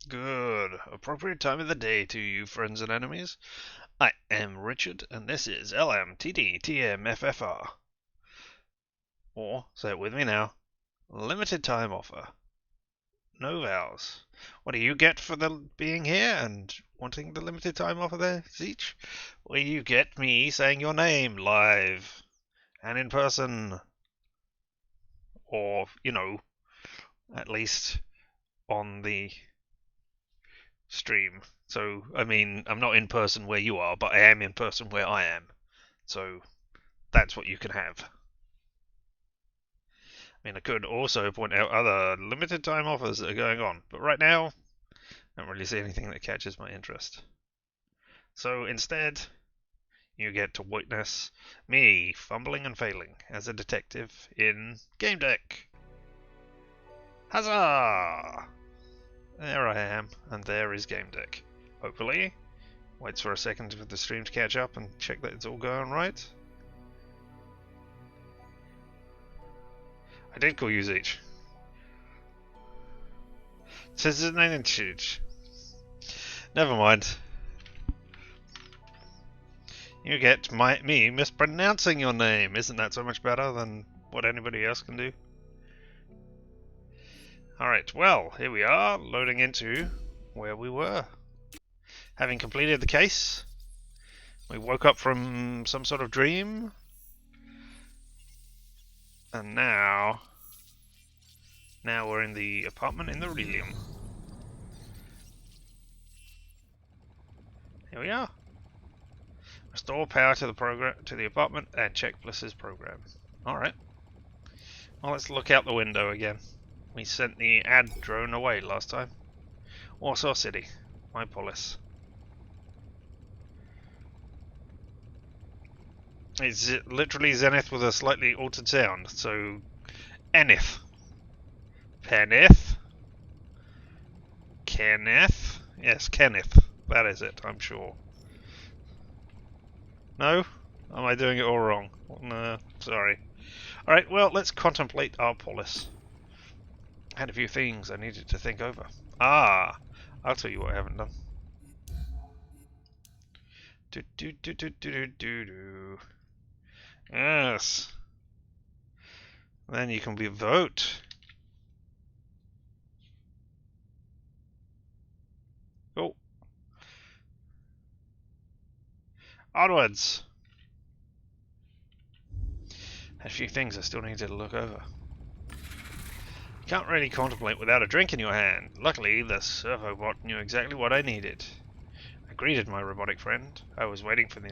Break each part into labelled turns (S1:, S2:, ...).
S1: Good. Appropriate time of the day to you, friends and enemies. I am Richard, and this is LMTDTMFFR. Or, say it with me now, limited time offer. No vows. What do you get for being here and wanting the limited time offer there, Zeech? Well, you get me saying your name live and in person. Or, at least on the stream. So, I mean, I'm not in person where you are, but I am in person where I am. So, that's what you can have. I mean, I could also point out other limited time offers that are going on, but right now, I don't really see anything that catches my interest. So, instead, you get to witness me fumbling and failing as a detective in Gamedec. Huzzah! There I am, and there is Gamedec. Hopefully. Waits for a second for the stream to catch up and check that it's all going right. I did call you Zeech. Never mind. You get me mispronouncing your name. Isn't that so much better than what anybody else can do? Alright, well, here we are, loading into where we were. Having completed the case, we woke up from some sort of dream, and now we're in the apartment in the Relium. Here we are. Restore power to the apartment and check Bliss's program. Alright. Well, let's look out the window again. We sent the ad drone away last time. Warsaw City. My polis. It's literally Zenith with a slightly altered sound, so... Enith. Penith. Kenneth. Yes, Kenneth. That is it, I'm sure. No? Am I doing it all wrong? No, sorry. Alright, well, let's contemplate our polis. I had a few things I needed to think over. I'll tell you what I haven't done. Yes. Then you can vote. Oh. Onwards. Had a few things I still needed to look over. You can't really contemplate without a drink in your hand. Luckily, the servobot knew exactly what I needed. I greeted my robotic friend. It was waiting for the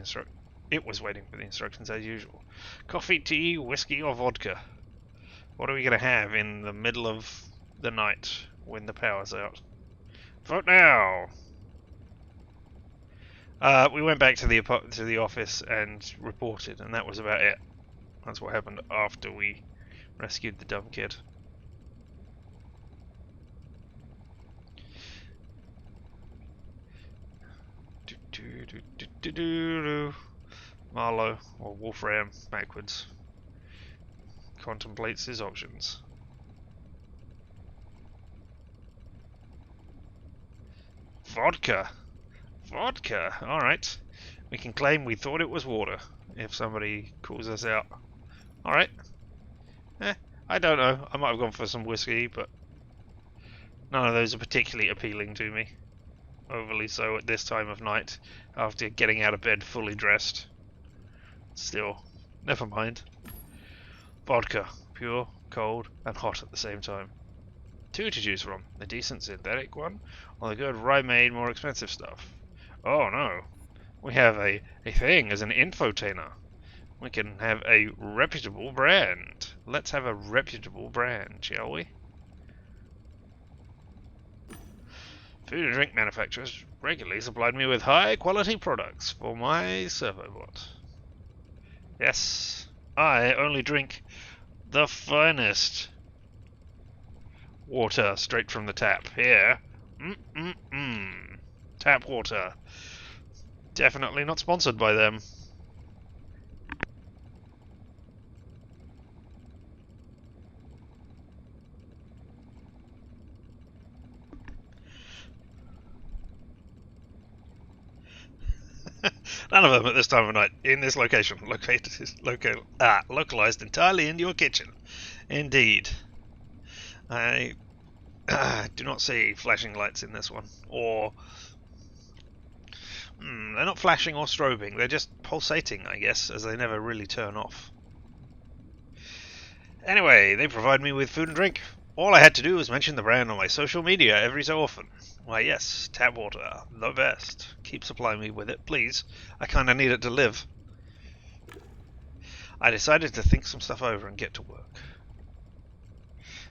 S1: instructions as usual. Coffee, tea, whiskey, or vodka? What are we going to have in the middle of the night when the power's out? Vote now! We went back to the office and reported, and that was about it. That's what happened after we rescued the dumb kid. Marlowe, or Wolfram, backwards, contemplates his options. Vodka! Vodka! Alright. We can claim we thought it was water, if somebody calls us out. Alright. I don't know. I might have gone for some whiskey, but none of those are particularly appealing to me. Overly so at this time of night, after getting out of bed fully dressed. Still, never mind. Vodka. Pure, cold, and hot at the same time. Two to choose from. The decent synthetic one, or the good rye-made, more expensive stuff. Oh no. We have a thing as an infotainer. We can have a reputable brand. Let's have a reputable brand, shall we? Food and drink manufacturers regularly supplied me with high-quality products for my servobot. Yes, I only drink the finest water straight from the tap. Here. Tap water. Definitely not sponsored by them. None of them at this time of night. In this location. Localized entirely in your kitchen. Indeed. I do not see flashing lights in this one. Or... they're not flashing or strobing. They're just pulsating, I guess, as they never really turn off. Anyway, they provide me with food and drink. All I had to do was mention the brand on my social media every so often. Why yes, tap water, the best. Keep supplying me with it, please. I kinda need it to live. I decided to think some stuff over and get to work.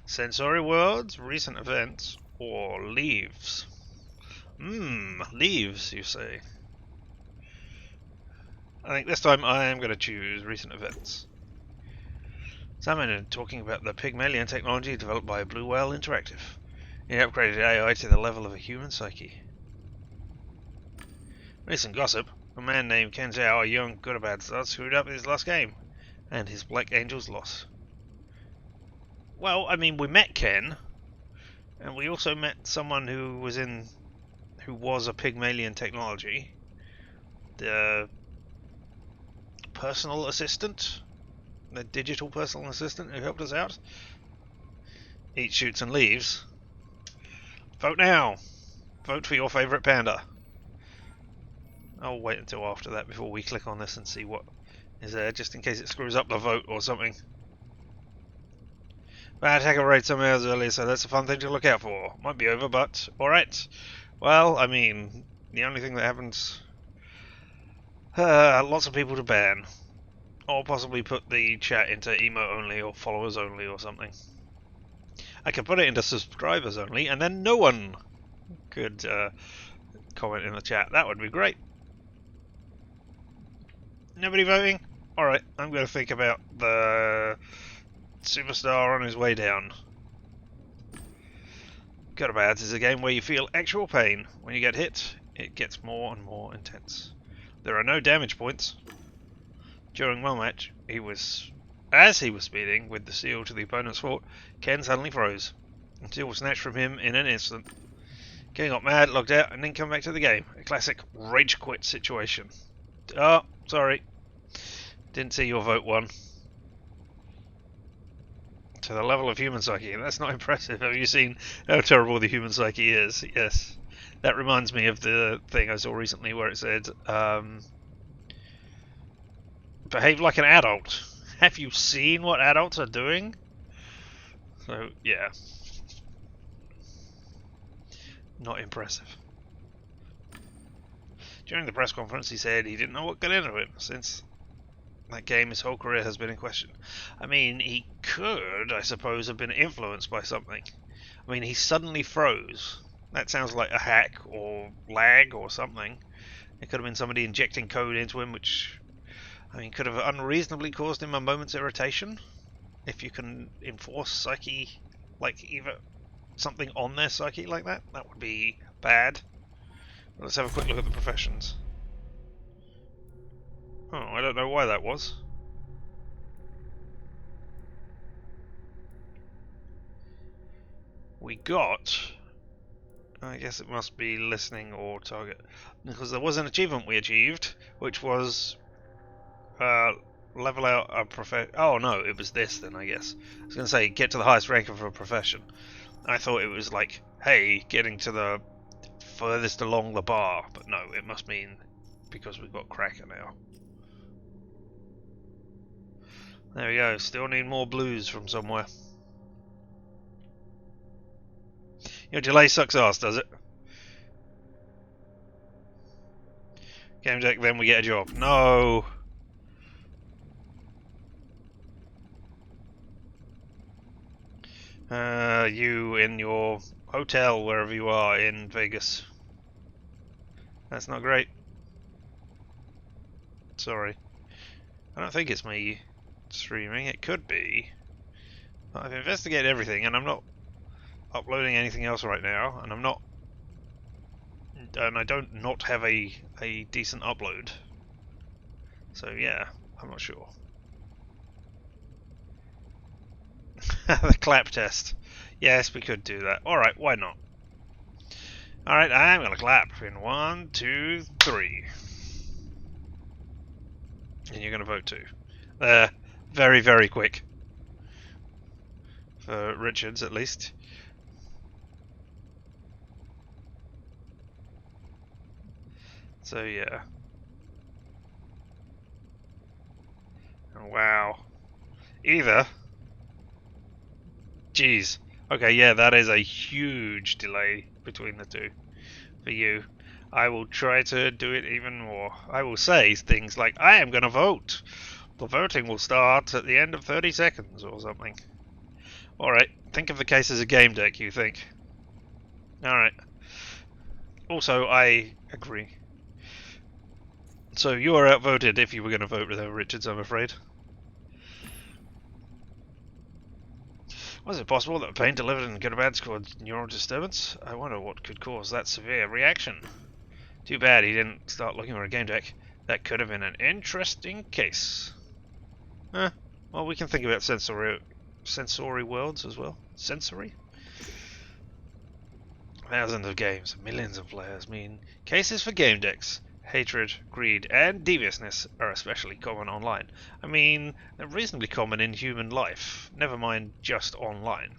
S1: Sensory words, recent events, or leaves? Leaves, you say. I think this time I am going to choose recent events. Someone talking about the Pygmalion technology developed by Blue Whale Interactive. It upgraded AI to the level of a human psyche. Recent gossip. A man named Ken Zhao, a young good-or-bad star, screwed up his last game. And his Black Angels loss. Well, I mean, we met Ken. And we also met someone who was a Pygmalion technology. The personal assistant? The digital personal assistant who helped us out. Eats, shoots and leaves. Vote now. Vote for your favourite panda. I'll wait until after that before we click on this and see what is there, just in case it screws up the vote or something. Bad hacker raid some hours early, so that's a fun thing to look out for. Might be over, but alright. Well, I mean, the only thing that happens... lots of people to ban. Or possibly put the chat into emote only or followers only or something. I could put it into subscribers only, and then no one could comment in the chat. That would be great. Nobody voting? Alright, I'm going to think about the superstar on his way down. Good or Bad is a game where you feel actual pain. When you get hit, it gets more and more intense. There are no damage points. During one match, as he was speeding with the seal to the opponent's fort, Ken suddenly froze. The seal was snatched from him in an instant. Ken got mad, logged out, and didn't come back to the game. A classic rage quit situation. Oh, sorry. Didn't see your vote one. To the level of human psyche. That's not impressive. Have you seen how terrible the human psyche is? Yes. That reminds me of the thing I saw recently where it said, behave like an adult. Have you seen what adults are doing? So, yeah. Not impressive. During the press conference, he said he didn't know what got into him. Since that game, his whole career has been in question. I mean, he could, I suppose, have been influenced by something. I mean, he suddenly froze. That sounds like a hack or lag or something. It could have been somebody injecting code into him, which, I mean, could have unreasonably caused him a moment's irritation. If you can enforce psyche, like either something on their psyche like that, that would be bad. Let's have a quick look at the professions. Oh, I don't know why that was. We got... I guess it must be listening or target. Because there was an achievement we achieved, which was... level out a profession. Oh no, it was this then, I guess. I was going to say, get to the highest rank of a profession. I thought it was like, hey, getting to the furthest along the bar. But no, it must mean because we've got Cracker now. There we go, still need more blues from somewhere. Your delay sucks ass, does it? Gamedec, then we get a job. No! You in your hotel, wherever you are in Vegas. That's not great. Sorry. I don't think it's me streaming. It could be. But I've investigated everything, and I'm not uploading anything else right now, and I don't not have a decent upload. So yeah, I'm not sure. The clap test. Yes, we could do that. Alright, why not? Alright, I'm gonna clap in 1, 2, 3. And you're going to vote too. Very, very quick. For Richards, at least. So, yeah. Oh, wow. Either. Jeez. Okay, yeah, that is a huge delay between the two. For you. I will try to do it even more. I will say things like, I am going to vote. The voting will start at the end of 30 seconds or something. Alright, think of the case as a game deck, you think. Alright. Also, I agree. So you are outvoted if you were going to vote with Richards, I'm afraid. Was it possible that the pain delivered in Gamedec caused neural disturbance? I wonder what could cause that severe reaction. Too bad he didn't start looking for a game deck. That could have been an interesting case. Well, we can think about sensory worlds as well. Sensory? Thousands of games, millions of players mean cases for game decks. Hatred, greed, and deviousness are especially common online. I mean, they're reasonably common in human life, never mind just online.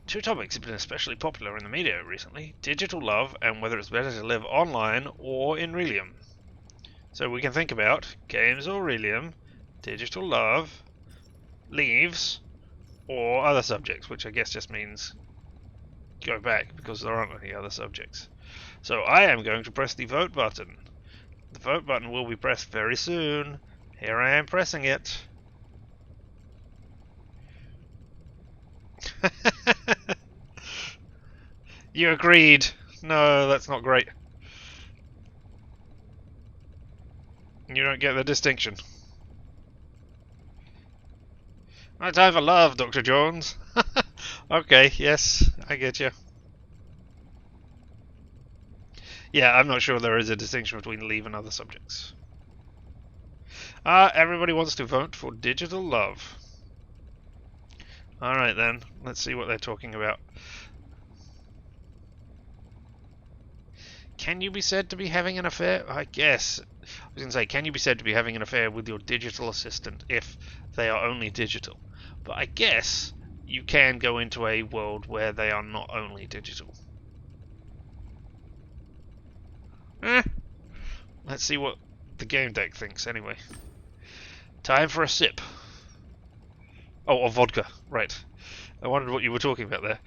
S1: Two topics have been especially popular in the media recently: digital love and whether it's better to live online or in Relium. So we can think about games or Relium, digital love, leaves, or other subjects, which I guess just means go back because there aren't any other subjects. So I am going to press the vote button. The vote button will be pressed very soon. Here I am pressing it. You agreed. No, that's not great. You don't get the distinction. No time for love, Dr. Jones. Okay, yes, I get you. Yeah, I'm not sure there is a distinction between leave and other subjects. Everybody wants to vote for digital love. Alright then, let's see what they're talking about. Can you be said to be having an affair? I guess. I was going to say, can you be said to be having an affair with your digital assistant if they are only digital? But I guess you can go into a world where they are not only digital. Let's see what the game deck thinks anyway. Time for a sip. Oh, of vodka. Right. I wondered what you were talking about there.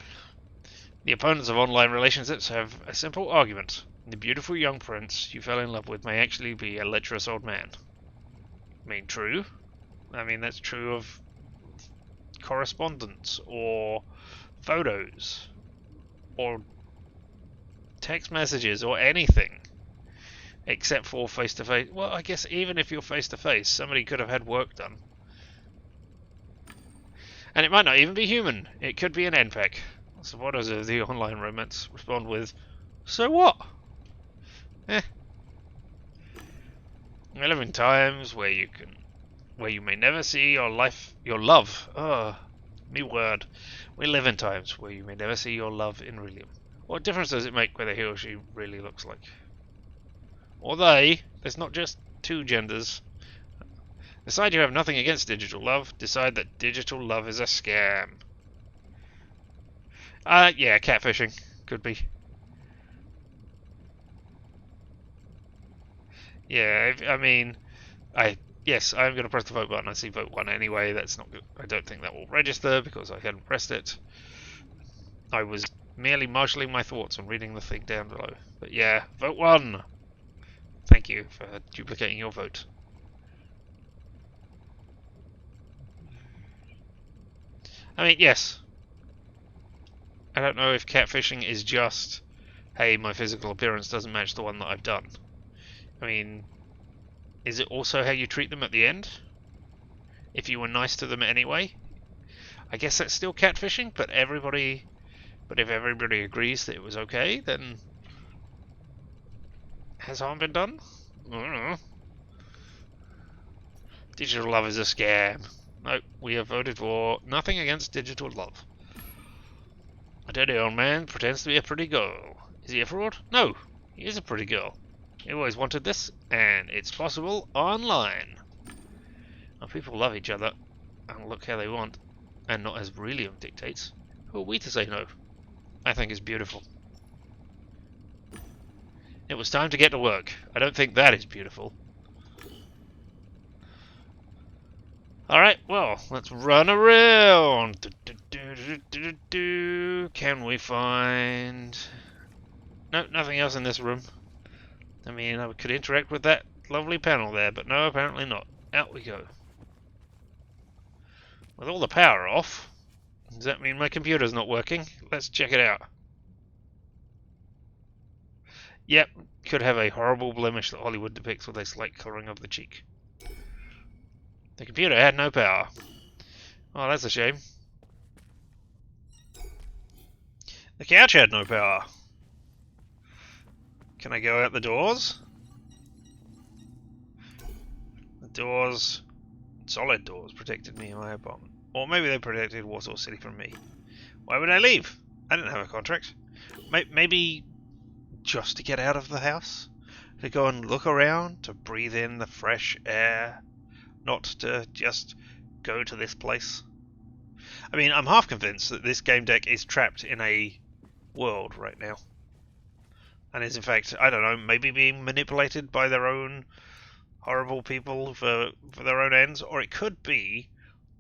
S1: The opponents of online relationships have a simple argument. The beautiful young prince you fell in love with may actually be a lecherous old man. I mean, true. I mean, that's true of correspondence, or photos, or text messages, or anything. Except for face-to-face. Well, I guess even if you're face-to-face, somebody could have had work done. And it might not even be human. It could be an NPEC. Supporters of the online romance respond with, so what? We live in times where you may never see your love. Me word. We live in times where you may never see your love in Relium. What difference does it make whether he or she really looks like? Or they. There's not just two genders. Decide you have nothing against digital love. Decide that digital love is a scam. Yeah, catfishing. Could be. Yeah, I mean, yes, I'm going to press the vote button. I see vote 1 anyway. That's not good. I don't think that will register because I hadn't pressed it. I was merely marshalling my thoughts and reading the thing down below. But yeah, vote 1. Thank you for duplicating your vote. I mean, yes. I don't know if catfishing is just, hey, my physical appearance doesn't match the one that I've done. I mean, is it also how you treat them at the end? If you were nice to them anyway? I guess that's still catfishing, but if everybody agrees that it was okay, then has harm been done? I don't know. Digital love is a scam. No, we have voted for nothing against digital love. A dirty old man pretends to be a pretty girl. Is he a fraud? No, he is a pretty girl. You always wanted this, and it's possible online. Now, people love each other and look how they want, and not as Beryllium dictates. Who are we to say no? I think it's beautiful. It was time to get to work. I don't think that is beautiful. Alright, well, let's run around. Can we find... No, nothing else in this room. I mean, I could interact with that lovely panel there, but no, apparently not. Out we go. With all the power off, does that mean my computer's not working? Let's check it out. Yep, could have a horrible blemish that Hollywood depicts with a slight colouring of the cheek. The computer had no power. Oh, that's a shame. The couch had no power. Can I go out the doors? The doors, solid doors, protected me in my apartment. Or maybe they protected Warsaw City from me. Why would I leave? I didn't have a contract. Maybe just to get out of the house? To go and look around? To breathe in the fresh air? Not to just go to this place? I mean, I'm half convinced that this Gamedec is trapped in a world right now. And is in fact, I don't know, maybe being manipulated by their own horrible people for their own ends. Or it could be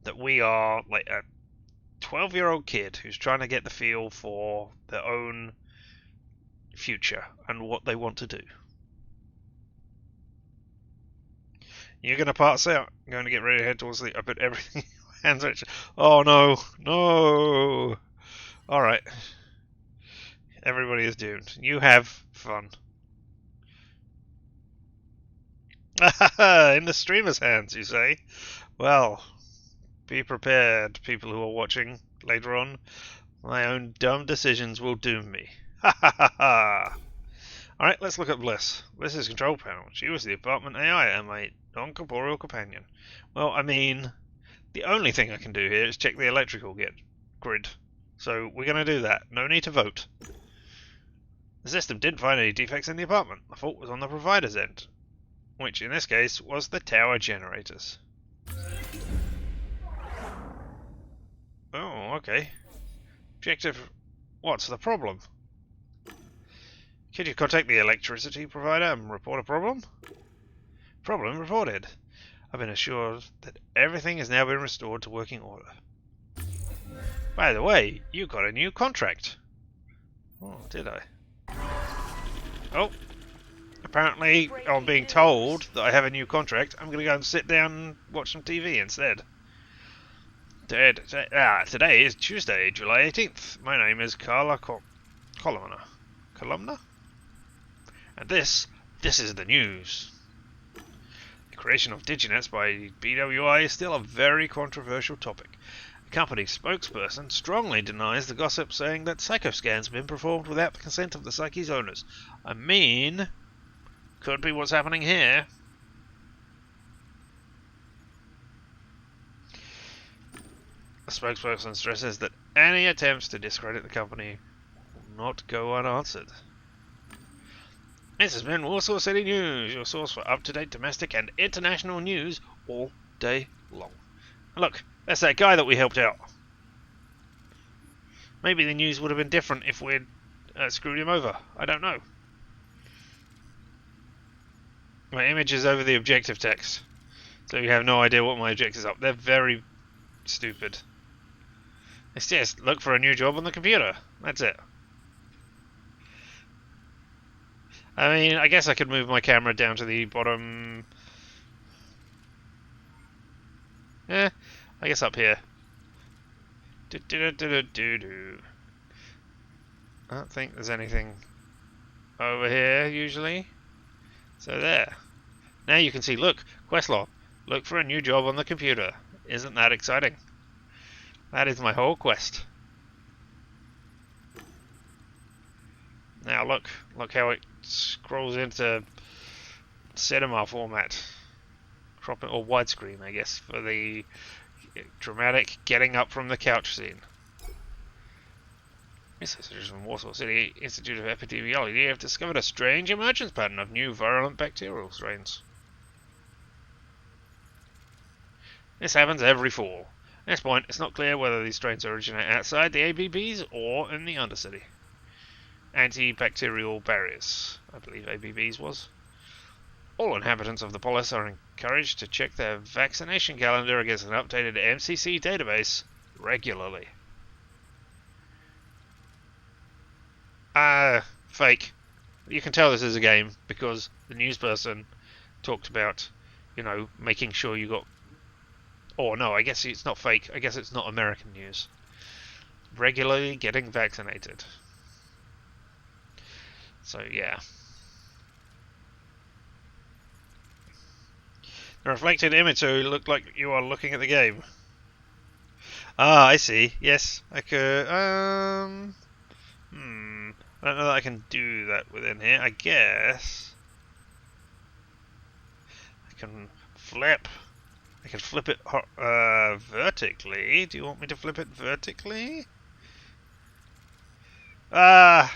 S1: that we are like a 12-year-old kid who's trying to get the feel for their own future and what they want to do. You're going to pass out. I'm going to get ready to head towards the... I put everything in my hands. Which, oh no, no. Alright. Everybody is doomed. You have fun. In the streamer's hands, you say? Well, be prepared, people who are watching later on. My own dumb decisions will doom me. Ha ha ha ha! Alright, let's look at Bliss. Bliss is control panel. She was the apartment AI and my non-corporeal companion. Well, I mean, the only thing I can do here is check the electrical grid. So we're going to do that. No need to vote. The system didn't find any defects in the apartment. The fault was on the provider's end, which in this case was the tower generators. Oh, okay. Objective... What's the problem? Could you contact the electricity provider and report a problem? Problem reported. I've been assured that everything has now been restored to working order. By the way, you got a new contract. Oh, did I? Oh. Apparently, I'm being told that I have a new contract. I'm going to go and sit down and watch some TV instead. Today is Tuesday, July 18th. My name is Carla Columna. Columna? And this is the news. The creation of Diginets by BWI is still a very controversial topic. The company's spokesperson strongly denies the gossip, saying that psychoscans have been performed without the consent of the Psyche's owners. I mean, could be what's happening here. The spokesperson stresses that any attempts to discredit the company will not go unanswered. This has been Warsaw City News, your source for up-to-date domestic and international news all day long. And look, that's that guy that we helped out. Maybe the news would have been different if we'd screwed him over. I don't know. My image is over the objective text, so you have no idea what my objectives are. They're very stupid. It's just look for a new job on the computer. That's it. I mean, I guess I could move my camera down to the bottom. I guess up here. I don't think there's anything over here usually. So there. Now you can see, look, quest log. Look for a new job on the computer. Isn't that exciting? That is my whole quest. Now look how it scrolls into cinema format. Crop it, or widescreen, I guess, for the dramatic getting up from the couch scene. Researchers from Warsaw City Institute of Epidemiology have discovered a strange emergence pattern of new virulent bacterial strains. This happens every fall. At this point, it's not clear whether these strains originate outside the ABBs or in the Undercity. Antibacterial barriers, I believe ABBs was. All inhabitants of the polis are encouraged to check their vaccination calendar against an updated MCC database regularly. Fake. You can tell this is a game because the news person talked about, making sure you got... Oh, no, I guess it's not fake. I guess it's not American news. Regularly getting vaccinated. So, yeah. The reflected image so you look like you are looking at the game. Ah, I see. Yes, I could... I don't know that I can do that within here. I guess... I can flip. I can flip it vertically. Do you want me to flip it vertically? I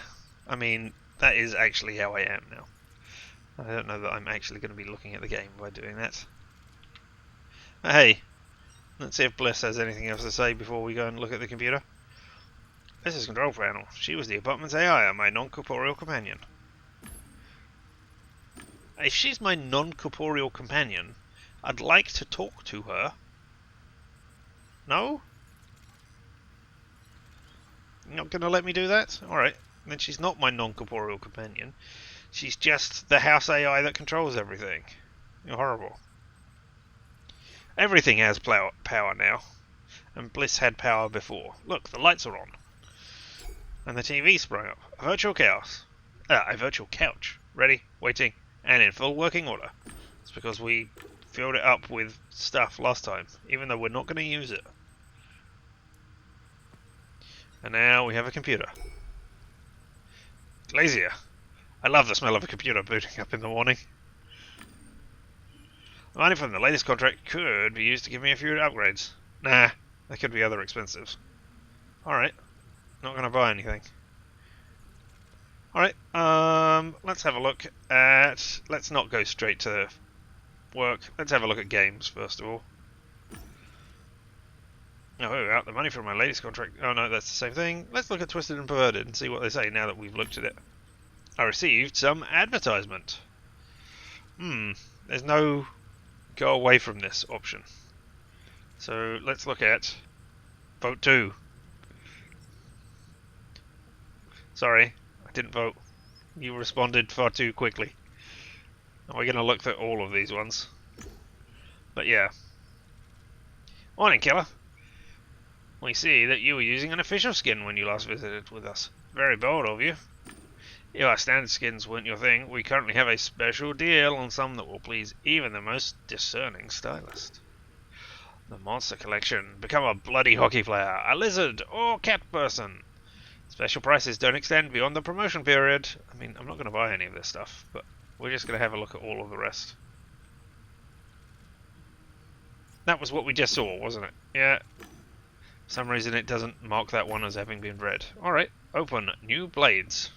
S1: mean, that is actually how I am now. I don't know that I'm actually going to be looking at the game by doing that. But hey, let's see if Bliss has anything else to say before we go and look at the computer. This is Control Panel. She was the apartment's AI, my non-corporeal companion. If she's my non-corporeal companion, I'd like to talk to her. No? You're not going to let me do that? Alright, then she's not my non-corporeal companion. She's just the house AI that controls everything. You're horrible. Everything has power now. And Bliss had power before. Look, the lights are on. And the TV sprung up. A virtual chaos. A virtual couch. Ready, waiting, and in full working order. It's because we filled it up with stuff last time, even though we're not going to use it. And now we have a computer. Glacier. I love the smell of a computer booting up in the morning. The money from the latest contract could be used to give me a few upgrades. Nah, there could be other expenses. Alright. Not going to buy anything. Alright, let's have a look at... Let's not go straight to work. Let's have a look at games, first of all. Oh, here we are. The money from my latest contract... Oh no, that's the same thing. Let's look at Twisted and Perverted and see what they say now that we've looked at it. I received some advertisement. There's no go away from this option. So let's look at Vote 2. Sorry, I didn't vote. You responded far too quickly. We're going to look at all of these ones. But yeah. Morning, Killer. We see that you were using an official skin when you last visited with us. Very bold of you. If our standard skins weren't your thing, we currently have a special deal on some that will please even the most discerning stylist. The Monster Collection. Become a bloody hockey player, a lizard, or cat person. Special prices don't extend beyond the promotion period. I mean, I'm not going to buy any of this stuff, but we're just going to have a look at all of the rest. That was what we just saw, wasn't it? Yeah. For some reason it doesn't mark that one as having been read. Alright, open new blades.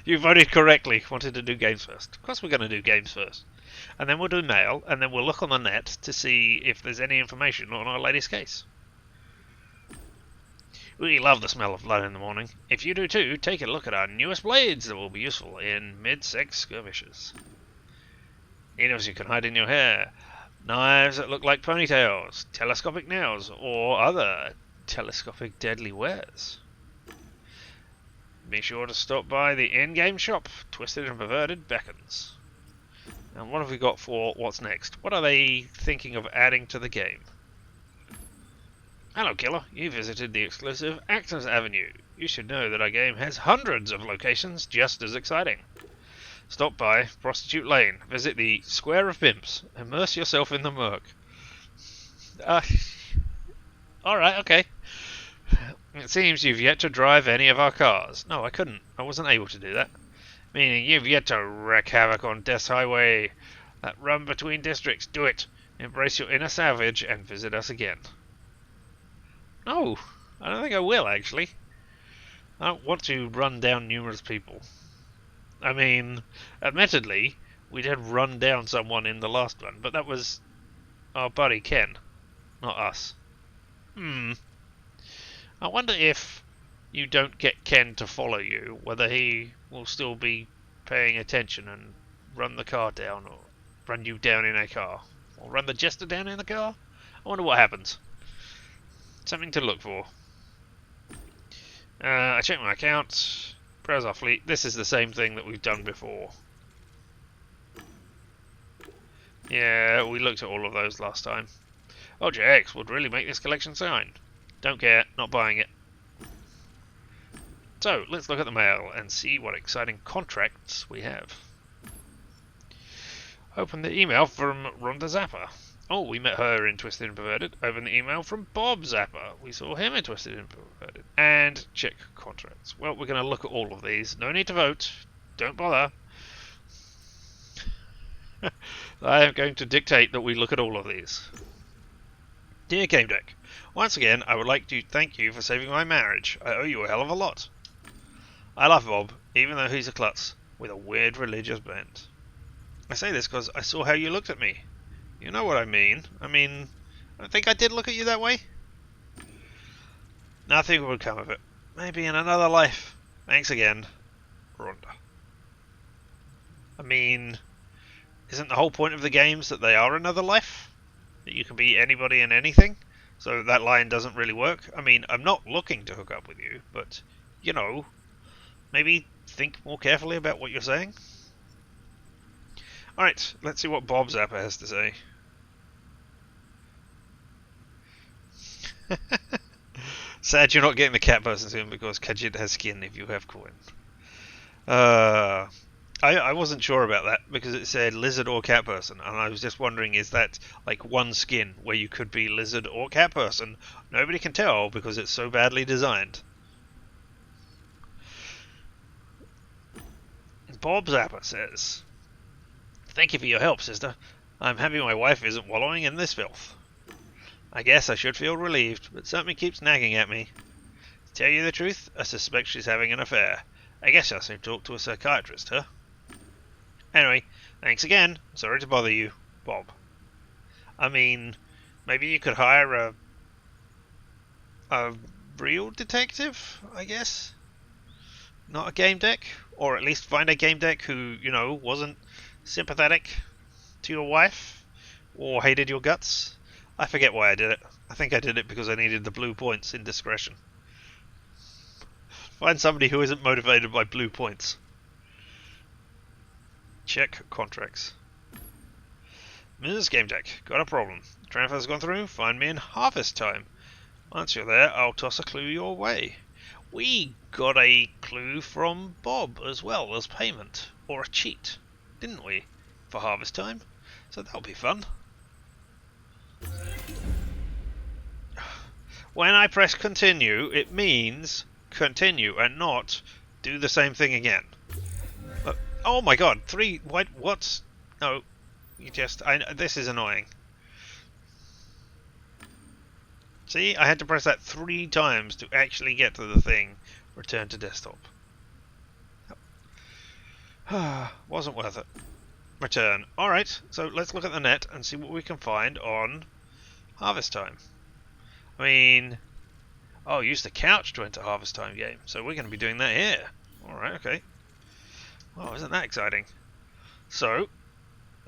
S1: You voted correctly. Wanted to do games first. Of course we're going to do games first. And then we'll do mail, and then we'll look on the net to see if there's any information on our latest case. We love the smell of blood in the morning. If you do too, take a look at our newest blades that will be useful in mid-sex skirmishes. Needles you can hide in your hair, knives that look like ponytails, telescopic nails, or other telescopic deadly wares. Be sure to stop by the in-game shop. Twisted and Perverted beckons. And what have we got for what's next? What are they thinking of adding to the game? Hello, Killer. You visited the exclusive Actors Avenue. You should know that our game has hundreds of locations just as exciting. Stop by Prostitute Lane, visit the Square of Pimps, immerse yourself in the murk. Alright, okay. It seems you've yet to drive any of our cars. No, I couldn't. I wasn't able to do that. Meaning you've yet to wreak havoc on Death's Highway. That run between districts. Do it. Embrace your inner savage and visit us again. No. I don't think I will, actually. I don't want to run down numerous people. I mean, admittedly, we did run down someone in the last one, but that was our buddy Ken, not us. I wonder if you don't get Ken to follow you, whether he will still be paying attention and run the car down, or run you down in a car, or run the jester down in a car. I wonder what happens. Something to look for. I check my account. Browse our fleet. This is the same thing that we've done before. Yeah, we looked at all of those last time. OJX would really make this collection shine. Don't care, not buying it. So, let's look at the mail and see what exciting contracts we have. Open the email from Rhonda Zappa. Oh, we met her in Twisted and Perverted. Open the email from Bob Zappa. We saw him in Twisted and Perverted. And check contracts. Well, we're going to look at all of these. No need to vote. Don't bother. I am going to dictate that we look at all of these. Dear Gamedec, once again, I would like to thank you for saving my marriage. I owe you a hell of a lot. I love Bob, even though he's a klutz with a weird religious bent. I say this because I saw how you looked at me. You know what I mean. I think I did look at you that way. Nothing would come of it. Maybe in another life. Thanks again, Rhonda. Isn't the whole point of the games that they are another life? That you can be anybody and anything? So that line doesn't really work. I'm not looking to hook up with you, but, you know, maybe think more carefully about what you're saying. Alright, let's see what Bob Zappa has to say. Sad you're not getting the cat person soon because Kajit has skin if you have coin. I wasn't sure about that because it said lizard or cat person, and I was just wondering, is that like one skin where you could be lizard or cat person? Nobody can tell because it's so badly designed. Bob Zappa says, thank you for your help, sister. I'm happy my wife isn't wallowing in this filth. I guess I should feel relieved, but something keeps nagging at me. To tell you the truth, I suspect she's having an affair. I guess I should talk to a psychiatrist, huh? Anyway, thanks again. Sorry to bother you, Bob. Maybe you could hire a real detective, I guess? Not a Gamedec? Or at least find a Gamedec who, wasn't sympathetic to your wife? Or hated your guts? I forget why I did it. I think I did it because I needed the blue points in discretion. Find somebody who isn't motivated by blue points. Check contracts. Ms. Gamedec, got a problem. Transfer's gone through. Find me in harvest time. Once you're there, I'll toss a clue your way. We got a clue from Bob as well as payment. Or a cheat, didn't we? For harvest time. So that'll be fun. When I press continue, it means continue and not do the same thing again. Oh my god, what? No, this is annoying. See, I had to press that 3 times to actually get to the thing. Return to desktop. Wasn't worth it. Return. Alright, so let's look at the net and see what we can find on harvest time. Use the couch to enter harvest time game. So we're going to be doing that here. Alright, okay. Oh, isn't that exciting? So,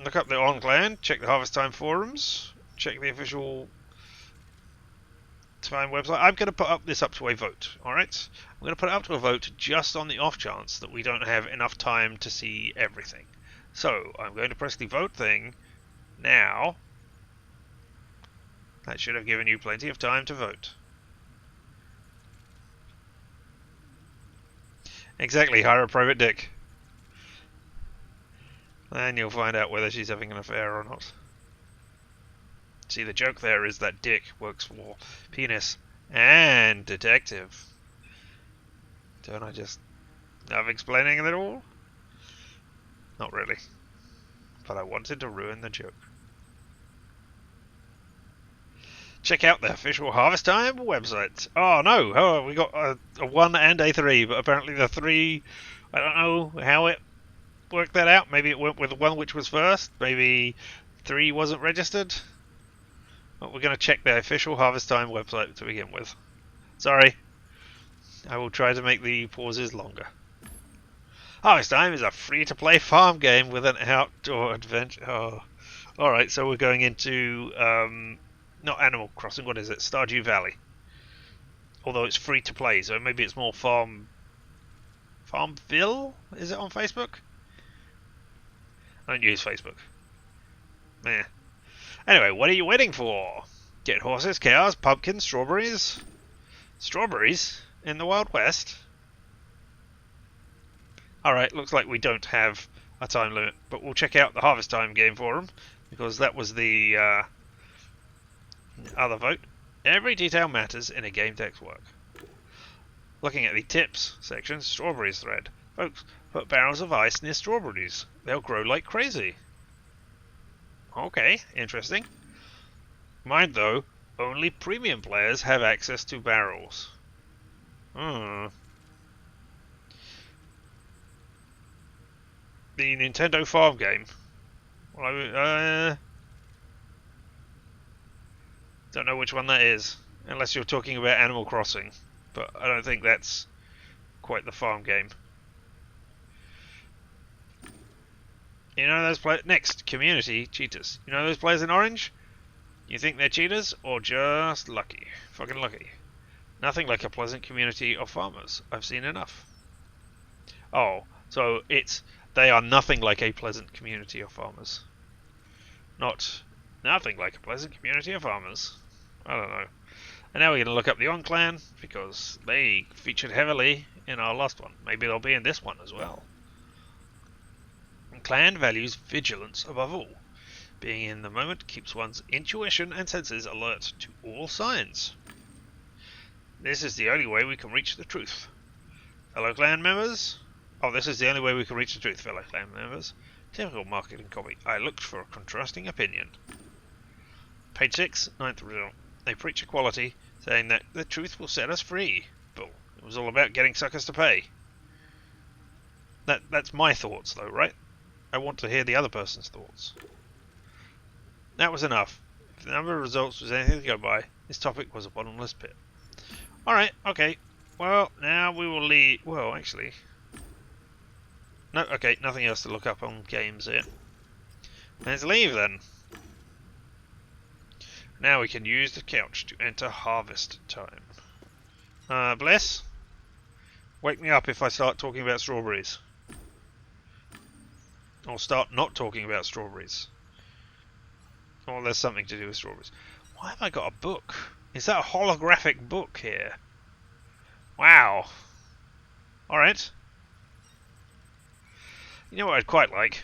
S1: look up the on-clan, check the harvest time forums, check the official time website. I'm going to put this up to a vote, alright? I'm going to put it up to a vote just on the off chance that we don't have enough time to see everything. So, I'm going to press the vote thing now. That should have given you plenty of time to vote. Exactly, hire a private dick. And you'll find out whether she's having an affair or not. See, the joke there is that dick works for penis and detective. Don't I just love explaining it all? Not really. But I wanted to ruin the joke. Check out the official Harvest Time website. Oh no, we got a 1 and a 3, but apparently the 3, I don't know how it worked that out. Maybe it went with the one which was first. Maybe 3 wasn't registered. But we're going to check the official Harvest Time website to begin with. Sorry. I will try to make the pauses longer. Harvest Time is a free-to-play farm game with an outdoor adventure. Oh. Alright, so we're going into, not Animal Crossing, what is it? Stardew Valley. Although it's free-to-play, so maybe it's more Farmville? Is it on Facebook? I don't use Facebook. Meh. Anyway, what are you waiting for? Get horses, cows, pumpkins, strawberries? Strawberries? In the Wild West? Alright, looks like we don't have a time limit, but we'll check out the Harvest Time game forum, because that was the other vote. Every detail matters in a Gamedec's work. Looking at the tips section, strawberries thread. Folks, put barrels of ice near strawberries. They'll grow like crazy. Okay, interesting. Mind though, only premium players have access to barrels. The Nintendo farm game. Well, don't know which one that is, unless you're talking about Animal Crossing, but I don't think that's quite the farm game. You know those players? Next, community cheaters. You know those players in orange? You think they're cheaters or just lucky? Fucking lucky. Nothing like a pleasant community of farmers. I've seen enough. Oh, so they are nothing like a pleasant community of farmers. Nothing like a pleasant community of farmers. I don't know. And now we're going to look up the On Clan, because they featured heavily in our last one. Maybe they'll be in this one as well. Clan values vigilance above all. Being in the moment keeps one's intuition and senses alert to all signs. This is the only way we can reach the truth. Fellow clan members? Oh, this is the only way we can reach the truth, fellow clan members. Typical marketing copy. I looked for a contrasting opinion. Page 6, 9th result. They preach equality, saying that the truth will set us free. Bull. It was all about getting suckers to pay. That's my thoughts, though, right? I want to hear the other person's thoughts. That was enough. If the number of results was anything to go by, this topic was a bottomless pit. Alright, okay. Well, now we will leave... Well, actually... No, okay, nothing else to look up on games here. Let's leave then. Now we can use the couch to enter Harvest Time. Bless? Wake me up if I start talking about strawberries. Or start not talking about strawberries. Or there's something to do with strawberries. Why have I got a book? Is that a holographic book here? Wow. Alright. You know what I'd quite like?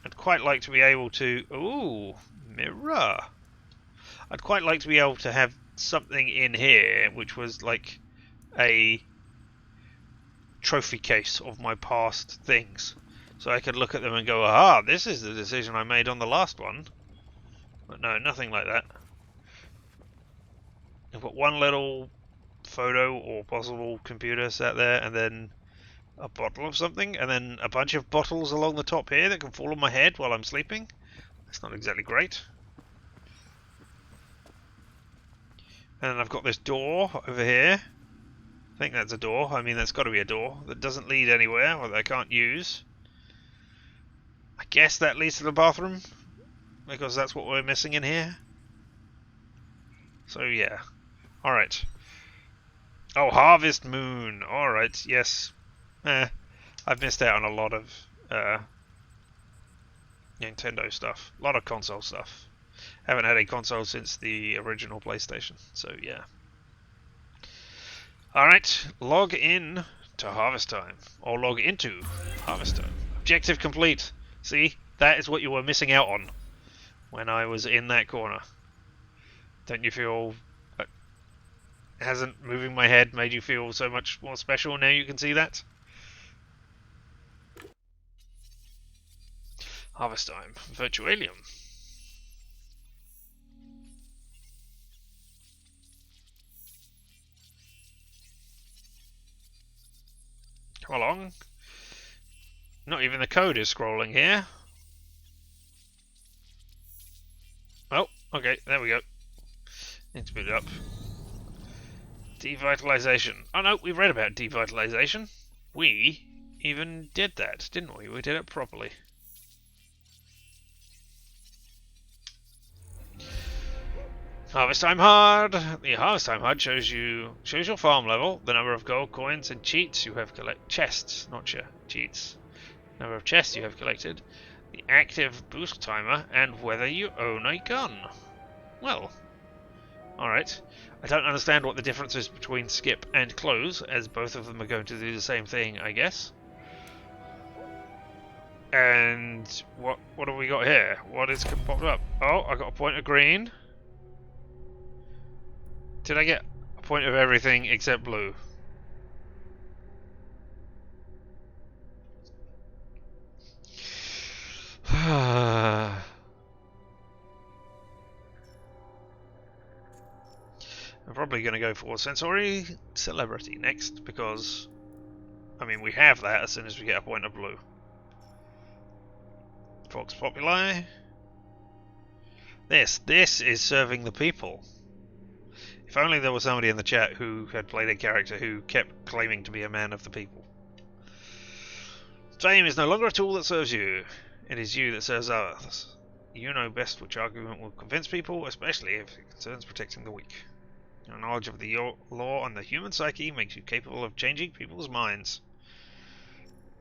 S1: I'd quite like to be able to... Ooh, mirror. I'd quite like to be able to have something in here which was like a trophy case of my past things. So I could look at them and go, aha, this is the decision I made on the last one. But no, nothing like that. I've got one little photo or possible computer sat there, and then a bottle of something, and then a bunch of bottles along the top here that can fall on my head while I'm sleeping. That's not exactly great. And then I've got this door over here. I think that's a door. I mean, that's got to be a door that doesn't lead anywhere, or that I can't use. I guess that leads to the bathroom, because that's what we're missing in here. So yeah. Alright. Oh, Harvest Moon. Alright, yes. I've missed out on a lot of Nintendo stuff. A lot of console stuff. Haven't had a console since the original PlayStation, so yeah. Alright, log in to Harvest Time. Or log into Harvest Time. Objective complete. See, that is what you were missing out on when I was in that corner. Don't you feel... hasn't moving my head made you feel so much more special now you can see that? Harvest Time. Virtualium. Come along. Not even the code is scrolling here. Oh, okay, there we go. Need to boot it up. Devitalization. Oh no, we read about devitalization. We even did that, didn't we? We did it properly. Harvest time HUD. The harvest time HUD shows your farm level, the number of gold coins and cheats you have collected. Chests, not cheats. Number of chests you have collected, the active boost timer, and whether you own a gun. Well, alright. I don't understand what the difference is between skip and close, as both of them are going to do the same thing, I guess. And what have we got here? What is popped up? Oh, I got a point of green. Did I get a point of everything except blue? I'm probably going to go for sensory celebrity next, because, I mean, we have that as soon as we get a point of blue. Vox Populi. This is serving the people. If only there was somebody in the chat who had played a character who kept claiming to be a man of the people. Fame is no longer a tool that serves you. It is you that serves others. You know best which argument will convince people, especially if it concerns protecting the weak. Your knowledge of the law and the human psyche makes you capable of changing people's minds.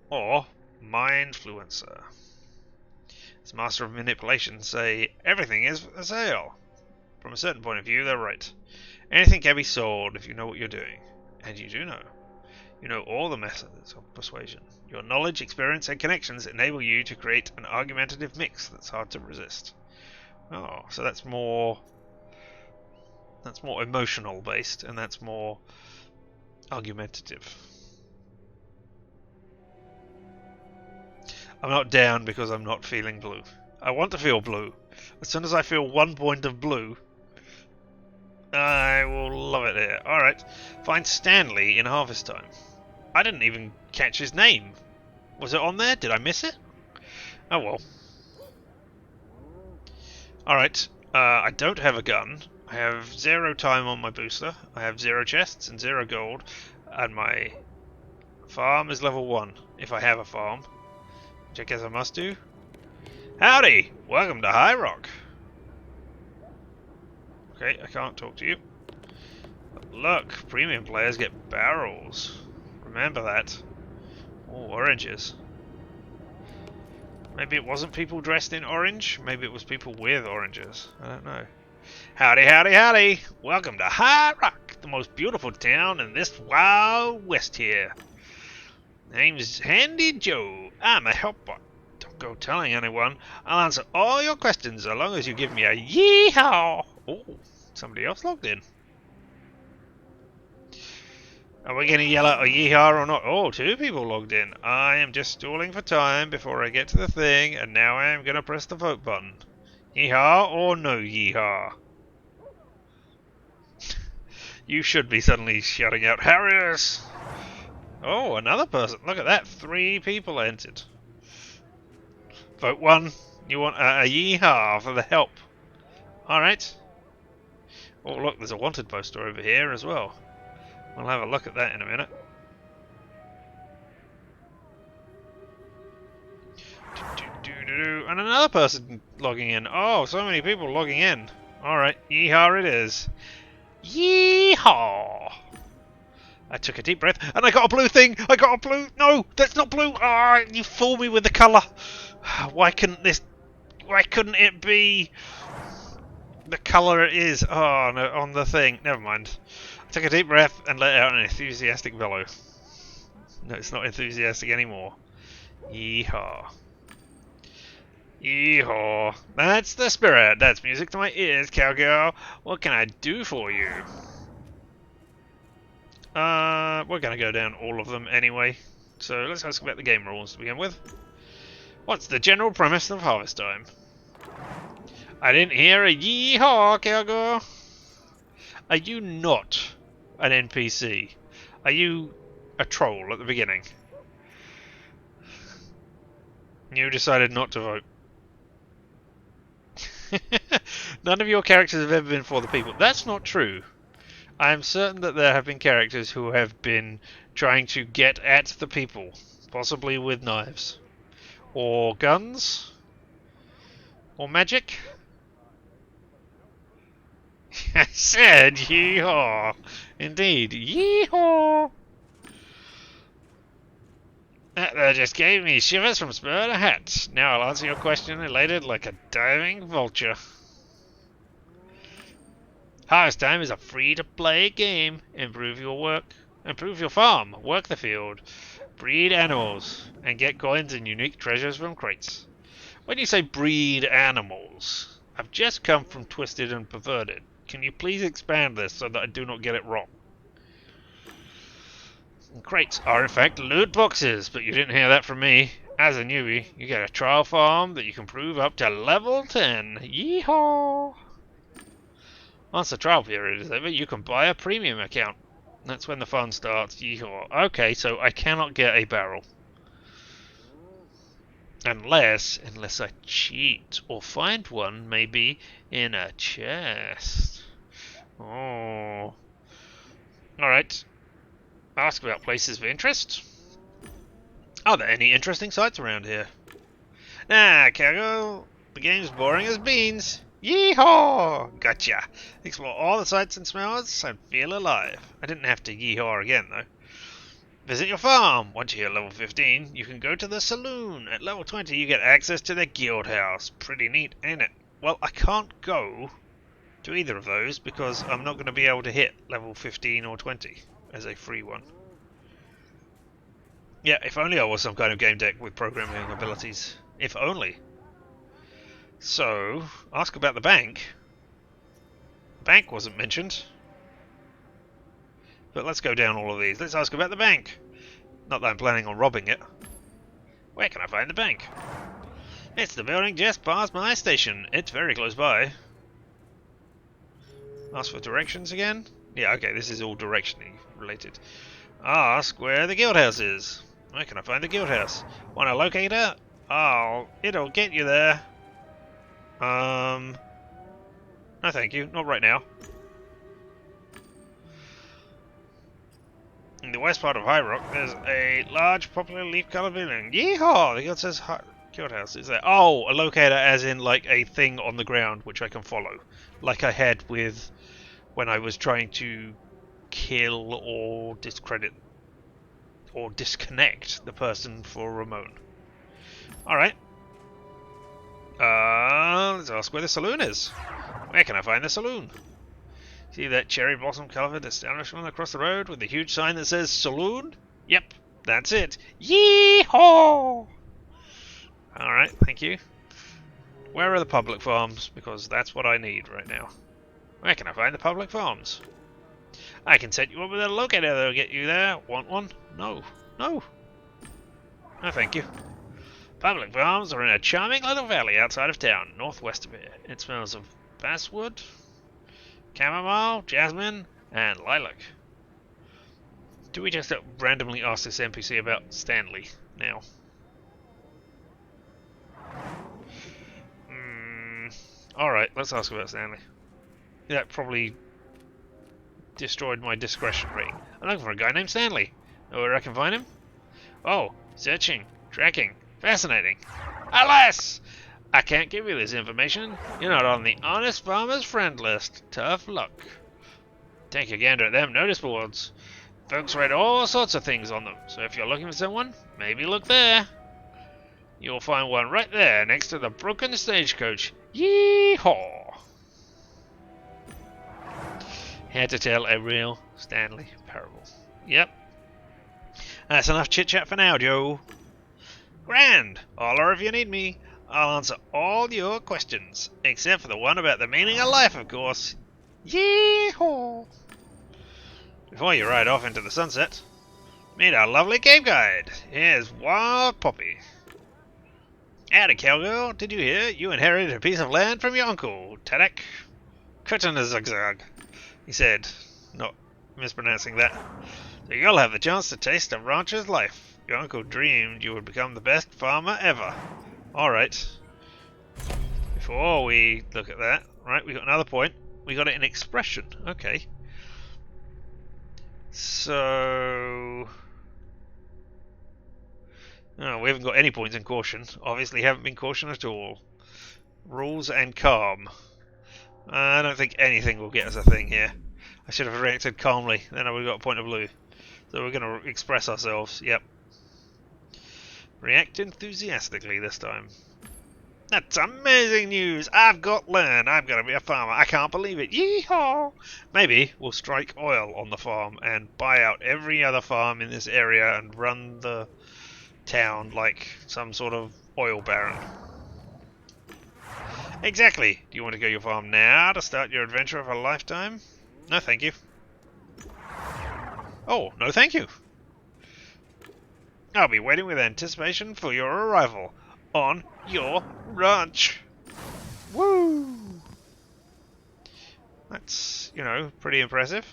S1: Or, mindfluencer. As master of manipulation say, everything is for sale. From a certain point of view, they're right. Anything can be sold if you know what you're doing. And you do know. You know all the methods of persuasion. Your knowledge, experience, and connections enable you to create an argumentative mix that's hard to resist. Oh, so that's more emotional based, and that's more argumentative. I'm not down because I'm not feeling blue. I want to feel blue. As soon as I feel 1 point of blue, I will love it here. Alright, find Stanley in harvest time. I didn't even catch his name. Was it on there? Did I miss it? Oh well. Alright, I don't have a gun. I have 0 time on my booster. I have 0 chests and 0 gold. And my farm is level 1, if I have a farm. Which I guess I must do. Howdy! Welcome to High Rock. Okay, I can't talk to you. But look, premium players get barrels. Remember that. Oh, oranges. Maybe it wasn't people dressed in orange. Maybe it was people with oranges. I don't know. Howdy, howdy, howdy! Welcome to High Rock, the most beautiful town in this wild west here. Name's Handy Joe. I'm a helper. Don't go telling anyone. I'll answer all your questions as long as you give me a yeehaw. Oh, somebody else logged in. Are we going to yell out a yeehaw or not? Oh, 2 people logged in. I am just stalling for time before I get to the thing, and now I am going to press the vote button. Yeehaw or no yeehaw? You should be suddenly shouting out, Harris! Oh, another person. Look at that. 3 people entered. Vote 1. You want a yeehaw for the help. Alright. Oh, look, there's a wanted poster over here as well. We'll have a look at that in a minute. And another person logging in. Oh, so many people logging in. Alright, yeehaw it is. Yeehaw! I took a deep breath and I got a blue thing! I got a blue... No, that's not blue! Ah, oh, you fool me with the colour! Why couldn't it be the colour it is? Oh, no, on the thing. Never mind. I took a deep breath and let out an enthusiastic bellow. No, it's not enthusiastic anymore. Yeehaw. Yeehaw. That's the spirit. That's music to my ears, cowgirl. What can I do for you? We're gonna go down all of them anyway. So let's ask about the game rules to begin with. What's the general premise of Harvest Time? I didn't hear a yeehaw, cowgirl. Are you not an NPC? Are you a troll at the beginning? You decided not to vote. None of your characters have ever been for the people. That's not true. I am certain that there have been characters who have been trying to get at the people, possibly with knives, or guns, or magic. I said yeehaw! Indeed, yeehaw! That just gave me shivers from spur to hat. Now I'll answer your question elated like a diving vulture. Harvest Time is a free-to-play game. Improve your farm, work the field, breed animals, and get coins and unique treasures from crates. When you say breed animals, I've just come from Twisted and Perverted. Can you please expand this so that I do not get it wrong? And crates are in fact loot boxes, but you didn't hear that from me. As a newbie, you get a trial farm that you can prove up to level 10. Yeehaw! Once the trial period is over, you can buy a premium account. That's when the fun starts. Yeehaw. Okay, so I cannot get a barrel. Unless I cheat or find one, maybe in a chest. Oh. Alright. Ask about places of interest. Are there any interesting sights around here? Nah, Cargo. The game's boring as beans. Yeehaw! Gotcha. Explore all the sights and smells and feel alive. I didn't have to yeehaw again, though. Visit your farm. Once you're level 15, you can go to the saloon. At level 20, you get access to the guild house. Pretty neat, ain't it? Well, I can't go to either of those because I'm not going to be able to hit level 15 or 20 as a free one. Yeah, if only I was some kind of game deck with programming abilities. If only. So, ask about the bank. The bank wasn't mentioned. But let's go down all of these. Let's ask about the bank. Not that I'm planning on robbing it. Where can I find the bank? It's the building just past my station. It's very close by. Ask for directions again? Yeah, okay, this is all directionally related. Ask where the guild house is. Where can I find the guild house? Want a locator? Oh, it'll get you there. No thank you, not right now. In the west part of High Rock, there's a large, popular leaf-coloured building. Yeehaw! The guild says guild house is there. Oh, a locator as in like a thing on the ground which I can follow. Like I had with when I was trying to kill or discredit or disconnect the person for Ramon. Alright. Let's ask where the saloon is. Where can I find the saloon? See that cherry blossom covered establishment across the road with a huge sign that says saloon? Yep, that's it. Yee-haw! Alright, thank you. Where are the public farms? Because that's what I need right now. Where can I find the public farms? I can set you up with a locator that'll get you there. Want one? No. No. No, thank you. Public farms are in a charming little valley outside of town, northwest of here. It smells of basswood, chamomile, jasmine, and lilac. Do we just randomly ask this NPC about Stanley now? Alright, let's ask about Stanley. That probably destroyed my discretion rating. I'm looking for a guy named Stanley. Know where I can find him? Oh, searching, tracking, fascinating. Alas! I can't give you this information. You're not on the Honest Farmer's friend list. Tough luck. Take a gander at them notice boards. Folks write all sorts of things on them, so if you're looking for someone, maybe look there. You'll find one right there next to the broken stagecoach. Yee-haw! Had to tell a real Stanley parable. Yep. That's enough chit-chat for now, Joe. Grand! Holler if you need me. I'll answer all your questions, except for the one about the meaning of life, of course. Yee-haw! Before you ride off into the sunset, meet our lovely cave guide. Here's Wild Poppy. Howdy, cowgirl. Did you hear? You inherited a piece of land from your uncle, Tadak Kutanazugzug, he said, not mispronouncing that. So you'll have the chance to taste a rancher's life. Your uncle dreamed you would become the best farmer ever. Alright. Before we look at that, right, we got another point. We got it in expression. Okay. So... oh, we haven't got any points in caution. Obviously haven't been caution at all. Rules and calm. I don't think anything will get us a thing here. I should have reacted calmly, then I would have got a point of blue. So we're going to express ourselves, yep. React enthusiastically this time. That's amazing news! I've got land! I'm going to be a farmer! I can't believe it! Yeehaw! Maybe we'll strike oil on the farm and buy out every other farm in this area and run the town like some sort of oil baron. Exactly! Do you want to go your farm now to start your adventure of a lifetime? No, thank you. Oh, no thank you. I'll be waiting with anticipation for your arrival on your ranch. Woo! That's, you know, pretty impressive.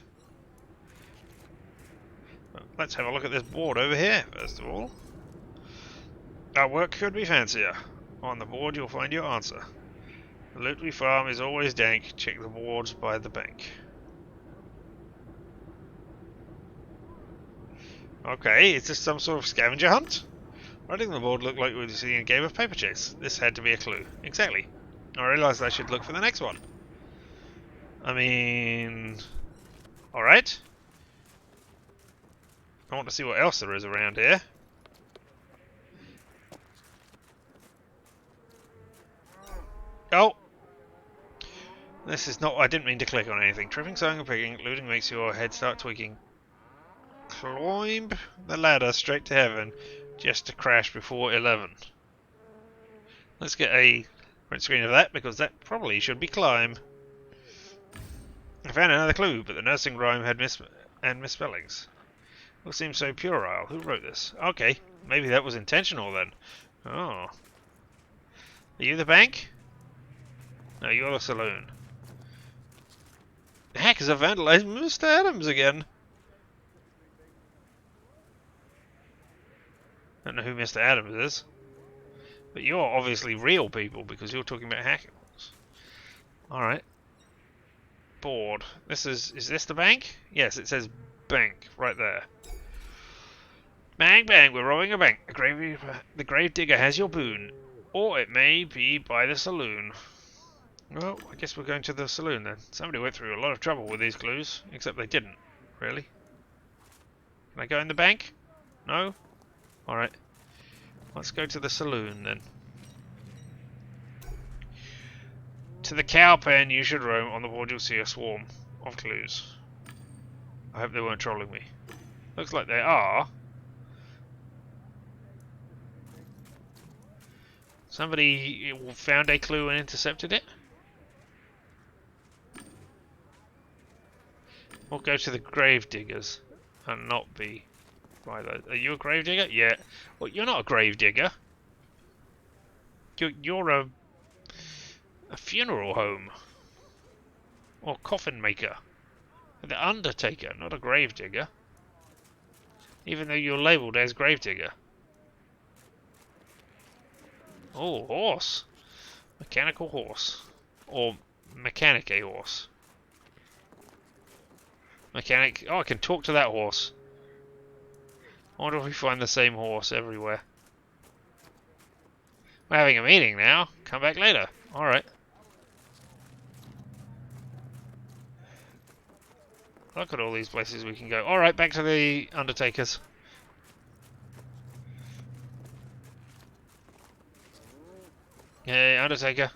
S1: Let's have a look at this board over here, first of all. Our work could be fancier. On the board you'll find your answer. The loot we farm is always dank. Check the boards by the bank. Okay, is this some sort of scavenger hunt? Writing the board looked like we'd seen in a game of paper chase. This had to be a clue. Exactly. I realised I should look for the next one. I mean... alright. I want to see what else there is around here. Oh! This is not... I didn't mean to click on anything. Tripping, sewing and picking, looting makes your head start tweaking. Climb the ladder straight to heaven just to crash before 11. Let's get a print screen of that because that probably should be climb. I found another clue, but the nursing rhyme had misspellings. It seems so puerile. Who wrote this? Okay, maybe that was intentional then. Oh. Are you the bank? No, you're the saloon. The hackers have vandalized Mr. Adams again. I don't know who Mr. Adams is. But you're obviously real people because you're talking about hackers. Alright. Board. Is this the bank? Yes, it says bank right there. Bang bang, we're robbing a bank. The grave digger has your boon. Or it may be by the saloon. Well, I guess we're going to the saloon then. Somebody went through a lot of trouble with these clues, except they didn't, really. Can I go in the bank? No? Alright. Let's go to the saloon then. To the cow pen you should roam. On the board you'll see a swarm of clues. I hope they weren't trolling me. Looks like they are. Somebody found a clue and intercepted it? We'll go to the grave diggers and not be by those. Are you a grave digger? Yeah. Well, you're not a grave digger. You're a funeral home or coffin maker. The undertaker, not a grave digger. Even though you're labelled as grave digger. Oh, horse. Mechanical horse. Or mechanic a horse. Mechanic. Oh, I can talk to that horse. I wonder if we find the same horse everywhere. We're having a meeting now. Come back later. Alright. Look at all these places we can go. Alright, back to the undertakers. Hey, undertaker.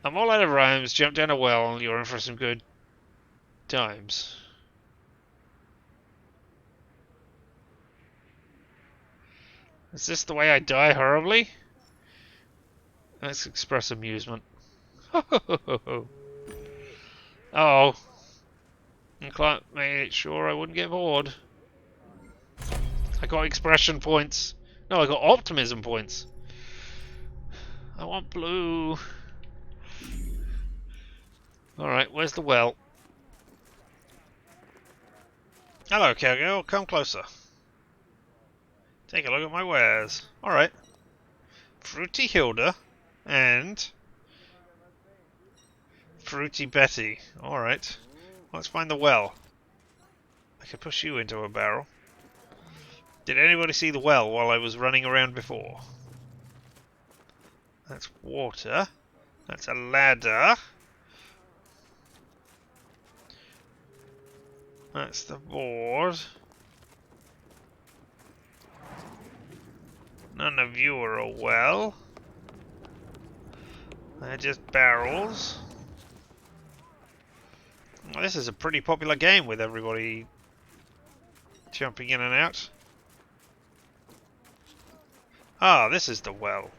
S1: I'm all out of rhymes. Jump down a well. You're in for some good times. Is this the way I die horribly? Let's express amusement. Oh, I made sure I wouldn't get bored. I got expression points. No, I got optimism points. I want blue. Alright, where's the well? Hello, cowgirl. Come closer. Take a look at my wares. Alright. Fruity Hilda and Fruity Betty. Alright. Let's find the well. I could push you into a barrel. Did anybody see the well while I was running around before? That's water. That's a ladder. That's the board. None of you are a well. They're just barrels. Well, this is a pretty popular game with everybody jumping in and out. Ah, this is the well.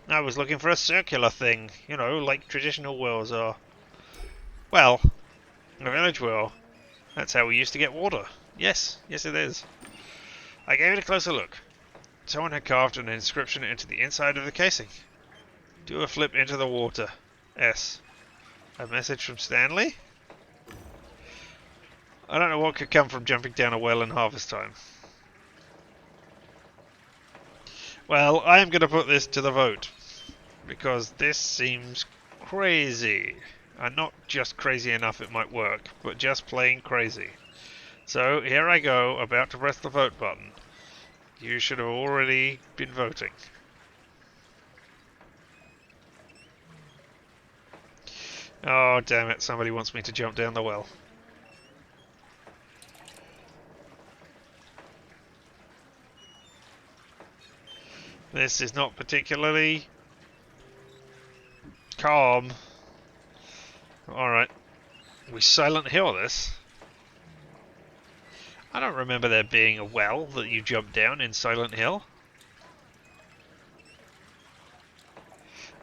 S1: I was looking for a circular thing, you know, like traditional wells are. Well, a village well. That's how we used to get water. Yes, yes it is. I gave it a closer look. Someone had carved an inscription into the inside of the casing. Do a flip into the water. S. A message from Stanley? I don't know what could come from jumping down a well in harvest time. Well, I am going to put this to the vote. Because this seems crazy. And not just crazy enough it might work, but just plain crazy. So, here I go, about to press the vote button. You should have already been voting. Oh, damn it, somebody wants me to jump down the well. This is not particularly calm. Alright. We Silent Hill this. I don't remember there being a well that you jump down in Silent Hill.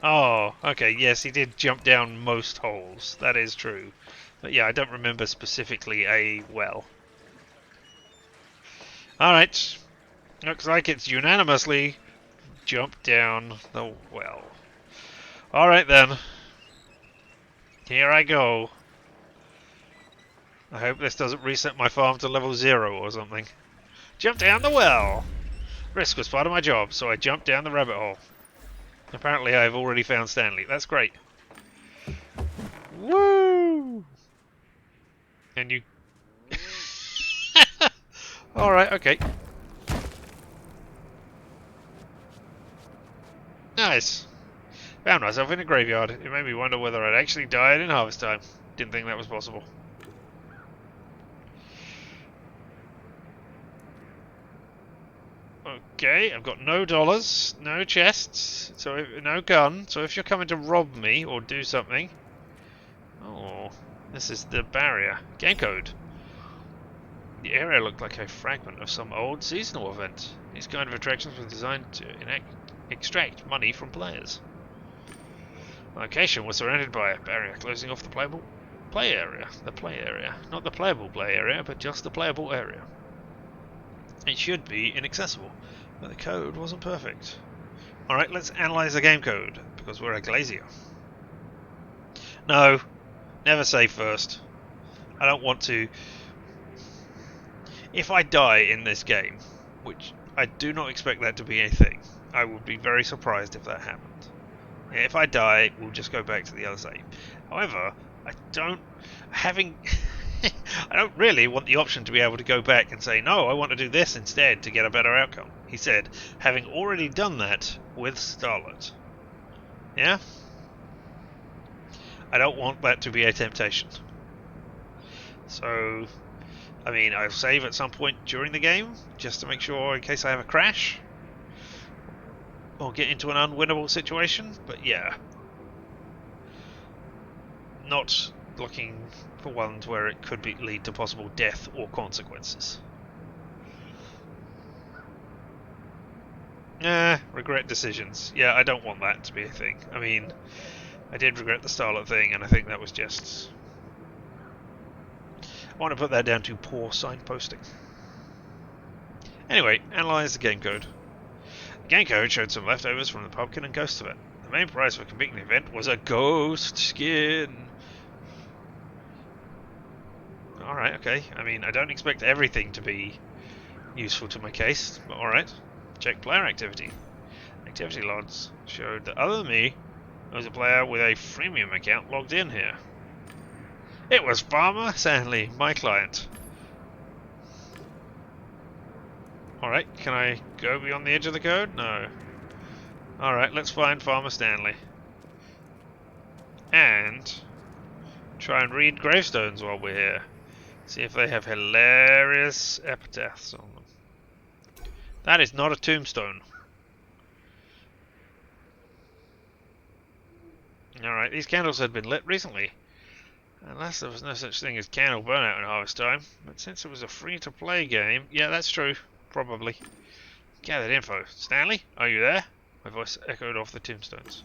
S1: Oh, okay, yes, he did jump down most holes. That is true. But yeah, I don't remember specifically a well. Alright. Looks like it's unanimously jump down the well. Alright then. Here I go. I hope this doesn't reset my farm to level 0 or something. Jump down the well! Risk was part of my job, so I jumped down the rabbit hole. Apparently I've already found Stanley. That's great. Woo! And you... Alright, okay. Nice. Found myself in a graveyard. It made me wonder whether I'd actually died in harvest time. Didn't think that was possible. Okay, I've got no dollars, no chests, so no gun. So if you're coming to rob me or do something... Oh, this is the barrier. Game code. The area looked like a fragment of some old seasonal event. These kind of attractions were designed to extract money from players. The location was surrounded by a barrier closing off the playable play area. The play area. Not the playable play area, but just the playable area. It should be inaccessible, but the code wasn't perfect. Alright, let's analyze the game code, because we're a glazier. No, never save first. I don't want to... If I die in this game, which I do not expect that to be a thing, I would be very surprised if that happened. If I die, we'll just go back to the other save. However, I don't really want the option to be able to go back and say, no, I want to do this instead to get a better outcome. He said, having already done that with Starlet. Yeah? I don't want that to be a temptation. So, I mean, I'll save at some point during the game, just to make sure in case I have a crash. Or get into an unwinnable situation, but yeah. Not looking for ones where it could lead to possible death or consequences. Regret decisions. Yeah, I don't want that to be a thing. I mean, I did regret the Starlet thing, and I think that was just... I want to put that down to poor signposting. Anyway, analyse the game code. The game code showed some leftovers from the pumpkin and ghost event. The main prize for completing the event was a ghost skin. Alright, okay. I mean, I don't expect everything to be useful to my case, but alright. Check player activity. Activity logs showed that other than me, there was a player with a freemium account logged in here. It was Farmer Stanley, my client. Alright, can I go beyond the edge of the code? No. Alright, let's find Farmer Stanley. And try and read gravestones while we're here. See if they have hilarious epitaphs on them. That is not a tombstone. Alright, these candles had been lit recently. Unless there was no such thing as candle burnout in Harvest Time. But since it was a free-to-play game... Yeah, that's true. Probably. Gathered info. Stanley, are you there? My voice echoed off the tombstones.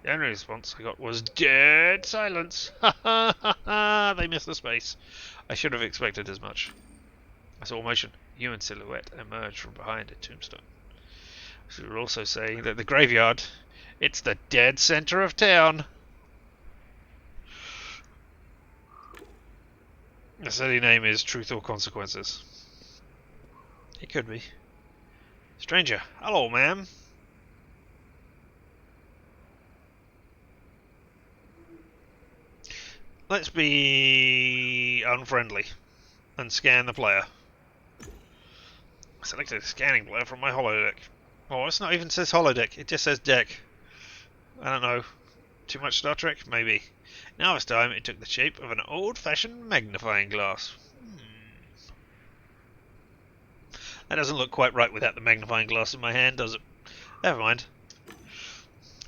S1: The only response I got was dead silence. Ha ha ha ha! They missed the space. I should have expected as much. I saw a motion. A human silhouette emerged from behind a tombstone. She was also saying that the graveyard... It's the dead center of town. The city name is Truth or Consequences. It could be. Stranger, hello, ma'am. Let's be unfriendly and scan the player. I selected a scanning player from my holodeck. Oh, it's not even says holodeck, it just says deck. I don't know. Too much Star Trek? Maybe. Now this time it took the shape of an old-fashioned magnifying glass. That doesn't look quite right without the magnifying glass in my hand, does it? Never mind.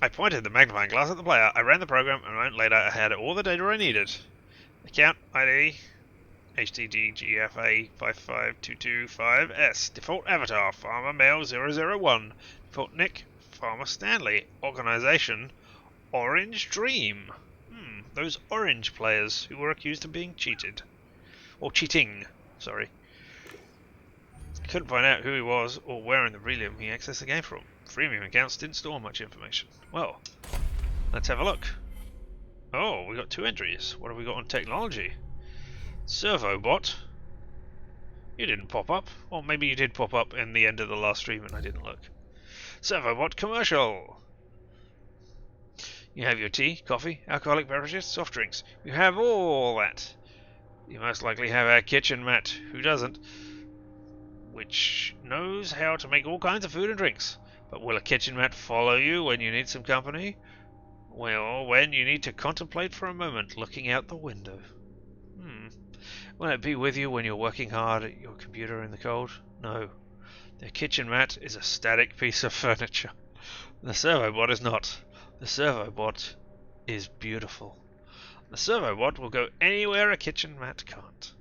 S1: I pointed the magnifying glass at the player. I ran the program, and a moment later I had all the data I needed. Account ID HTDGFA 55225S. Default avatar Farmer Male 001. Default nick Farmer Stanley. Organization Orange Dream. Those orange players who were accused of being cheated. Or cheating, sorry. Couldn't find out who he was or where in the realm he accessed the game from. Freemium accounts didn't store much information. Well, let's have a look. Oh, we got 2 entries. What have we got on technology? Servobot. You didn't pop up. Or maybe you did pop up in the end of the last stream and I didn't look. Servobot commercial. You have your tea, coffee, alcoholic beverages, soft drinks. You have all that. You most likely have our kitchen mat. Who doesn't? Which knows how to make all kinds of food and drinks. But will a kitchen mat follow you when you need some company? Well, when you need to contemplate for a moment, looking out the window. Will it be with you when you're working hard at your computer in the cold? No. The kitchen mat is a static piece of furniture. The servobot is not. The servobot is beautiful. The servobot will go anywhere a kitchen mat can't.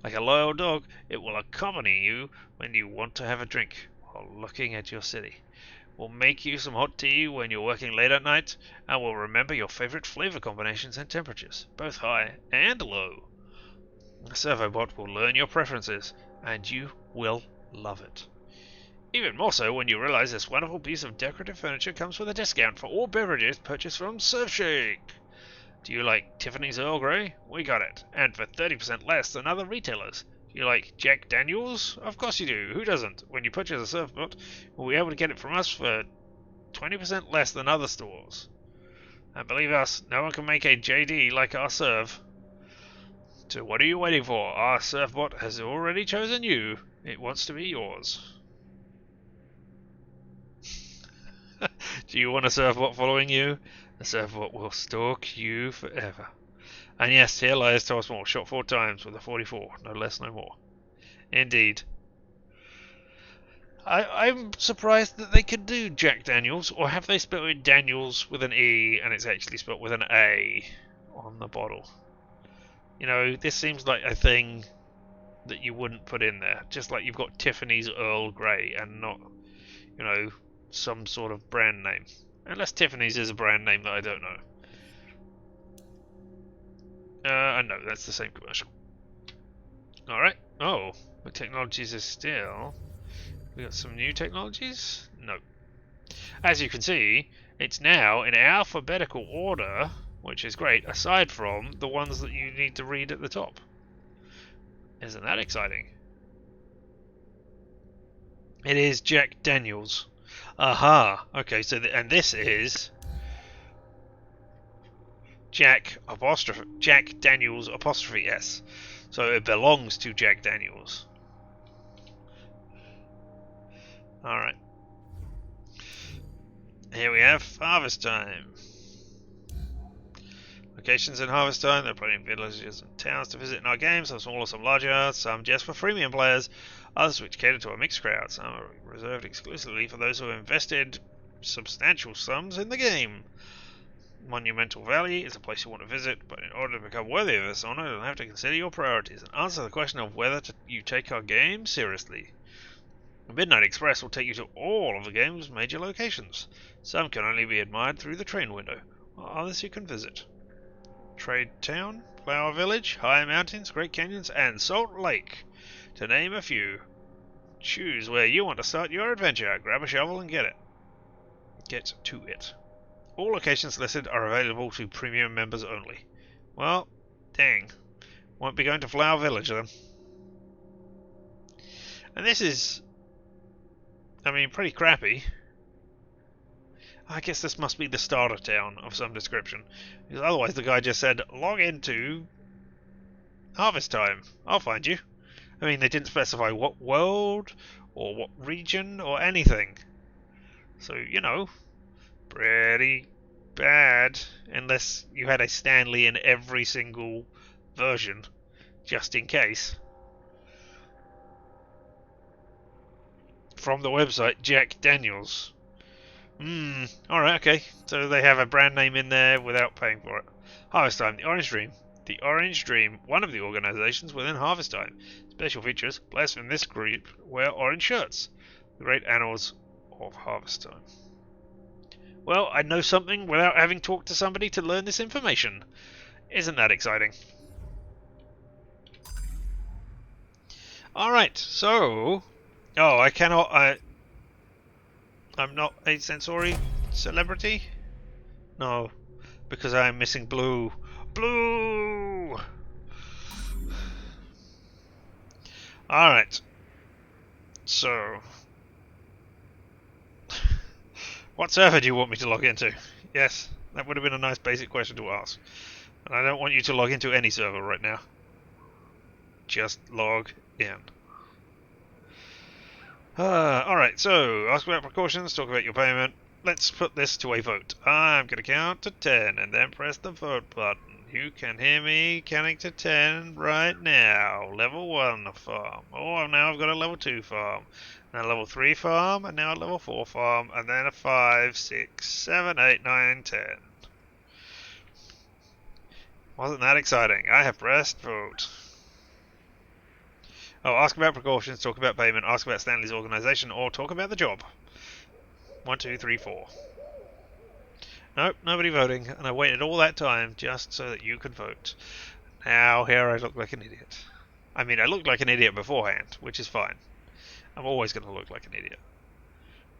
S1: Like a loyal dog, it will accompany you when you want to have a drink while looking at your city. Will make you some hot tea when you're working late at night, and will remember your favorite flavor combinations and temperatures, both high and low. The servobot will learn your preferences, and you will love it. Even more so when you realize this wonderful piece of decorative furniture comes with a discount for all beverages purchased from Surfshake. Do you like Tiffany's Earl Grey? We got it, and for 30% less than other retailers. Do you like Jack Daniels? Of course you do. Who doesn't? When you purchase a Surfbot, you'll be able to get it from us for 20% less than other stores. And believe us, no one can make a JD like our Serve. So what are you waiting for? Our Surfbot has already chosen you. It wants to be yours. Do you want a Surfbot following you? The Surfbot will stalk you forever. And yes, here lies Thomas More, shot 4 times with a 44, no less, no more. Indeed. I'm surprised that they could do Jack Daniels, or have they spelled it Daniels with an E and it's actually spelled with an A on the bottle? You know, this seems like a thing that you wouldn't put in there. Just like you've got Tiffany's Earl Grey and not, you know, some sort of brand name. Unless Tiffany's is a brand name that I don't know. No, that's the same commercial. Alright. Oh, what technologies are still... We got some new technologies? No. As you can see, it's now in alphabetical order, which is great, aside from the ones that you need to read at the top. Isn't that exciting? It is Jack Daniels. Aha. Okay, so and this is Jack Daniels apostrophe S. So it belongs to Jack Daniels. Alright. Here we have Harvest Time. Locations in Harvest Time. There are plenty of villages and towns to visit in our games, some smaller, some larger, some just for freemium players, others which cater to a mixed crowd, some are reserved exclusively for those who have invested substantial sums in the game. Monumental Valley is a place you want to visit, but in order to become worthy of this honor, you'll have to consider your priorities and answer the question of whether you take our game seriously. The Midnight Express will take you to all of the game's major locations. Some can only be admired through the train window, while others you can visit. Trade Town, Flower Village, High Mountains, Great Canyons, and Salt Lake, to name a few. Choose where you want to start your adventure. Grab a shovel and get to it. All locations listed are available to premium members only. Well, dang. Won't be going to Flower Village then. And this is, I mean, pretty crappy. I guess this must be the starter town of some description. Because otherwise the guy just said, log into Harvest Time. I'll find you. I mean, they didn't specify what world or what region or anything. So, you know, pretty bad. Unless you had a Stanley in every single version, just in case. From the website, Jack Daniels. Alright, okay. So they have a brand name in there without paying for it. Harvest Time, the Orange Dream. The Orange Dream, one of the organizations within Harvest Time. Special features, players from this group wear orange shirts. The great annals of Harvest Time. Well, I know something without having talked to somebody to learn this information. Isn't that exciting? Alright, so... Oh, I cannot... I'm not a sensory celebrity? No, because I'm missing blue. Blue! Alright. So... What server do you want me to log into? Yes, that would have been a nice basic question to ask. And I don't want you to log into any server right now. Just log in. Alright, so ask about precautions, talk about your payment. Let's put this to a vote. I'm going to count to 10 and then press the vote button. You can hear me counting to 10 right now. Level 1 farm. Oh, now I've got a level 2 farm. And a level 3 farm, and now a level 4 farm, and then a 5, 6, 7, 8, 9, 10. Wasn't that exciting? I have pressed vote. Oh, ask about precautions, talk about payment, ask about Stanley's organisation, or talk about the job. 1, 2, 3, 4. Nope, nobody voting, and I waited all that time just so that you could vote. Now, here I look like an idiot. I mean, I looked like an idiot beforehand, which is fine. I'm always going to look like an idiot.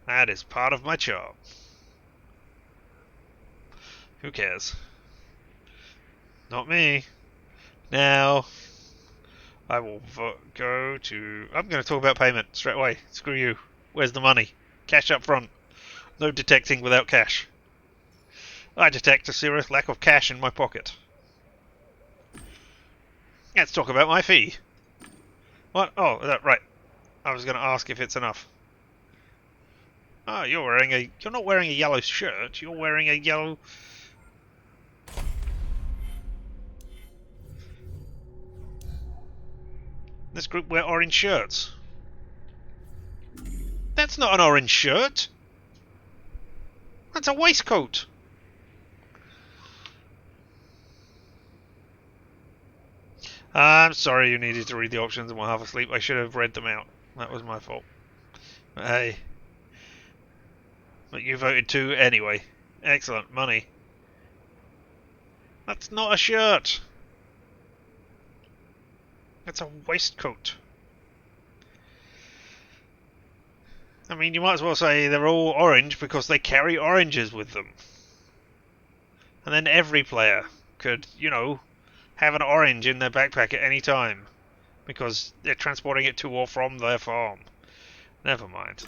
S1: That is part of my job. Who cares? Not me. Now... I will go to... I'm going to talk about payment straight away. Screw you. Where's the money? Cash up front. No detecting without cash. I detect a serious lack of cash in my pocket. Let's talk about my fee. What? Oh, right. I was going to ask if it's enough. Oh, you're not wearing a yellow shirt. You're wearing a yellow... This group wear orange shirts. That's not an orange shirt. That's a waistcoat. I'm sorry you needed to read the options and were half asleep. I should have read them out. That was my fault. But hey. But you voted 2 anyway. Excellent. Money. That's not a shirt. It's a waistcoat. I mean, you might as well say they're all orange because they carry oranges with them. And then every player could, you know, have an orange in their backpack at any time because they're transporting it to or from their farm. Never mind.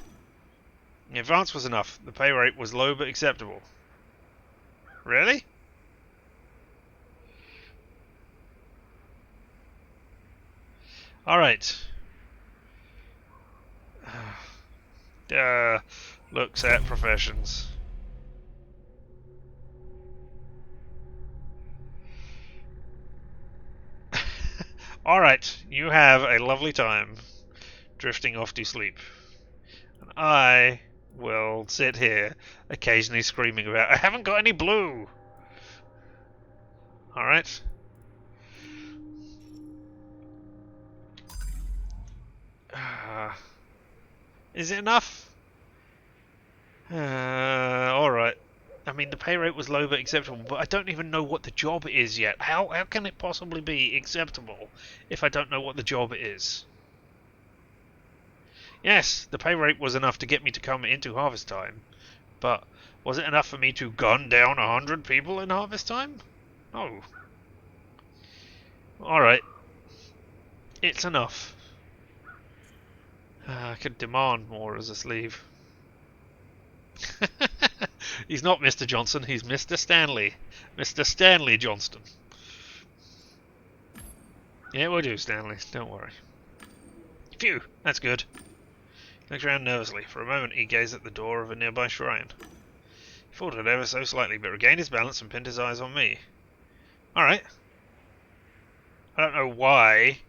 S1: The advance was enough. The pay rate was low but acceptable. Really? Alright. Looks at professions. Alright, you have a lovely time drifting off to sleep. And I will sit here, occasionally screaming about, I haven't got any blue! Alright. Is it enough? Alright. I mean, the pay rate was low but acceptable, but I don't even know what the job is yet. How can it possibly be acceptable if I don't know what the job is? Yes, the pay rate was enough to get me to come into harvest time, but was it enough for me to gun down 100 people in harvest time? No. Alright. It's enough. I could demand more as a sleeve. He's not Mr. Johnson, he's Mr. Stanley. Mr. Stanley Johnston. Yeah, we'll do, Stanley. Don't worry. Phew, that's good. He looked around nervously. For a moment he gazed at the door of a nearby shrine. He faltered ever so slightly, but regained his balance and pinned his eyes on me. Alright. I don't know why.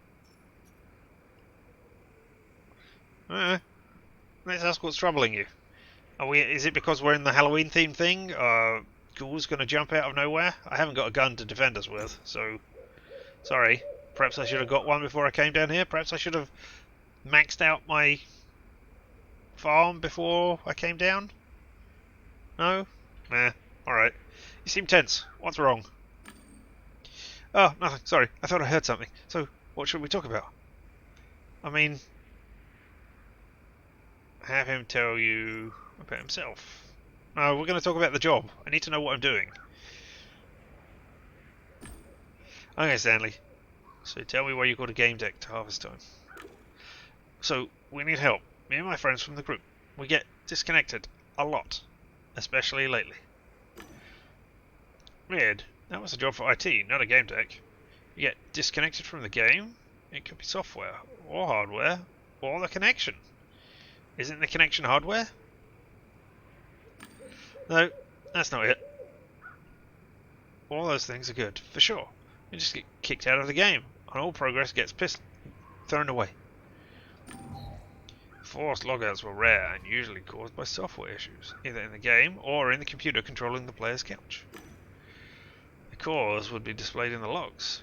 S1: Let's ask what's troubling you. Is it because we're in the Halloween themed thing? Ghouls gonna jump out of nowhere? I haven't got a gun to defend us with, so... Sorry. Perhaps I should have got one before I came down here. Perhaps I should have maxed out my farm before I came down? No? Nah. Alright. You seem tense. What's wrong? Oh, nothing. Sorry. I thought I heard something. So, what should we talk about? I mean... Have him tell you about himself. No, we're going to talk about the job. I need to know what I'm doing. Okay, Stanley. So tell me why you got a Gamedec to harvest time. So, we need help. Me and my friends from the group. We get disconnected a lot. Especially lately. Weird. That was a job for IT, not a Gamedec. You get disconnected from the game? It could be software, or hardware, or the connection. Isn't the connection hardware? No, that's not it. All those things are good, for sure. You just get kicked out of the game, and all progress gets thrown away. Forced logouts were rare and usually caused by software issues, either in the game or in the computer controlling the player's couch. The cause would be displayed in the logs,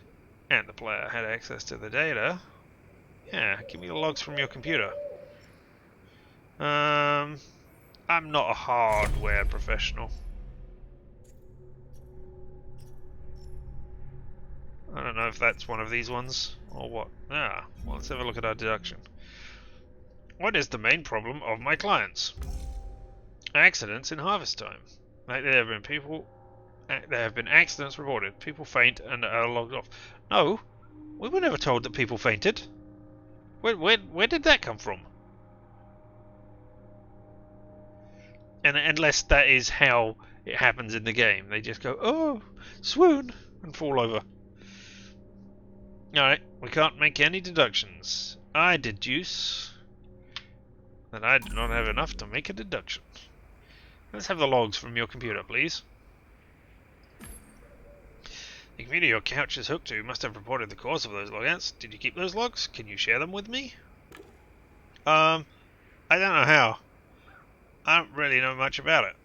S1: and the player had access to the data. Yeah, give me the logs from your computer. I'm not a hardware professional. I don't know if that's one of these ones or what. Well, let's have a look at our deduction. What is the main problem of my clients? Accidents in harvest time. There have been accidents reported. People faint and are logged off. No, we were never told that people fainted. Where did that come from? And unless that is how it happens in the game, they just go, oh, swoon, and fall over. Alright, we can't make any deductions. I deduce that I do not have enough to make a deduction. Let's have the logs from your computer, please. The computer your couch is hooked to must have reported the cause of those logouts. Did you keep those logs? Can you share them with me? I don't know how. I don't really know much about it.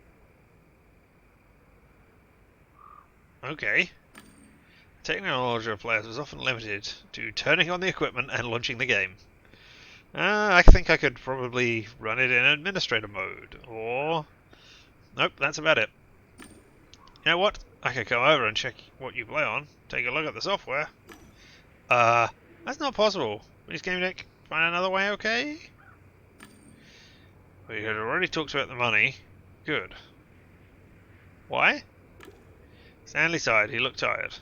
S1: Okay. Technology of players was often limited to turning on the equipment and launching the game. I think I could probably run it in administrator mode, or... Nope, that's about it. You know what? I could come over and check what you play on, take a look at the software. That's not possible. Please, Gamedec, find another way, okay? We had already talked about the money. Good. Why? Stanley sighed. He looked tired.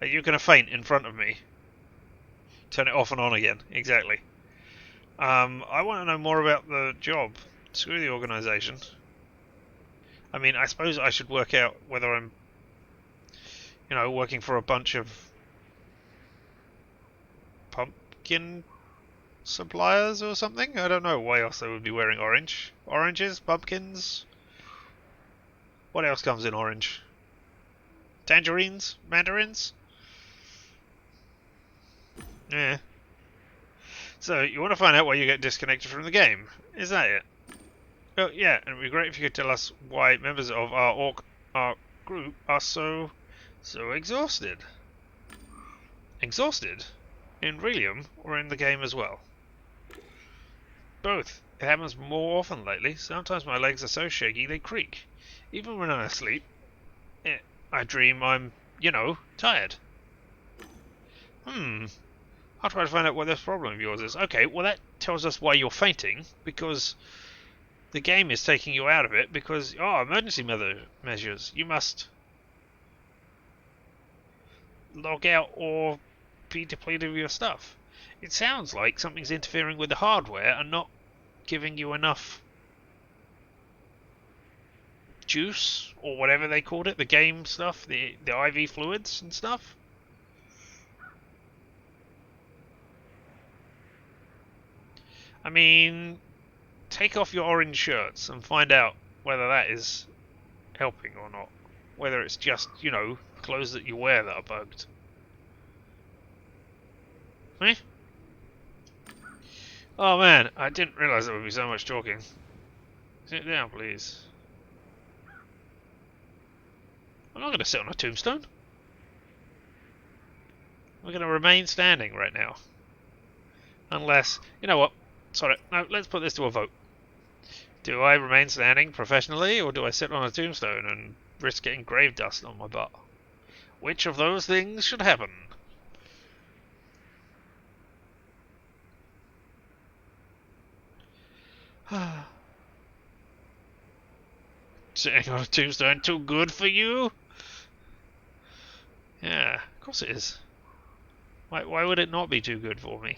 S1: Are you going to faint in front of me? Turn it off and on again. Exactly. I want to know more about the job. Screw the organisation. I mean, I suppose I should work out whether I'm, working for a bunch of pumpkin suppliers or something. I don't know why else they would be wearing orange. Oranges, pumpkins. What else comes in orange? Tangerines? Mandarins? Yeah. So, you want to find out why you get disconnected from the game? Is that it? Oh, yeah, and it'd be great if you could tell us why members of our group are so exhausted. Exhausted? In Relium, or in the game as well? Both. It happens more often lately. Sometimes my legs are so shaky they creak. Even when I'm asleep, I dream I'm, tired. I'll try to find out what this problem of yours is. Okay, well that tells us why you're fainting, because the game is taking you out of it because, emergency measures. You must log out or be depleted of your stuff. It sounds like something's interfering with the hardware and not giving you enough juice, or whatever they called it, the game stuff, the IV fluids and stuff. I mean, take off your orange shirts and find out whether that is helping or not. Whether it's just, clothes that you wear that are bugged. Eh? Oh man, I didn't realise there would be so much talking. Sit down, please. I'm not going to sit on a tombstone. I'm going to remain standing right now. Unless, you know what? Sorry, no, let's put this to a vote. Do I remain standing professionally, or do I sit on a tombstone and risk getting grave dust on my butt? Which of those things should happen? Sitting on a tombstone too good for you? Yeah, of course it is. Why would it not be too good for me?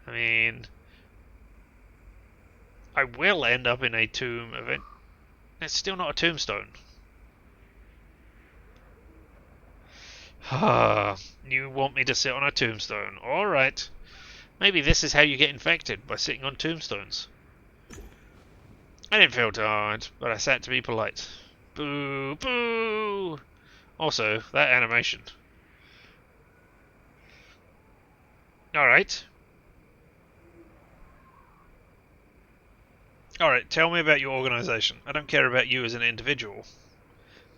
S1: I mean, I will end up in a tomb event. It's still not a tombstone. You want me to sit on a tombstone? Alright. Maybe this is how you get infected, by sitting on tombstones. I didn't feel tired, but I sat to be polite. Boo! Boo! Also, that animation. Alright. Alright, tell me about your organisation. I don't care about you as an individual,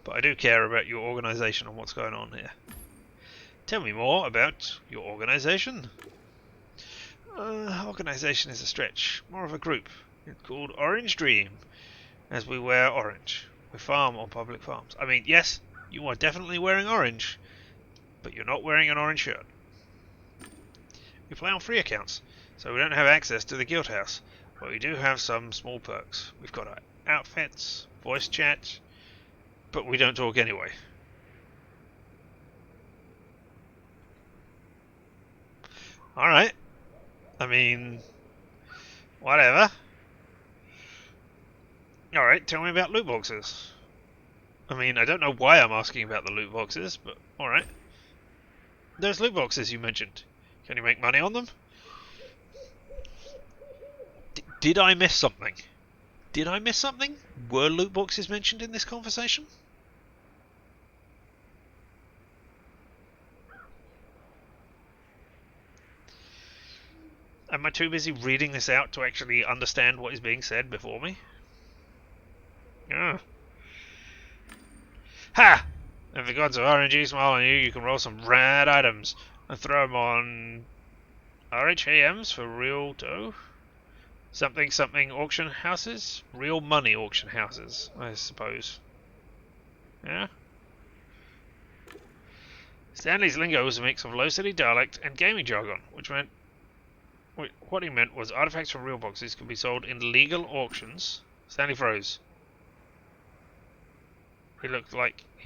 S1: but I do care about your organisation and what's going on here. Tell me more about your organisation. Organisation is a stretch. More of a group. It's called Orange Dream, as we wear orange. We farm on public farms. I mean, yes, you are definitely wearing orange, but you're not wearing an orange shirt. We play on free accounts, so we don't have access to the guild house, but we do have some small perks. We've got our outfits, voice chat, but we don't talk anyway. Alright. I mean, whatever. Alright, tell me about loot boxes. I mean, I don't know why I'm asking about the loot boxes, but alright. Those loot boxes you mentioned. Can you make money on them? Did I miss something? Did I miss something? Were loot boxes mentioned in this conversation? Am I too busy reading this out to actually understand what is being said before me? Yeah. Ha! If the gods of RNG smile on you, you can roll some rad items and throw them on RHAMs for real dough. Something something auction houses? Real money auction houses, I suppose. Yeah? Stanley's lingo was a mix of low city dialect and gaming jargon, which meant what he meant was artifacts from real boxes could be sold in legal auctions. Stanley froze. He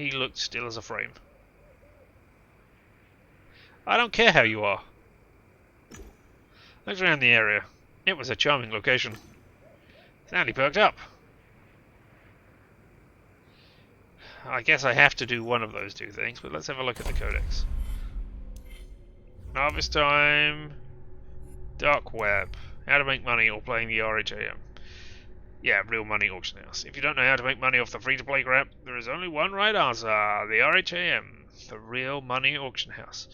S1: looked still as a frame. I don't care how you are. Looked around the area. It was a charming location. Sandy perked up. I guess I have to do one of those two things, but let's have a look at the codex. Harvest time. Dark web. How to make money or playing the RHAM. Yeah, real money auction house. If you don't know how to make money off the free-to-play crap, there is only one right answer. The RHAM. The real money auction house.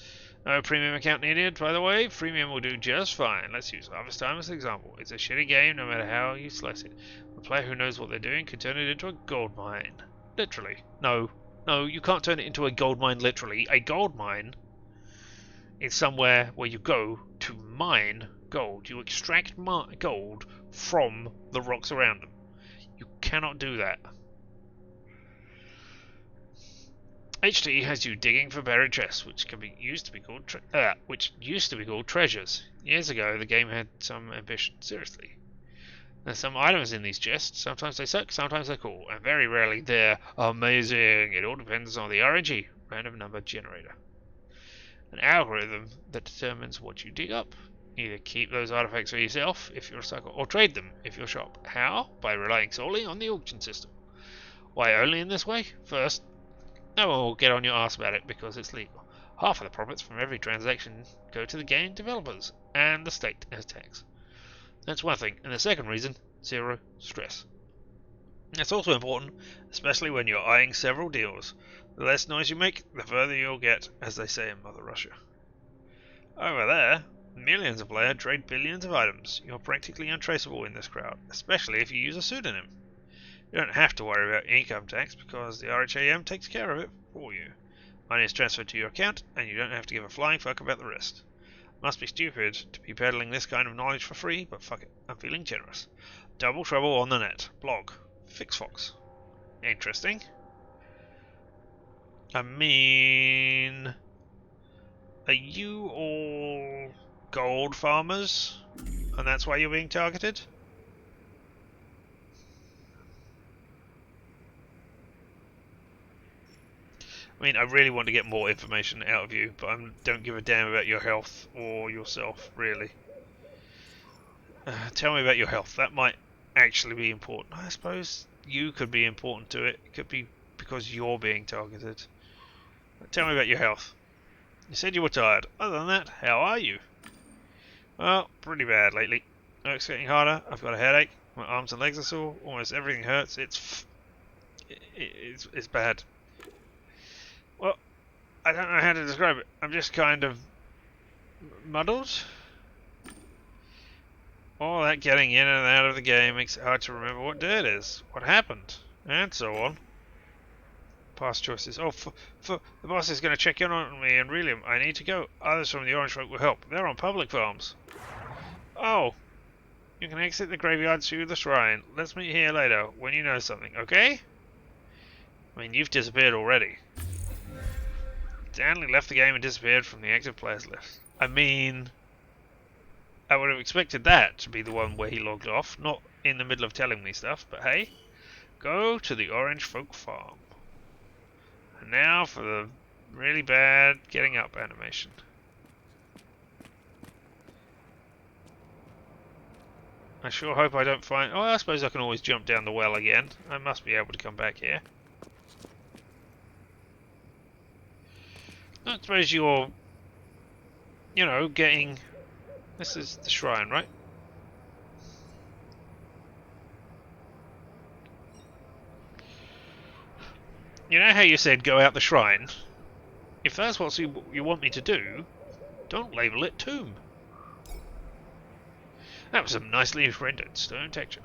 S1: No premium account needed, by the way. Freemium will do just fine. Let's use Harvest Time as an example. It's a shitty game no matter how you slice it. A player who knows what they're doing can turn it into a gold mine. Literally. No, you can't turn it into a gold mine literally. A gold mine is somewhere where you go to mine gold. You extract gold from the rocks around them. You cannot do that. HT has you digging for buried chests, which used to be called treasures. Years ago, the game had some ambition. Seriously, there's some items in these chests. Sometimes they suck, sometimes they're cool, and very rarely they're amazing. It all depends on the RNG, random number generator, an algorithm that determines what you dig up. Either keep those artifacts for yourself if you're a sucker, or trade them if you're shop. How? By relying solely on the auction system. Why only in this way? First, no one will get on your ass about it because it's legal. Half of the profits from every transaction go to the game developers and the state as tax. That's one thing. And the second reason, zero stress. That's also important, especially when you're eyeing several deals. The less noise you make, the further you'll get, as they say in Mother Russia. Over there, millions of players trade billions of items. You're practically untraceable in this crowd, especially if you use a pseudonym. You don't have to worry about income tax because the RHAM takes care of it for you. Money is transferred to your account and you don't have to give a flying fuck about the rest. Must be stupid to be peddling this kind of knowledge for free, but fuck it, I'm feeling generous. Double trouble on the net. Blog. FixFox. Interesting. I mean, are you all gold farmers? And that's why you're being targeted? I mean, I really want to get more information out of you, but I don't give a damn about your health or yourself, really. Tell me about your health. That might actually be important. I suppose you could be important to it. It could be because you're being targeted. But tell me about your health. You said you were tired. Other than that, how are you? Well, pretty bad lately. Work's getting harder. I've got a headache. My arms and legs are sore. Almost everything hurts. It's bad. Well, I don't know how to describe it. I'm just kind of muddled. All that getting in and out of the game makes it hard to remember what day it is, what happened, and so on. Past choices. Oh, the boss is going to check in on me and reel him. I need to go. Others from the Orange Folk will help. They're on public farms. Oh, you can exit the graveyard through the shrine. Let's meet here later when you know something, okay? I mean, you've disappeared already. Stanley left the game and disappeared from the active players list. I mean, I would have expected that to be the one where he logged off, not in the middle of telling me stuff, but hey, go to the Orange Folk Farm. And now for the really bad getting up animation. I sure hope I don't find... Oh, I suppose I can always jump down the well again. I must be able to come back here. I suppose you're, you know, getting... This is the shrine, right? You know how you said go out the shrine? If that's what you want me to do, don't label it tomb. That was some nicely rendered stone texture.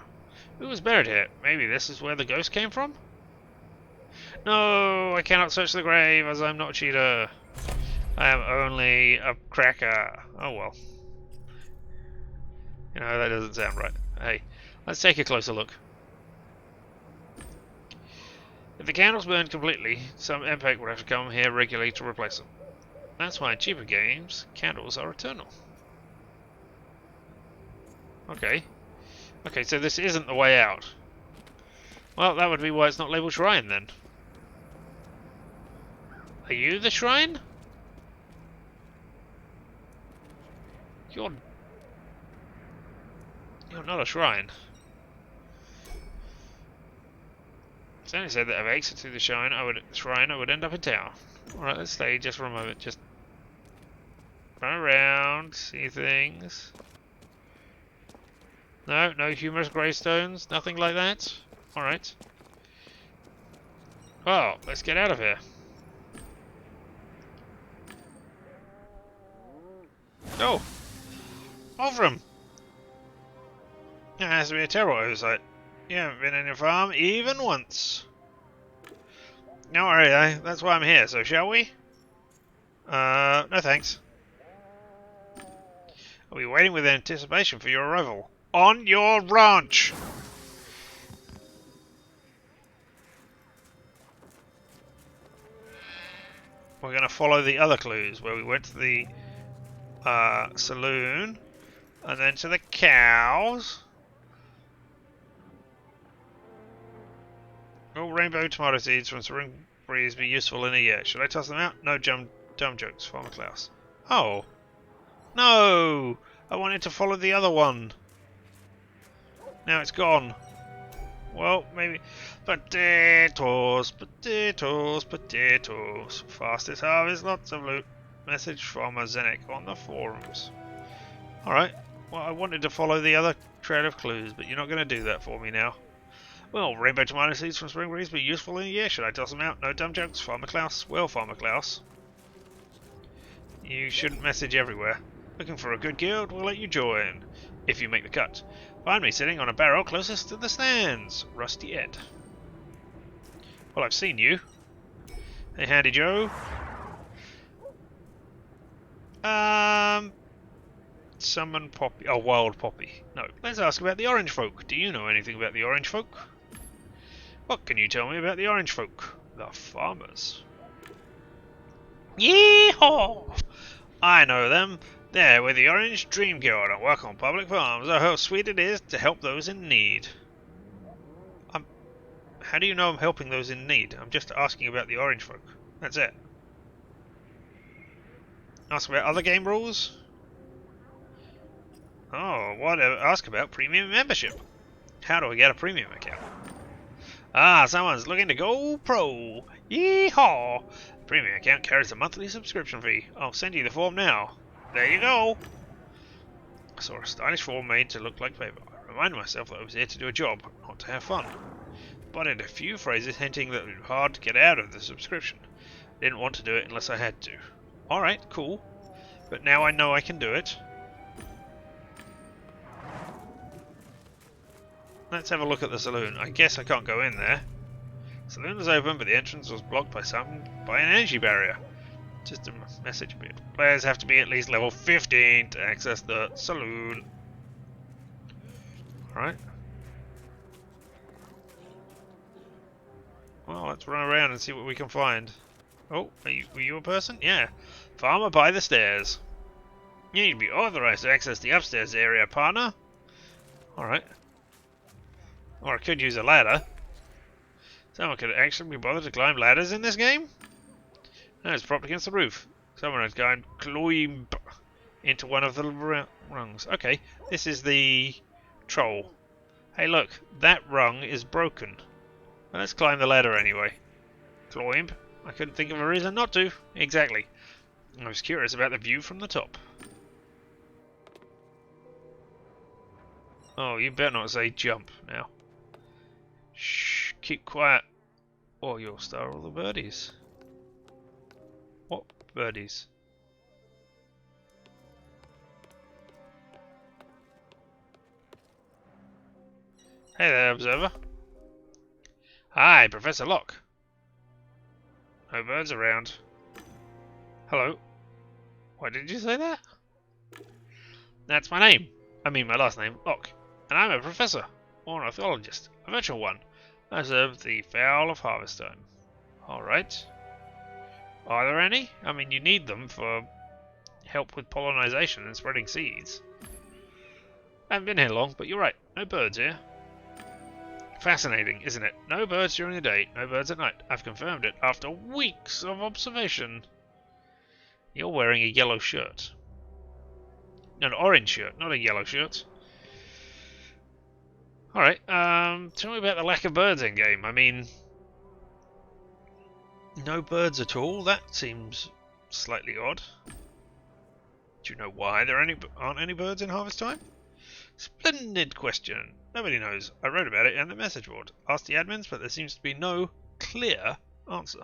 S1: Who was buried here? Maybe this is where the ghost came from? No, I cannot search the grave as I'm not a cheater. I am only a cracker. Oh well. You know, that doesn't sound right. Hey, let's take a closer look. If the candles burned completely, some MPEG would have to come here regularly to replace them. That's why in cheaper games, candles are eternal. Okay. Okay, so this isn't the way out. Well, that would be why it's not labelled shrine then. Are you the shrine? You're not a shrine. It's only said that if I exit through the shrine, I would end up in town. Alright, let's stay just for a moment. Just run around, see things. No humorous gravestones, nothing like that. Alright. Well, let's get out of here. Oh! Over him! That has to be a terrible oversight. You haven't been in your farm even once. Don't worry though, that's why I'm here, so shall we? No thanks. I'll be waiting with anticipation for your arrival. On your ranch! We're going to follow the other clues, where we went to the saloon, and then to the cows. Will rainbow tomato seeds from spring breeze be useful in a year? Should I toss them out? No dumb jokes, Farmer Klaus. Oh. No! I wanted to follow the other one. Now it's gone. Well, maybe... Potatoes, potatoes, potatoes. Fastest harvest, lots of loot. Message from a Zenek on the forums. Alright. Well, I wanted to follow the other trail of clues, but you're not going to do that for me now. Well, rainbow tomato seeds from spring breeze be useful in a year. Should I toss them out? No dumb jokes, Farmer Klaus. Well, Farmer Klaus, you shouldn't message everywhere. Looking for a good guild? We'll let you join, if you make the cut. Find me sitting on a barrel closest to the stands. Rusty Ed. Well, I've seen you. Hey, Handy Joe. Summon Poppy. Oh, Wild Poppy. No, let's ask about the Orange Folk. Do you know anything about the Orange Folk? What can you tell me about the Orange Folk? The farmers. Yee-haw! I know them. They're with the Orange Dream Guild and work on public farms. Oh, how sweet it is to help those in need. How do you know I'm helping those in need? I'm just asking about the Orange Folk. That's it. Ask about other game rules? Oh, whatever. Ask about premium membership. How do I get a premium account? Ah, someone's looking to go pro. Yee-haw! The premium account carries a monthly subscription fee. I'll send you the form now. There you go. I saw a stylish form made to look like paper. I reminded myself that I was here to do a job, not to have fun. But in a few phrases hinting that it would be hard to get out of the subscription. I didn't want to do it unless I had to. Alright, cool. But now I know I can do it. Let's have a look at the saloon. I guess I can't go in there. The saloon was open, but the entrance was blocked by an energy barrier. Just a message bit. Players have to be at least level 15 to access the saloon. Alright. Well, let's run around and see what we can find. Oh, were you a person? Yeah. Farmer by the stairs. You need to be authorized to access the upstairs area, partner. Alright. Or I could use a ladder. Someone could actually be bothered to climb ladders in this game? No, it's propped against the roof. Someone has gone climb into one of the rungs. Okay, this is the troll. Hey look, that rung is broken. Well, let's climb the ladder anyway. Climb? I couldn't think of a reason not to. Exactly. I was curious about the view from the top. Oh, you better not say jump now. Shh, keep quiet. Or you'll star all the birdies. What birdies? Hey there, observer. Hi, Professor Locke. No birds around. Hello. Why did you say that? That's my name. I mean my last name, Locke. And I'm a professor, or an ornithologist, a virtual one. I observe the fowl of harvest time. Alright. Are there any? I mean, you need them for help with pollinization and spreading seeds. I haven't been here long, but you're right. No birds here. Fascinating, isn't it? No birds during the day, no birds at night. I've confirmed it after weeks of observation. You're wearing a yellow shirt. An orange shirt, not a yellow shirt. Alright, tell me about the lack of birds in game. I mean, no birds at all? That seems slightly odd. Do you know why there aren't any birds in harvest time? Splendid question. Nobody knows. I wrote about it in the message board. Asked the admins, but there seems to be no clear answer.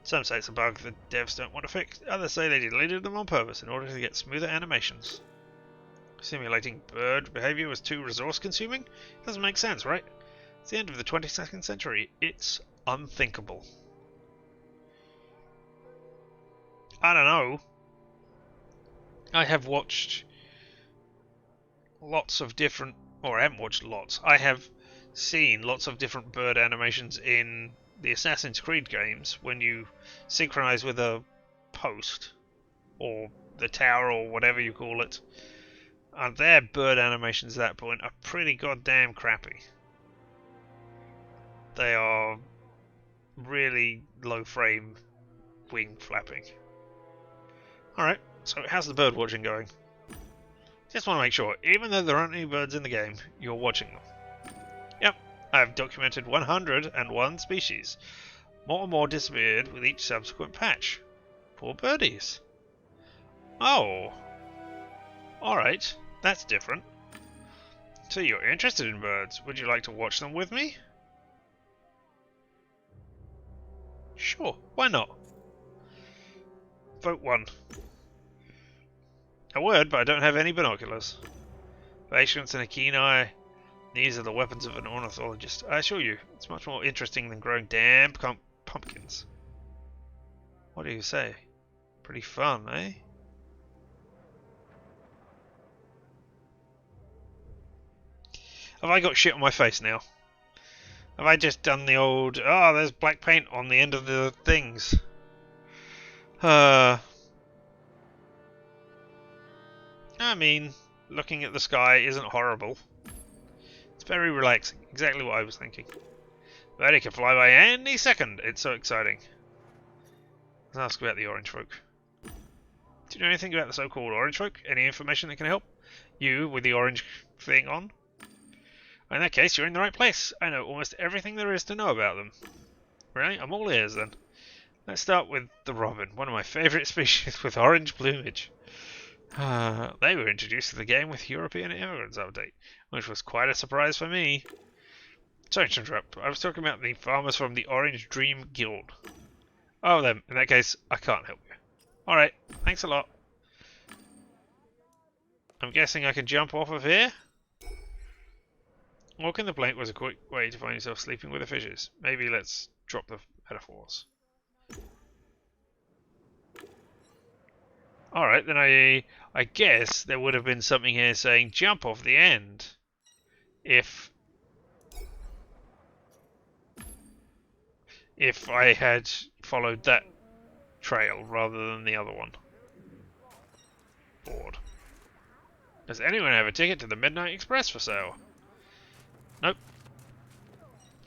S1: Some say it's a bug the devs don't want to fix. Others say they deleted them on purpose in order to get smoother animations. Simulating bird behavior was too resource consuming? Doesn't make sense, right? It's the end of the 22nd century. It's unthinkable. I don't know. I have watched lots of different, or I haven't watched lots. I have seen lots of different bird animations in the Assassin's Creed games when you synchronize with a post or the tower or whatever you call it. And their bird animations at that point are pretty goddamn crappy. They are really low frame wing flapping. Alright, so how's the bird watching going? Just want to make sure, even though there aren't any birds in the game, you're watching them. Yep, I've documented 101 species. More and more disappeared with each subsequent patch. Poor birdies. Oh. Alright, that's different. So you're interested in birds. Would you like to watch them with me? Sure, why not? Vote 1. A word, but I don't have any binoculars. Patience and a keen eye. These are the weapons of an ornithologist. I assure you, it's much more interesting than growing damn pumpkins. What do you say? Pretty fun, eh? Have I got shit on my face now? Have I just done the old, oh, there's black paint on the end of the things? I mean, looking at the sky isn't horrible. It's very relaxing. Exactly what I was thinking. But it can fly by any second. It's so exciting. Let's ask about the orange folk. Do you know anything about the so-called orange folk? Any information that can help? You with the orange thing on? In that case, you're in the right place. I know almost everything there is to know about them. Really? I'm all ears then. Let's start with the robin, one of my favourite species with orange plumage. They were introduced to the game with European Immigrants Update, which was quite a surprise for me. Sorry to interrupt, I was talking about the farmers from the Orange Dream Guild. Oh, them. In that case, I can't help you. Alright, thanks a lot. I'm guessing I can jump off of here? Walking the plank was a quick way to find yourself sleeping with the fishes. Maybe let's drop the metaphors. Alright, then I guess there would have been something here saying jump off the end. If I had followed that trail rather than the other one. Bored. Does anyone have a ticket to the Midnight Express for sale? Nope.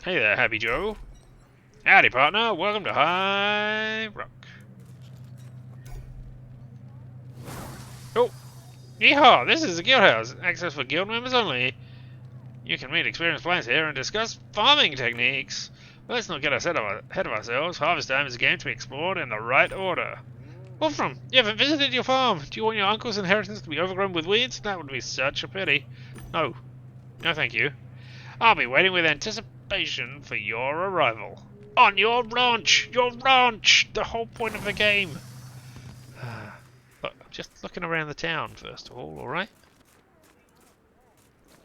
S1: Hey there, Happy Joe. Howdy, partner. Welcome to High Rock. Oh, yeehaw! This is the guild house. Access for guild members only. You can meet experienced players here and discuss farming techniques. Let's not get ahead of ourselves. Harvest time is a game to be explored in the right order. Wolfram, you haven't visited your farm. Do you want your uncle's inheritance to be overgrown with weeds? That would be such a pity. No. No, thank you. I'll be waiting with anticipation for your arrival. On your ranch! Your ranch! The whole point of the game. Look, I'm just looking around the town first of all, alright?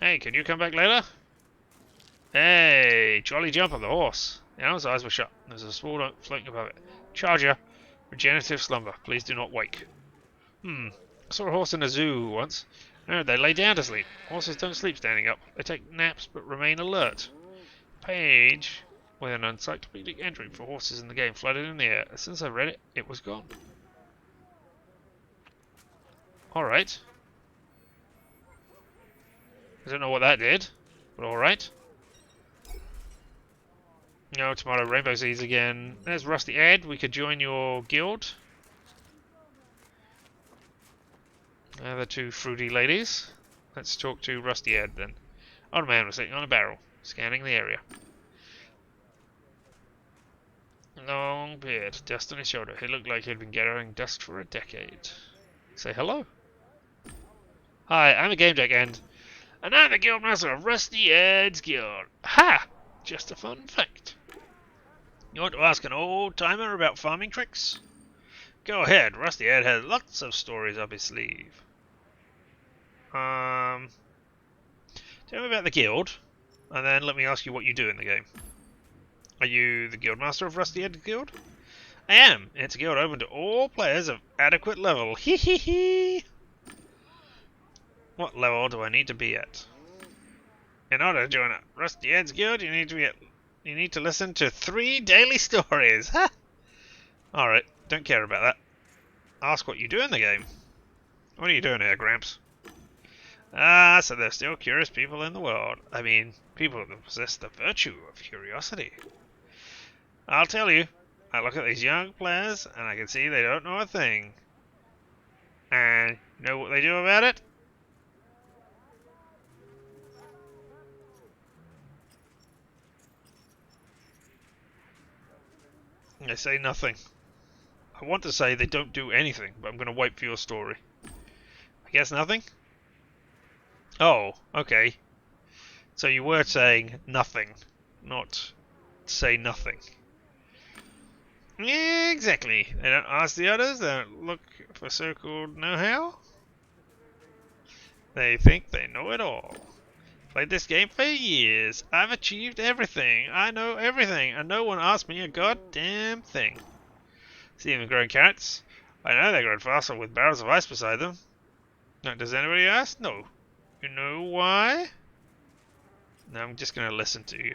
S1: Hey, can you come back later? Hey, Jolly Jumper, the horse. The animal's eyes were shut. There's a small note floating above it. Charger. Regenerative slumber. Please do not wake. I saw a horse in a zoo once. No, they lay down to sleep. Horses don't sleep standing up. They take naps but remain alert. Page with an encyclopedic entry for horses in the game floated in the air. As soon as I read it, it was gone. Alright. I don't know what that did, but alright. No, tomato, rainbow seeds again. There's Rusty Ed. We could join your guild. The two fruity ladies. Let's talk to Rusty Ed then. Old man was sitting on a barrel, scanning the area. Long beard, dust on his shoulder. He looked like he'd been gathering dust for a decade. Say hello. Hi, I'm a Gamedec and I'm the guildmaster of Rusty Ed's guild. Ha! Just a fun fact. You want to ask an old timer about farming tricks? Go ahead, Rusty Ed has lots of stories up his sleeve. Tell me about the guild, and then let me ask you what you do in the game. Are you the guildmaster of Rusty Ed Guild? I am. It's a guild open to all players of adequate level. Hee hee hee. What level do I need to be at? In order to join Rusty Ed's Guild, you need to listen to 3 daily stories. Ha! Alright, don't care about that. Ask what you do in the game. What are you doing here, Gramps? Ah, so there's still curious people in the world. I mean, people that possess the virtue of curiosity. I'll tell you, I look at these young players and I can see they don't know a thing. And you know what they do about it? They say nothing. I want to say they don't do anything, but I'm going to wait for your story. I guess nothing? Oh, okay. So you were saying nothing, not say nothing. Yeah, exactly. They don't ask the others, they don't look for so-called know-how. They think they know it all. Played this game for years. I've achieved everything. I know everything, and no one asked me a goddamn thing. See them growing carrots? I know they're growing faster with barrels of ice beside them. No, does anybody ask? No. You know why? No, I'm just going to listen to you.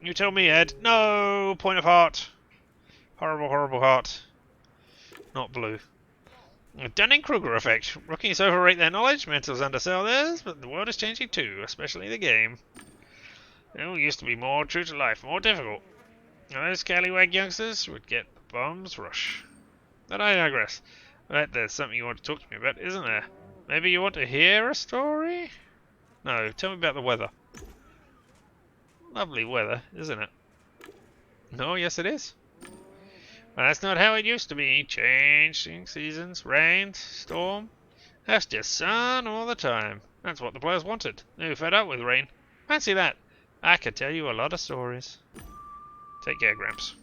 S1: You tell me, Ed. No! Point of heart. Horrible, horrible heart. Not blue. A Dunning-Kruger effect. Rookies overrate their knowledge, mentals undersell theirs, but the world is changing too, especially the game. It all used to be more true to life, more difficult. And those scallywag youngsters would get the bum's rush. But I digress. But there's something you want to talk to me about, isn't there? Maybe you want to hear a story? No, tell me about the weather. Lovely weather, isn't it? No, yes it is. Well, that's not how it used to be. Changing seasons, rain, storm. That's just sun all the time. That's what the players wanted. They were fed up with rain. Fancy that. I could tell you a lot of stories. Take care, Gramps.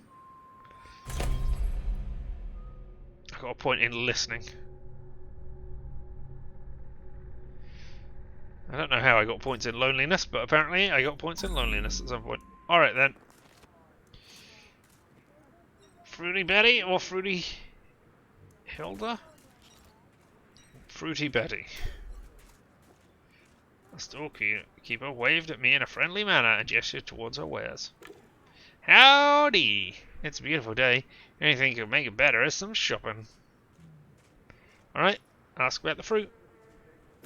S1: I've got a point in listening. I don't know how I got points in loneliness, but apparently I got points in loneliness at some point. Alright then. Fruity Betty or Fruity Hilda? Fruity Betty. The storekeeper waved at me in a friendly manner and gestured towards her wares. Howdy! It's a beautiful day. Anything that could make it better is some shopping. Alright, ask about the fruit.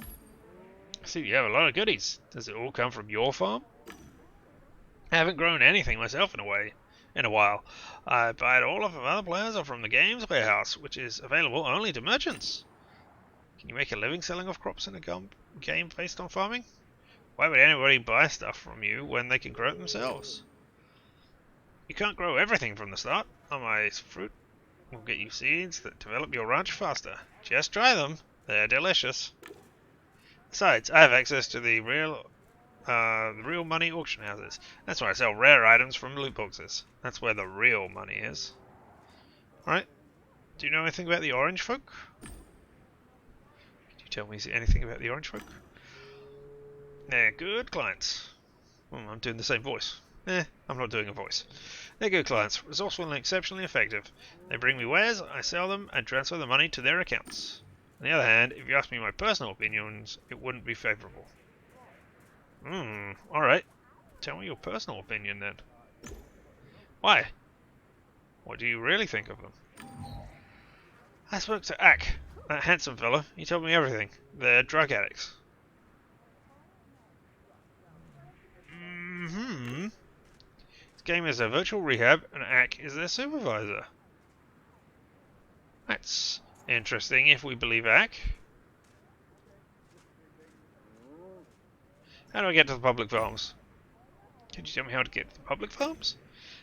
S1: I see you have a lot of goodies. Does it all come from your farm? I haven't grown anything myself in a while. I buy it all from other players or from the game's warehouse, which is available only to merchants. Can you make a living selling off crops in a game based on farming? Why would anybody buy stuff from you when they can grow it themselves? You can't grow everything from the start. My fruit will get you seeds that develop your ranch faster. Just try them. They're delicious. Besides, I have access to the real money auction houses. That's where I sell rare items from loot boxes. That's where the real money is. Alright. Do you know anything about the orange folk? Can you tell me anything about the orange folk? They're good clients. I'm doing the same voice. I'm not doing a voice. They're good clients, resourceful and exceptionally effective. They bring me wares, I sell them, and transfer the money to their accounts. On the other hand, if you ask me my personal opinions, it wouldn't be favourable. Alright. Tell me your personal opinion then. Why? What do you really think of them? I spoke to Ack, that handsome fella. He told me everything. They're drug addicts. This game is a virtual rehab, and Ack is their supervisor. That's interesting if we believe Ack. How do I get to the public farms? Could you tell me how to get to the public farms?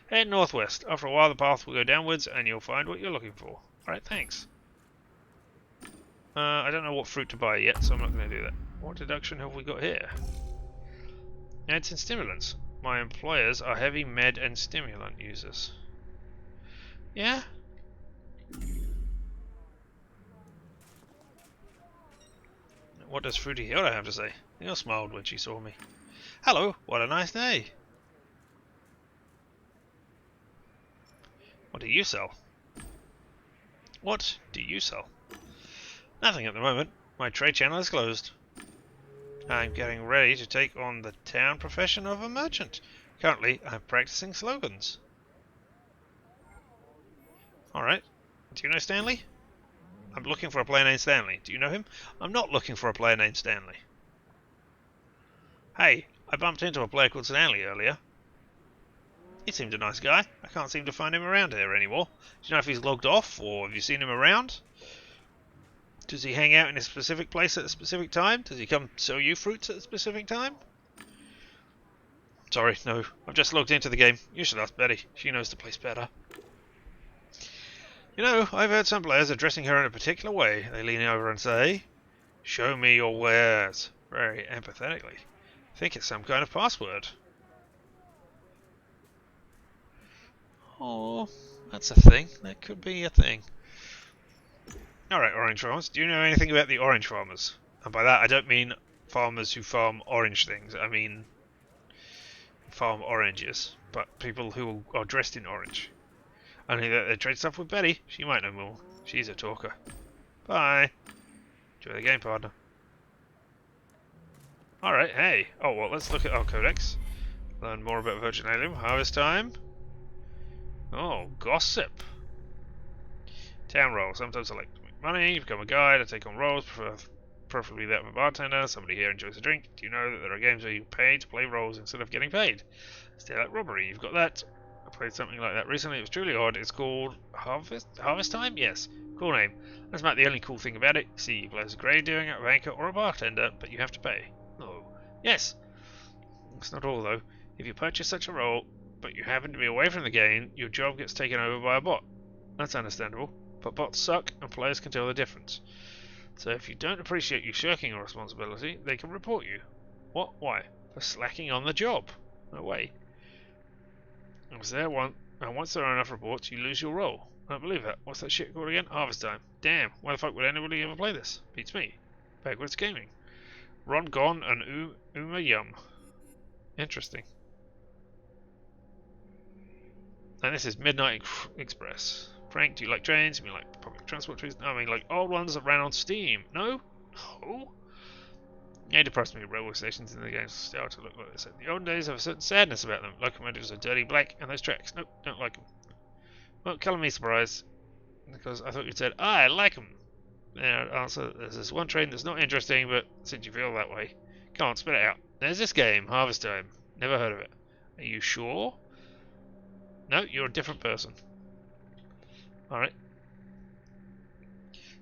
S1: Head northwest. After a while, the path will go downwards, and you'll find what you're looking for. Alright, thanks. I don't know what fruit to buy yet, so I'm not going to do that. What deduction have we got here? Meds and stimulants. My employers are heavy med and stimulant users. Yeah? What does Fruity Hilda have to say? Neil smiled when she saw me. Hello, what a nice day. What do you sell? What do you sell? Nothing at the moment. My trade channel is closed. I'm getting ready to take on the town profession of a merchant. Currently, I'm practicing slogans. Alright. Do you know Stanley? I'm looking for a player named Stanley. Do you know him? I'm not looking for a player named Stanley. Hey, I bumped into a player called Stanley earlier. He seemed a nice guy. I can't seem to find him around here anymore. Do you know if he's logged off, or have you seen him around? Does he hang out in a specific place at a specific time? Does he come sell you fruits at a specific time? Sorry, no. I've just logged into the game. You should ask Betty. She knows the place better. You know, I've heard some players addressing her in a particular way. They lean over and say, "Show me your wares," very empathetically. I think it's some kind of password. Oh, that's a thing. That could be a thing. Alright, orange farmers. Do you know anything about the orange farmers? And by that, I don't mean farmers who farm orange things. I mean farm oranges, but people who are dressed in orange. Only that they trade stuff with Betty. She might know more. She's a talker. Bye. Enjoy the game, partner. Alright, hey. Oh, well, let's look at our codex. Learn more about Virgin Alien. Harvest time. Oh, gossip. Town role. Sometimes I like to make money, become a guide, I take on roles, preferably that of a bartender. Somebody here enjoys a drink. Do you know that there are games where you pay to play roles instead of getting paid? Stay like robbery. You've got that. I played something like that recently. It was truly odd. It's called Harvest Time? Yes. Cool name. That's about the only cool thing about it. See, you play as a grave doing it, a banker, or a bartender, but you have to pay. Oh. Yes. That's not all, though. If you purchase such a role, but you happen to be away from the game, your job gets taken over by a bot. That's understandable. But bots suck, and players can tell the difference. So if you don't appreciate you shirking a responsibility, they can report you. What? Why? For slacking on the job. No way. Was there one? And once there are enough reports, you lose your role. I don't believe that. What's that shit called again? Harvest Time. Damn, why the fuck would anybody ever play this? Beats me. Backwards gaming. Ron Gon and Uma Yum. Interesting. And this is Midnight Express. Frank, do you like trains? You mean like public transport trees? No, I mean like old ones that ran on Steam. No? No? Yeah, depressed me. Railway stations in the game start to look like this. The olden days have a certain sadness about them. Locomotives are dirty black, and those tracks. Nope, don't like them. Well, colour me surprised, because I thought you'd said, I like them. Now, answer, there's this one train that's not interesting, but since you feel that way, come on, spit it out. There's this game, Harvest Time. Never heard of it. Are you sure? No, you're a different person. Alright.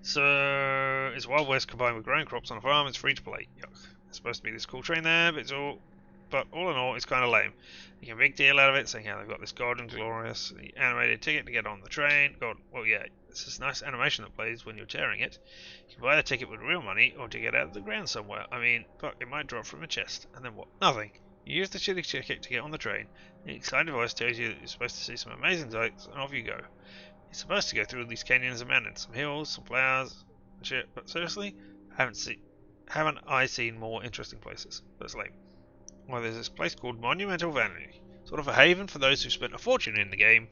S1: So, it's Wild West combined with growing crops on a farm. It's free to play. Yuck. There's supposed to be this cool train there, but all in all, it's kind of lame. You get a big deal out of it, saying how they've got this golden, glorious animated ticket to get on the train. God, well, yeah, it's this nice animation that plays when you're tearing it. You can buy the ticket with real money, or to get out of the ground somewhere. I mean, but it might drop from a chest, and then what? Nothing. You use the shitty ticket to get on the train. The excited voice tells you that you're supposed to see some amazing sights, and off you go. You're supposed to go through these canyons and mountains, some hills, some flowers, and shit. But seriously, haven't I seen more interesting places? That's lame. Well, there's this place called Monumental Vanity, sort of a haven for those who spent a fortune in the game.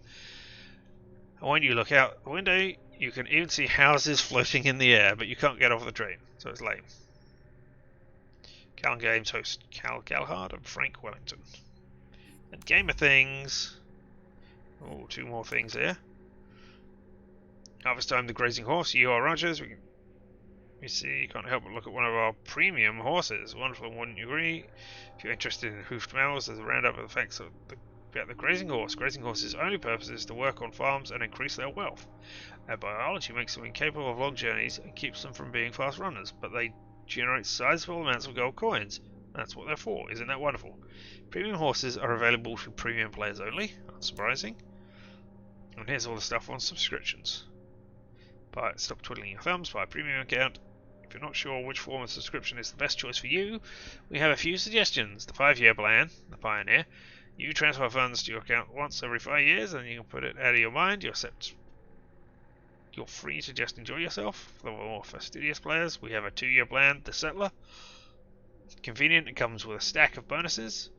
S1: And when you look out the window, you can even see houses floating in the air, but you can't get off the train, so it's lame. Cal Games host Cal Galhard and Frank Wellington. And Gamer Things. Oh, two more things here. Harvest Time, the Grazing Horse, U.R. Rogers. You see, you can't help but look at one of our premium horses. Wonderful, wouldn't you agree? If you're interested in hoofed mammals, there's a roundup of the facts about the grazing horse. Grazing horses' only purpose is to work on farms and increase their wealth. Their biology makes them incapable of long journeys and keeps them from being fast runners, but they generate sizable amounts of gold coins. That's what they're for. Isn't that wonderful? Premium horses are available for premium players only. Unsurprising. And here's all the stuff on subscriptions. Stop twiddling your thumbs. Buy a premium account. If you're not sure which form of subscription is the best choice for you, we have a few suggestions. The 5-year plan, the Pioneer. You transfer funds to your account once every 5 years, and you can put it out of your mind. You're free to just enjoy yourself. For the more fastidious players, we have a 2-year plan, the Settler. Convenient, it comes with a stack of bonuses.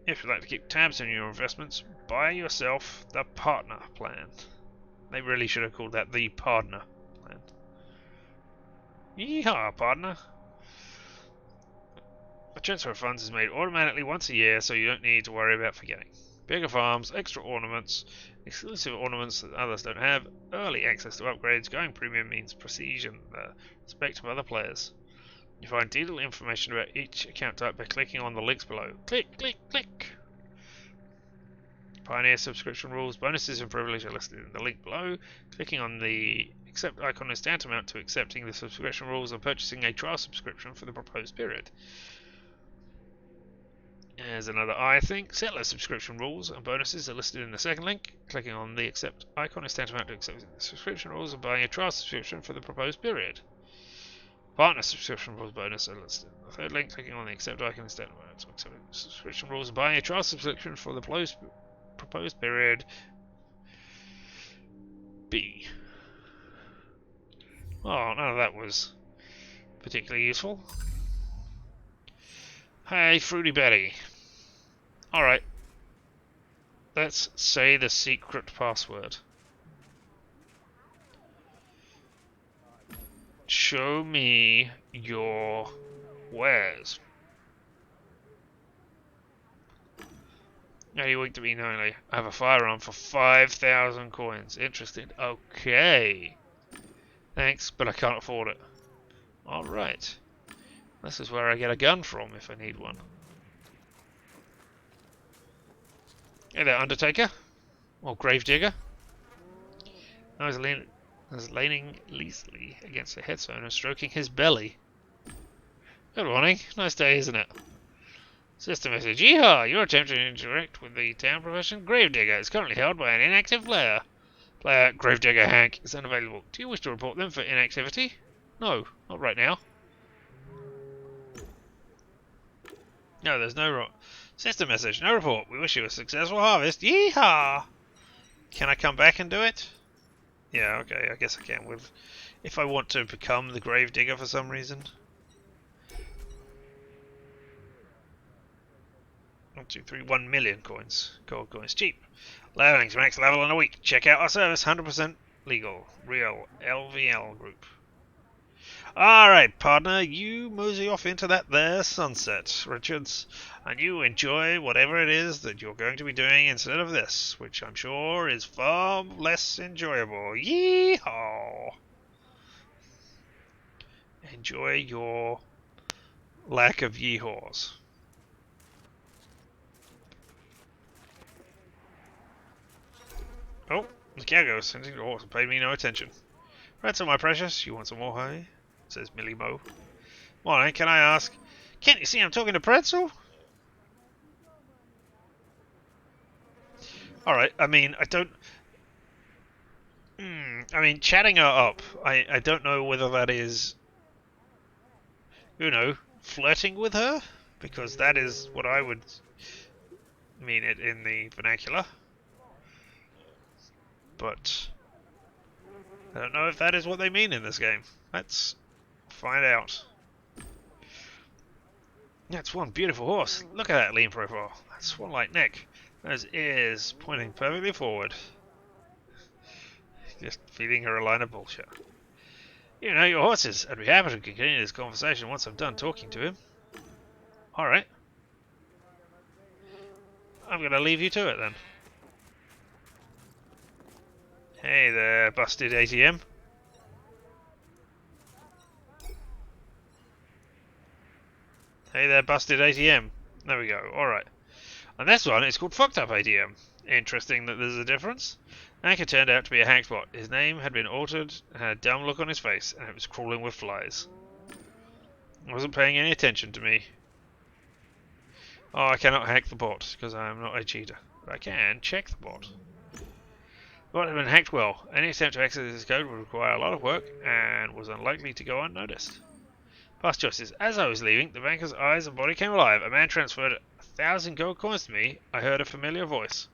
S1: If you'd like to keep tabs on your investments, buy yourself the Partner plan. They really should have called that the Partner plan. Yeehaw, partner! The transfer of funds is made automatically once a year, so you don't need to worry about forgetting. Bigger farms, extra ornaments, exclusive ornaments that others don't have, early access to upgrades. Going premium means prestige and the respect of other players. You find detailed information about each account type by clicking on the links below. Click, click, click! Pioneer subscription rules, bonuses and privileges are listed in the link below. Clicking on the accept icon is tantamount to accepting the subscription rules and purchasing a trial subscription for the proposed period. There's another I think. Settler subscription rules and bonuses are listed in the second link. Clicking on the accept icon is tantamount to accepting the subscription rules and buying a trial subscription for the proposed period. Partner subscription rules bonus are listed in the third link. Clicking on the accept icon is tantamount to accepting the subscription rules and buying a trial subscription for the proposed period. B. Oh, none of that was particularly useful. Hey, Fruity Betty. Alright. Let's say the secret password. Show me your wares. Now you wink to me knowingly. I have a firearm for 5,000 coins. Interested? Okay. Thanks, but I can't afford it. Alright. This is where I get a gun from if I need one. Hey there, Undertaker. Or Gravedigger. I was leaning lazily against the headstone and stroking his belly. Good morning. Nice day, isn't it? System message. Yeehaw! Your attempt to interact with the town profession Gravedigger is currently held by an inactive player. Player Gravedigger Hank is unavailable. Do you wish to report them for inactivity? No, not right now. No, there's no system message. No report. We wish you a successful harvest. Yeehaw! Can I come back and do it? Yeah, okay, I guess I can. If I want to become the Gravedigger for some reason. 1, 2, 3, 1 million coins. Gold coins cheap. Leveling's max level in a week. Check out our service. 100% legal. Real LVL group. Alright, partner, you mosey off into that there sunset, Richards, and you enjoy whatever it is that you're going to be doing instead of this, which I'm sure is far less enjoyable. Yeehaw! Enjoy your lack of yeehaws. Oh, the cow goes sending the horse and paid me no attention. Ransom, my precious, you want some more honey? Says Millie Mo. Morning, can I ask? Can't you see I'm talking to Pretzel? Alright, I mean, I don't... I mean, chatting her up, I don't know whether that is... You know, flirting with her? Because that is what I would mean it in the vernacular. But... I don't know if that is what they mean in this game. Let's find out. That's one beautiful horse. Look at that lean profile. That swan-like neck. Those ears pointing perfectly forward. Just feeding her a line of bullshit. You know your horses. I'd be happy to continue this conversation once I'm done talking to him. Alright. I'm going to leave you to it then. Hey there, busted ATM. Hey there, busted ATM. There we go, alright. And this one is called Fucked Up ATM. Interesting that there's a difference. Anchor turned out to be a hackbot. His name had been altered, and had a dumb look on his face, and it was crawling with flies. He wasn't paying any attention to me. Oh, I cannot hack the bot because I am not a cheater. But I can check the bot. The bot had been hacked well. Any attempt to access this code would require a lot of work and was unlikely to go unnoticed. Past choices. As I was leaving, the banker's eyes and body came alive. A man transferred 1,000 gold coins to me. I heard a familiar voice.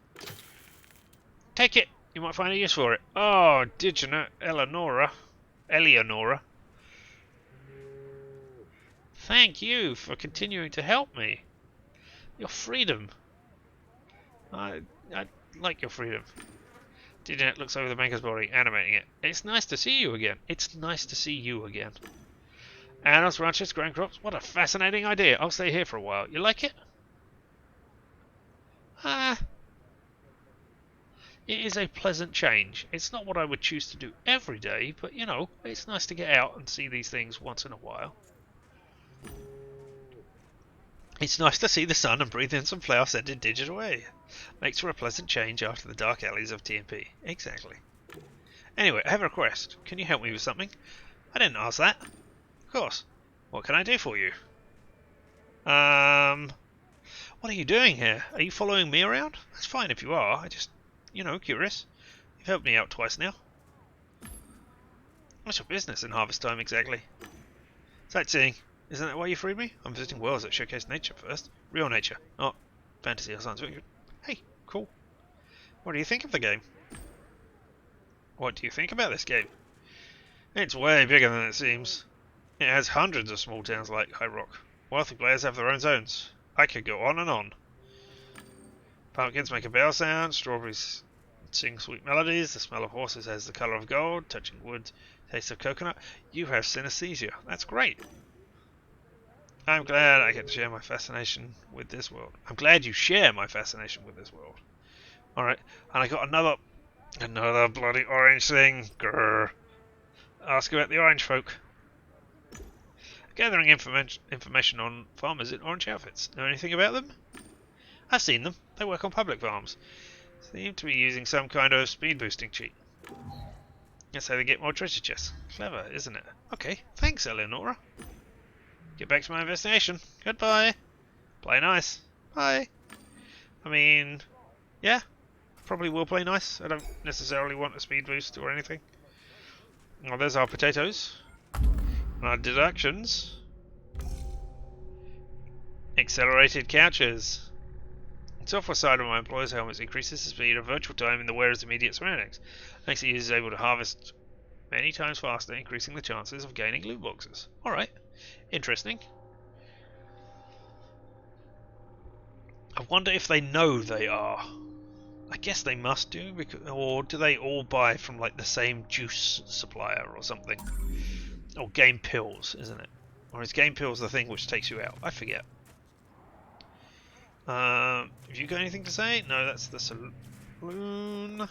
S1: Take it! You might find a use for it. Oh, did you know, Eleonora? Thank you for continuing to help me. Your freedom. I like your freedom. Diginet looks over the banker's body, animating it. It's nice to see you again. It's nice to see you again. Animals, ranches, growing crops. What a fascinating idea. I'll stay here for a while. You like it? It is a pleasant change. It's not what I would choose to do every day, but you know, it's nice to get out and see these things once in a while. It's nice to see the sun and breathe in some flower-scented digital air. Makes for a pleasant change after the dark alleys of TMP. Exactly. Anyway, I have a request. Can you help me with something? I didn't ask that. Of course. What can I do for you? What are you doing here? Are you following me around? That's fine if you are. I just, curious. You've helped me out twice now. What's your business in harvest time exactly? Sightseeing. Isn't that why you freed me? I'm visiting worlds that showcase nature first. Real nature, not fantasy or science fiction. Hey, cool. What do you think of the game? What do you think about this game? It's way bigger than it seems. It has hundreds of small towns like High Rock. Wealthy players have their own zones. I could go on and on. Pumpkins make a bell sound, strawberries sing sweet melodies, the smell of horses has the colour of gold, touching wood, taste of coconut. You have synesthesia. That's great. I'm glad I get to share my fascination with this world. I'm glad you share my fascination with this world. Alright, and I got another bloody orange thing. Grrr. Ask about the orange folk. Gathering information on farmers in orange outfits. Know anything about them? I've seen them. They work on public farms. Seem to be using some kind of speed boosting cheat. That's how they get more treasure chests. Clever, isn't it? Okay, thanks, Eleonora. Get back to my investigation. Goodbye. Play nice. Bye. I mean, yeah, probably will play nice. I don't necessarily want a speed boost or anything. Well, there's our potatoes. And our deductions. Accelerated couches. The software side of my employer's helmets increases the speed of virtual time in the wearer's immediate surroundings. Makes the user able to harvest many times faster, increasing the chances of gaining loot boxes. Alright. Interesting. I wonder if they know they are. I guess they must do, or do they all buy from like the same juice supplier or something? Or game pills, isn't it? Or is game pills the thing which takes you out? I forget. Have you got anything to say? No, that's the saloon.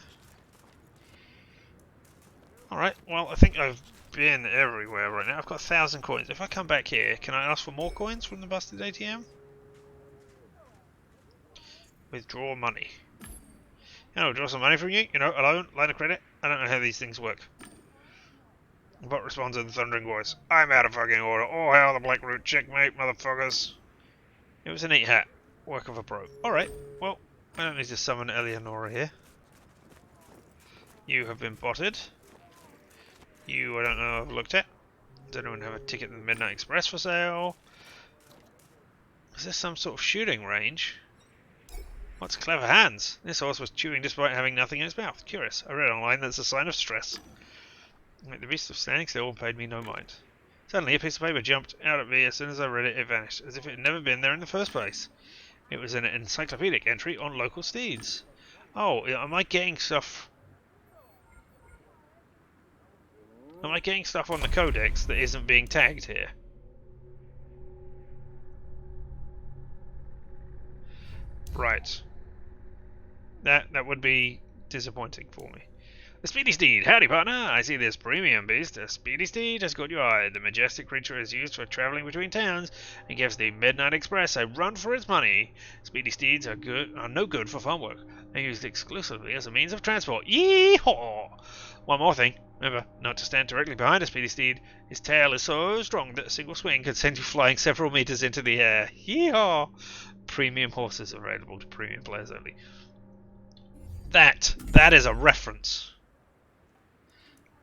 S1: Alright, well, I think I've been everywhere right now. I've got 1,000 coins. If I come back here, can I ask for more coins from the busted ATM? Withdraw money. Withdraw some money from you? A loan, line of credit? I don't know how these things work. The bot responds in a thundering voice. I'm out of fucking order. Oh, hell, the black root. Checkmate, motherfuckers. It was a neat hat. Work of a pro. Alright, well, I don't need to summon Eleonora here. You have been botted. You, I don't know, I've looked at. Does anyone have a ticket to the Midnight Express for sale? Is this some sort of shooting range? What's clever hands? This horse was chewing despite having nothing in its mouth. Curious. I read online that's a sign of stress. The beast was standing still and paid me no mind. Suddenly a piece of paper jumped out at me. As soon as I read it, it vanished, as if it had never been there in the first place. It was an encyclopedic entry on local steeds. Oh, am I getting stuff... Am I getting stuff on the codex that isn't being tagged here? Right. That would be disappointing for me. A speedy steed. Howdy, partner. I see this premium beast. A speedy steed has caught your eye. The majestic creature is used for traveling between towns and gives the Midnight Express a run for its money. Speedy steeds are no good for farm work. They're used exclusively as a means of transport. Yee-haw! One more thing. Remember, not to stand directly behind a speedy steed. His tail is so strong that a single swing could send you flying several meters into the air. Yee-haw! Premium horses available to premium players only. That is a reference.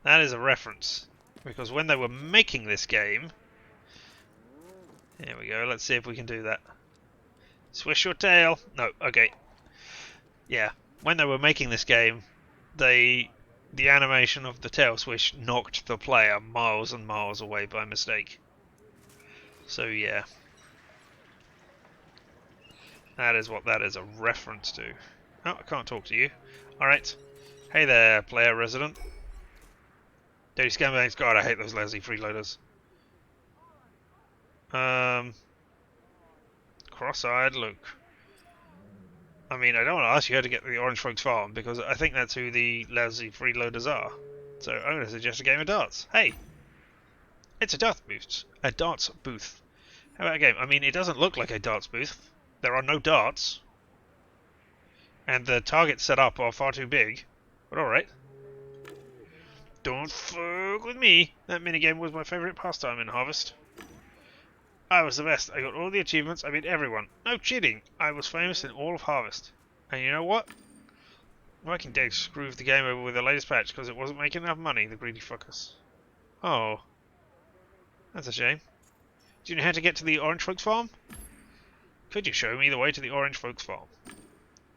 S1: That is a reference. Because when they were making this game... Here we go, let's see if we can do that. Swish your tail. No, okay. Yeah, when they were making this game, the animation of the tail swish knocked the player miles and miles away by mistake. So yeah. That is what that is a reference to. Oh, I can't talk to you. Alright. Hey there, player resident. Dirty scumbags. God, I hate those lousy freeloaders. Cross-eyed Luke. I mean, I don't want to ask you how to get to the Orange Folks Farm, because I think that's who the lousy freeloaders are. So I'm going to suggest a game of darts. Hey! It's a darts booth. A darts booth. How about a game? I mean, it doesn't look like a darts booth. There are no darts. And the targets set up are far too big. But alright. Don't fuck with me. That minigame was my favourite pastime in Harvest. I was the best. I got all the achievements. I beat everyone. No cheating. I was famous in all of Harvest. And you know what? Viking Deck screwed the game over with the latest patch because it wasn't making enough money, the greedy fuckers. Oh. That's a shame. Do you know how to get to the Orange Folks Farm? Could you show me the way to the Orange Folks Farm?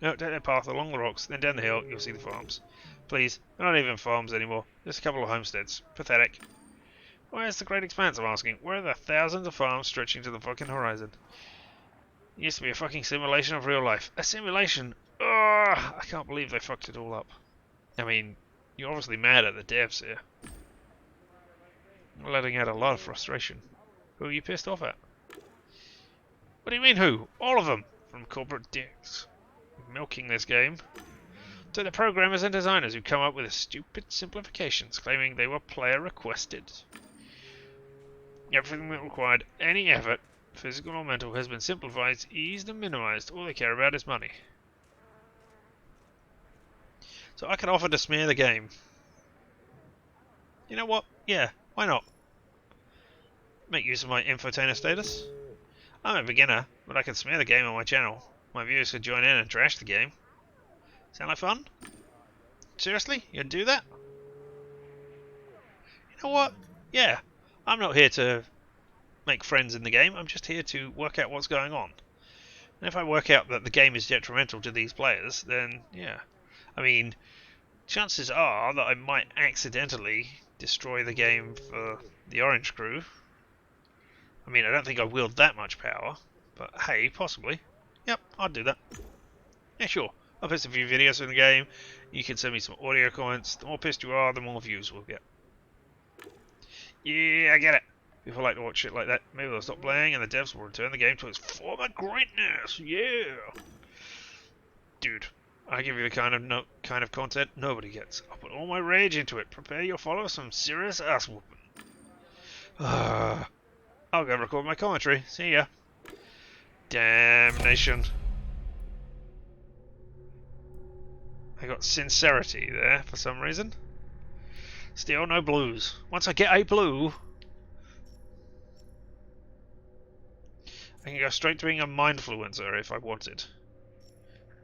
S1: No, take that path along the rocks, then down the hill, you'll see the farms. Please, they're not even farms anymore. Just a couple of homesteads. Pathetic. Where's the great expanse, I'm asking? Where are the thousands of farms stretching to the fucking horizon? It used to be a fucking simulation of real life. A simulation? Ugh, I can't believe they fucked it all up. I mean, you're obviously mad at the devs here. You're letting out a lot of frustration. Who are you pissed off at? What do you mean who? All of them! From corporate dicks. Milking this game. To the programmers and designers who come up with stupid simplifications claiming they were player requested. Everything that required any effort, physical or mental, has been simplified, eased and minimized. All they care about is money. So I can offer to smear the game. You know what? Yeah, why not? Make use of my infotainer status. I'm a beginner, but I can smear the game on my channel. My viewers could join in and trash the game. Sound like fun? Seriously? You'd do that? You know what? Yeah. I'm not here to make friends in the game. I'm just here to work out what's going on. And if I work out that the game is detrimental to these players, then yeah. I mean, chances are that I might accidentally destroy the game for the Orange Crew. I mean, I don't think I wield that much power, but hey, possibly. Yep, I'd do that. Yeah, sure. I'll post a few videos in the game. You can send me some audio comments. The more pissed you are, the more views we'll get. Yeah, I get it. People like to watch shit like that. Maybe they'll stop playing and the devs will return the game to its former greatness. Yeah. Dude, I give you the kind of content nobody gets. I'll put all my rage into it. Prepare your followers some serious ass whooping. I'll go record my commentary. See ya. Damnation. I got sincerity there for some reason. Still no blues. Once I get a blue, I can go straight to being a mindfluencer if I wanted.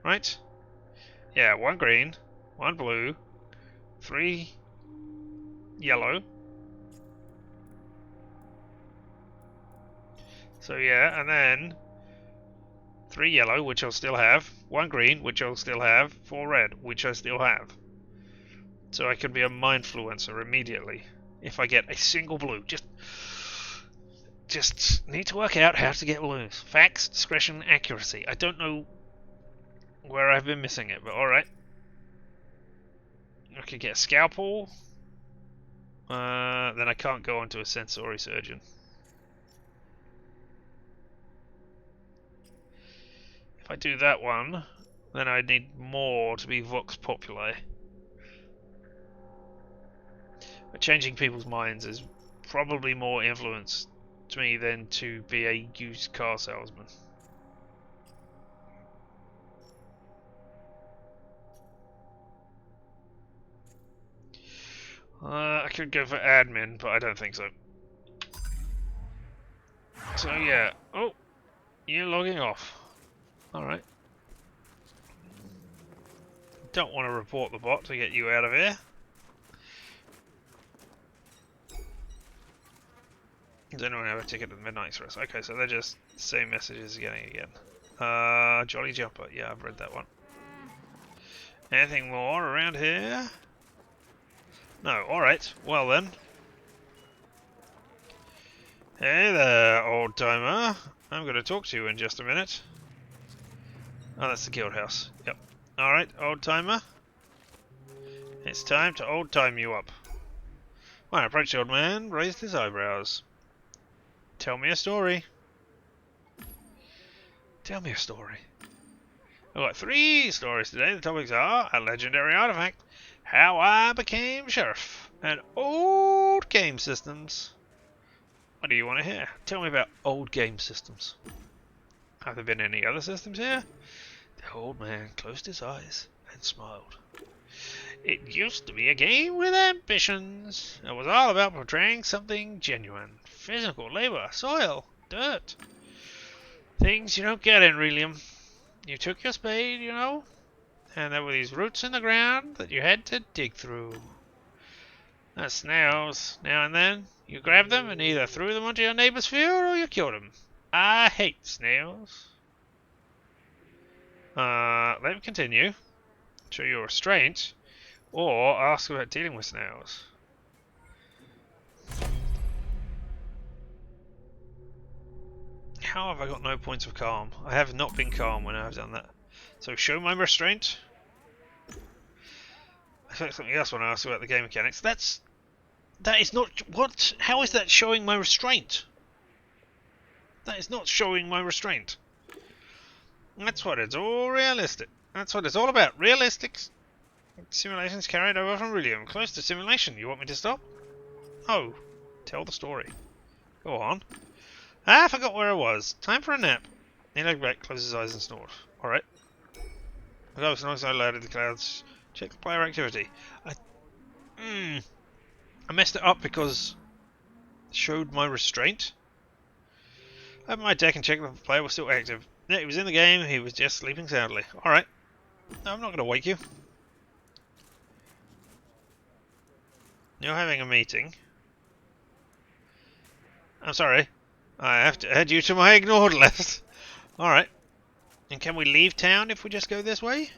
S1: Right? Yeah, 1 green, 1 blue, 3 yellow. So yeah, and then 3 yellow, which I'll still have, 1 green, which I'll still have, 4 red, which I still have. So I can be a mindfluencer immediately if I get a single blue. Just need to work out how to get blues. Facts, discretion, accuracy. I don't know where I've been missing it, but alright. I could get a scalpel. Then I can't go onto a sensory surgeon. If I do that one, then I need more to be Vox Populi. But changing people's minds is probably more influence to me than to be a used car salesman. I could go for admin, but I don't think so. So yeah. Oh, you're logging off. Alright. Don't want to report the bot to get you out of here. Does anyone have a ticket at the Midnight Express? Okay, so they're just the same messages again. Jolly Jumper. Yeah, I've read that one. Anything more around here? No, alright. Well then. Hey there, old timer. I'm going to talk to you in just a minute. Oh, that's the guild house. Yep. Alright, old timer. It's time to old time you up. When I approached the old man, raised his eyebrows. Tell me a story. Tell me a story. I've got 3 stories today. The topics are a legendary artifact, how I became sheriff, and old game systems. What do you want to hear? Tell me about old game systems. Have there been any other systems here? The old man closed his eyes and smiled. It used to be a game with ambitions. It was all about portraying something genuine. Physical labor, soil, dirt. Things you don't get in Relium. You took your spade, you know, and there were these roots in the ground that you had to dig through. That's snails. Now and then, you grabbed them and either threw them onto your neighbor's field or you killed them. I hate snails. Let me continue. Show your restraint. Or ask about dealing with snails. How have I got no points of calm? I have not been calm when I have done that. So show my restraint. I expect something else when I ask about the game mechanics. That is not what? How is that showing my restraint? That is not showing my restraint. That's what it's all realistic. That's what it's all about. Realistic simulations carried over from Relium. Close to simulation. You want me to stop? Oh, tell the story. Go on. I forgot where I was. Time for a nap. He looked back, closed his eyes and snored. Alright. I go snoring so loud in the clouds. Check the player activity. I messed it up because it showed my restraint. Open my deck and check if the player was still active. Yeah, he was in the game, he was just sleeping soundly. Alright. No, I'm not going to wake you. You're having a meeting. I'm sorry. I have to add you to my ignored list. Alright. And can we leave town if we just go this way?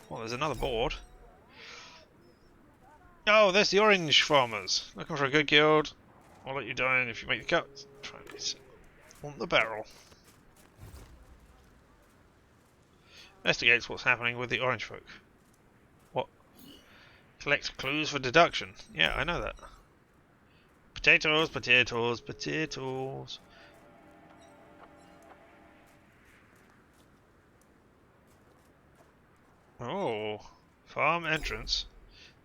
S1: Well, there's another board. Oh, there's the orange farmers. Looking for a good guild. I'll let you down if you make the cut. Try this on the barrel. Investigates what's happening with the orange folk. What? Collect clues for deduction. Yeah, I know that. Potatoes, potatoes, potatoes. Oh, farm entrance.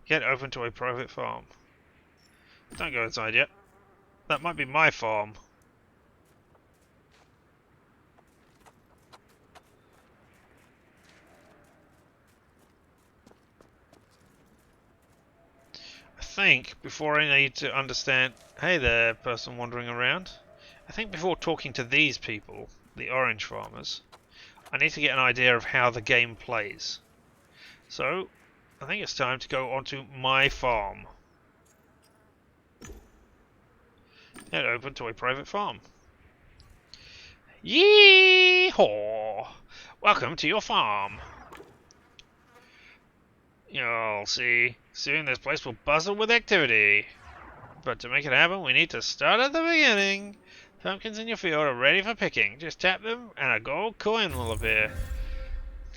S1: Get open to a private farm. Don't go inside yet. That might be my farm. I think before I need to understand... Hey there, person wandering around. I think before talking to these people, the orange farmers, I need to get an idea of how the game plays. So, I think it's time to go onto my farm. Head open to a private farm. Yee-haw! Welcome to your farm. You'll see. Soon this place will bustle with activity. But to make it happen, we need to start at the beginning. Pumpkins in your field are ready for picking. Just tap them and a gold coin will appear.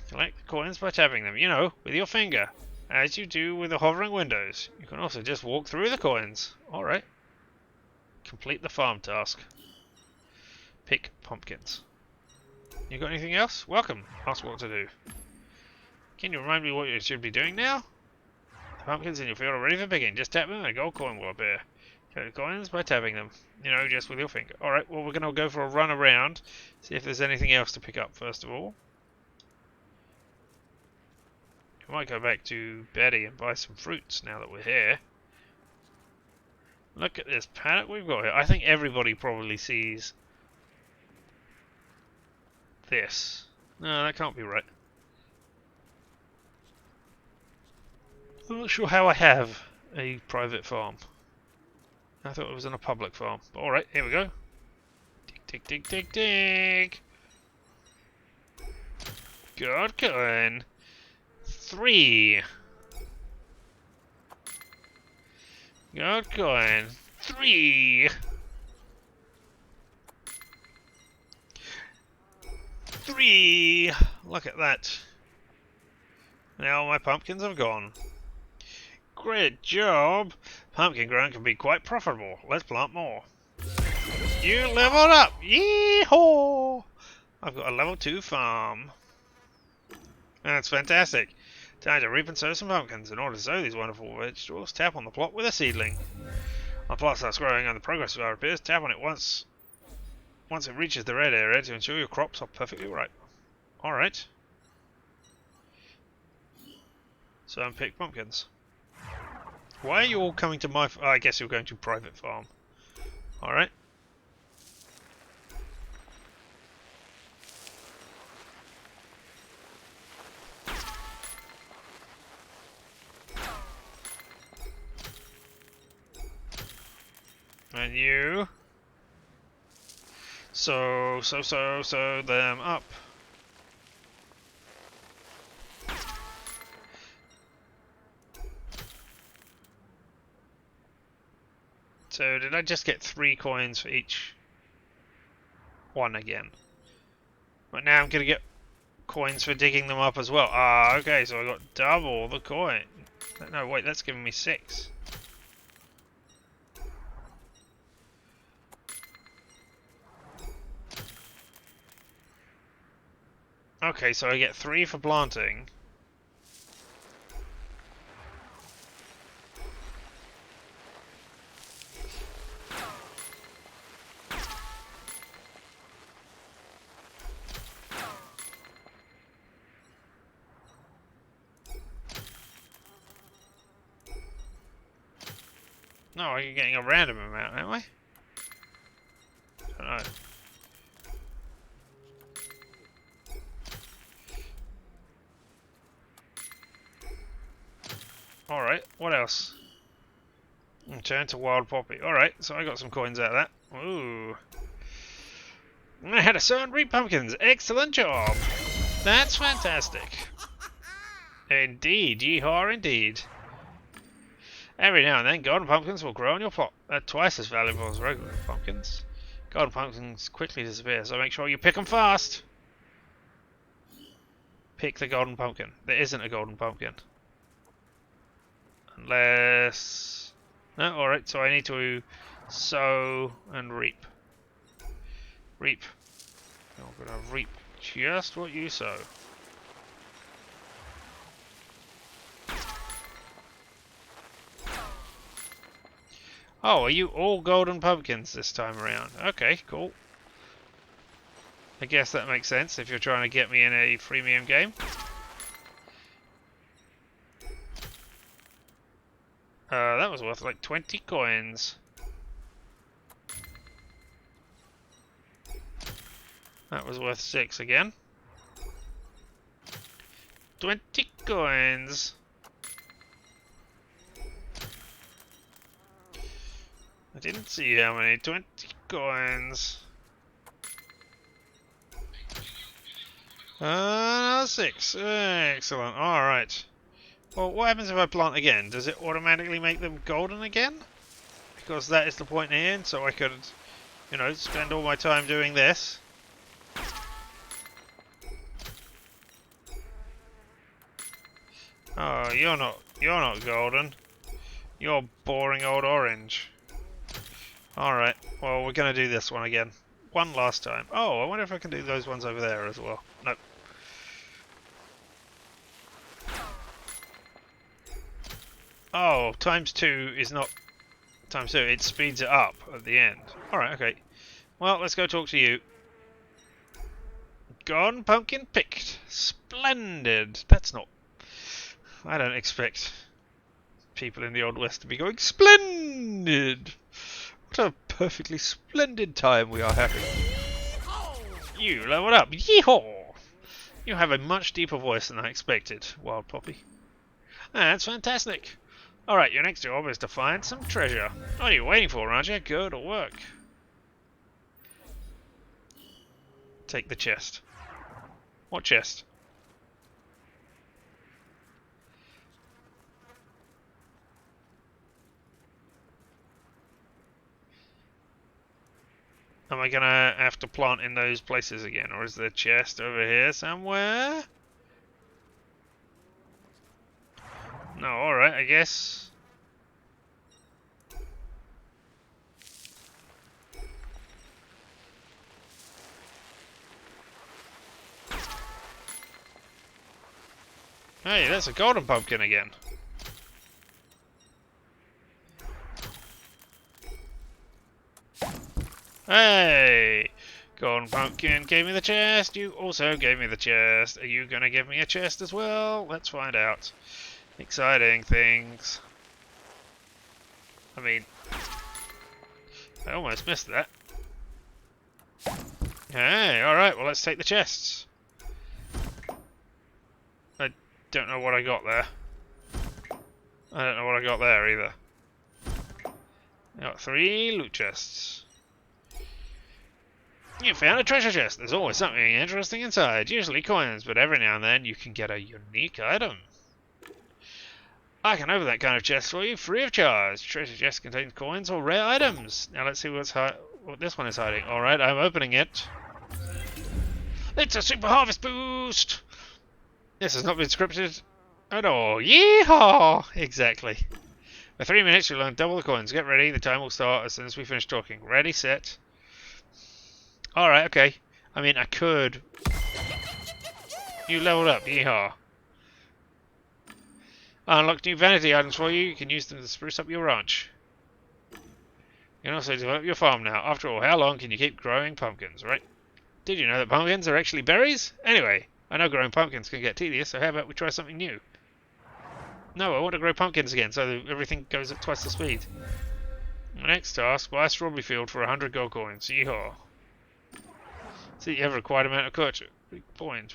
S1: Collect the coins by tapping them, you know, with your finger, as you do with the hovering windows. You can also just walk through the coins. Alright. Complete the farm task. Pick pumpkins. You got anything else? Welcome. Ask what to do. Can you remind me what you should be doing now? Pumpkins in your field are ready for picking. Just tap them and a gold coin will appear. Collect the coins by tapping them. You know, just with your finger. Alright, well we're going to go for a run around. See if there's anything else to pick up first of all. We might go back to Betty and buy some fruits now that we're here. Look at this paddock we've got here. I think everybody probably sees this. No, that can't be right. I'm not sure how I have a private farm. I thought it was on a public farm. But alright, here we go. Dig, dig, dig, dig, dig. Good coin. 3. Good coin. 3. 3. Look at that. Now my pumpkins have gone. Great job. Pumpkin growing can be quite profitable. Let's plant more. You leveled up. Yee-haw! I've got a level 2 farm. That's fantastic. Time to reap and sow some pumpkins. In order to sow these wonderful vegetables, tap on the plot with a seedling. When the plot starts growing and the progress bar appears, tap on it once it reaches the red area to ensure your crops are perfectly ripe. Alright. So unpick pumpkins. Why are you all coming to my... Oh, I guess you're going to private farm. Alright. And you... So them up. So did I just get 3 coins for each one again? But now I'm gonna get coins for digging them up as well. Ah, okay, so I got double the coin. No, wait, that's giving me 6. Okay, so I get 3 for planting. No, I'm getting a random amount, am I? I don't know. Alright, what else? Turn to wild poppy. Alright, so I got some coins out of that. Ooh. I had a sow and reap pumpkins. Excellent job. That's fantastic. Indeed, yeehaw indeed. Every now and then, golden pumpkins will grow on your plot. They're twice as valuable as regular pumpkins. Golden pumpkins quickly disappear, so make sure you pick them fast. Pick the golden pumpkin. There isn't a golden pumpkin. Unless... No, alright, so I need to sow and reap. Reap. I'm gonna reap just what you sow. Oh, are you all golden pumpkins this time around? Okay, cool. I guess that makes sense if you're trying to get me in a freemium game. That was worth like 20 coins. That was worth 6 again. 20 coins. I didn't see how many. 20 coins. 6. Excellent. Alright. Well, what happens if I plant again? Does it automatically make them golden again? Because that is the point here, so I could, you know, spend all my time doing this. Oh, you're not golden. You're boring old orange. Alright, well, we're gonna do this one again. One last time. Oh, I wonder if I can do those ones over there as well. Nope. Oh, times 2 is not times 2. It speeds it up at the end. Alright, okay. Well, let's go talk to you. Gone, pumpkin picked. Splendid. That's not... I don't expect people in the Old West to be going, splendid! What a perfectly splendid time we are having. You leveled up. Yeehaw! You have a much deeper voice than I expected, Wild Poppy. That's fantastic. Alright, your next job is to find some treasure. What are you waiting for, Roger? Go to work. Take the chest. What chest? Am I gonna have to plant in those places again, or is the chest over here somewhere? No, alright, I guess. Hey, that's a golden pumpkin again. Hey! Golden pumpkin gave me the chest. You also gave me the chest. Are you gonna give me a chest as well? Let's find out. Exciting things. I mean, I almost missed that. Hey, alright, well let's take the chests. I don't know what I got there. I don't know what I got there either. I got 3 loot chests. You found a treasure chest. There's always something interesting inside. Usually coins, but every now and then you can get a unique item. I can open that kind of chest for you free of charge. Treasure chest contains coins or rare items. Now let's see what this one is hiding. Alright, I'm opening it. It's a super harvest boost! This has not been scripted at all. Yeehaw! Exactly. For 3 minutes you'll earn double the coins. Get ready, the time will start as soon as we finish talking. Ready, set. Alright, okay. I mean, I could... You leveled up, yeehaw. I unlocked new vanity items for you. You can use them to spruce up your ranch. You can also develop your farm now. After all, how long can you keep growing pumpkins, right? Did you know that pumpkins are actually berries? Anyway, I know growing pumpkins can get tedious, so how about we try something new? No, I want to grow pumpkins again, so that everything goes at twice the speed. Next task, buy a strawberry field for 100 gold coins. Yeehaw. See, you have a required amount of coins.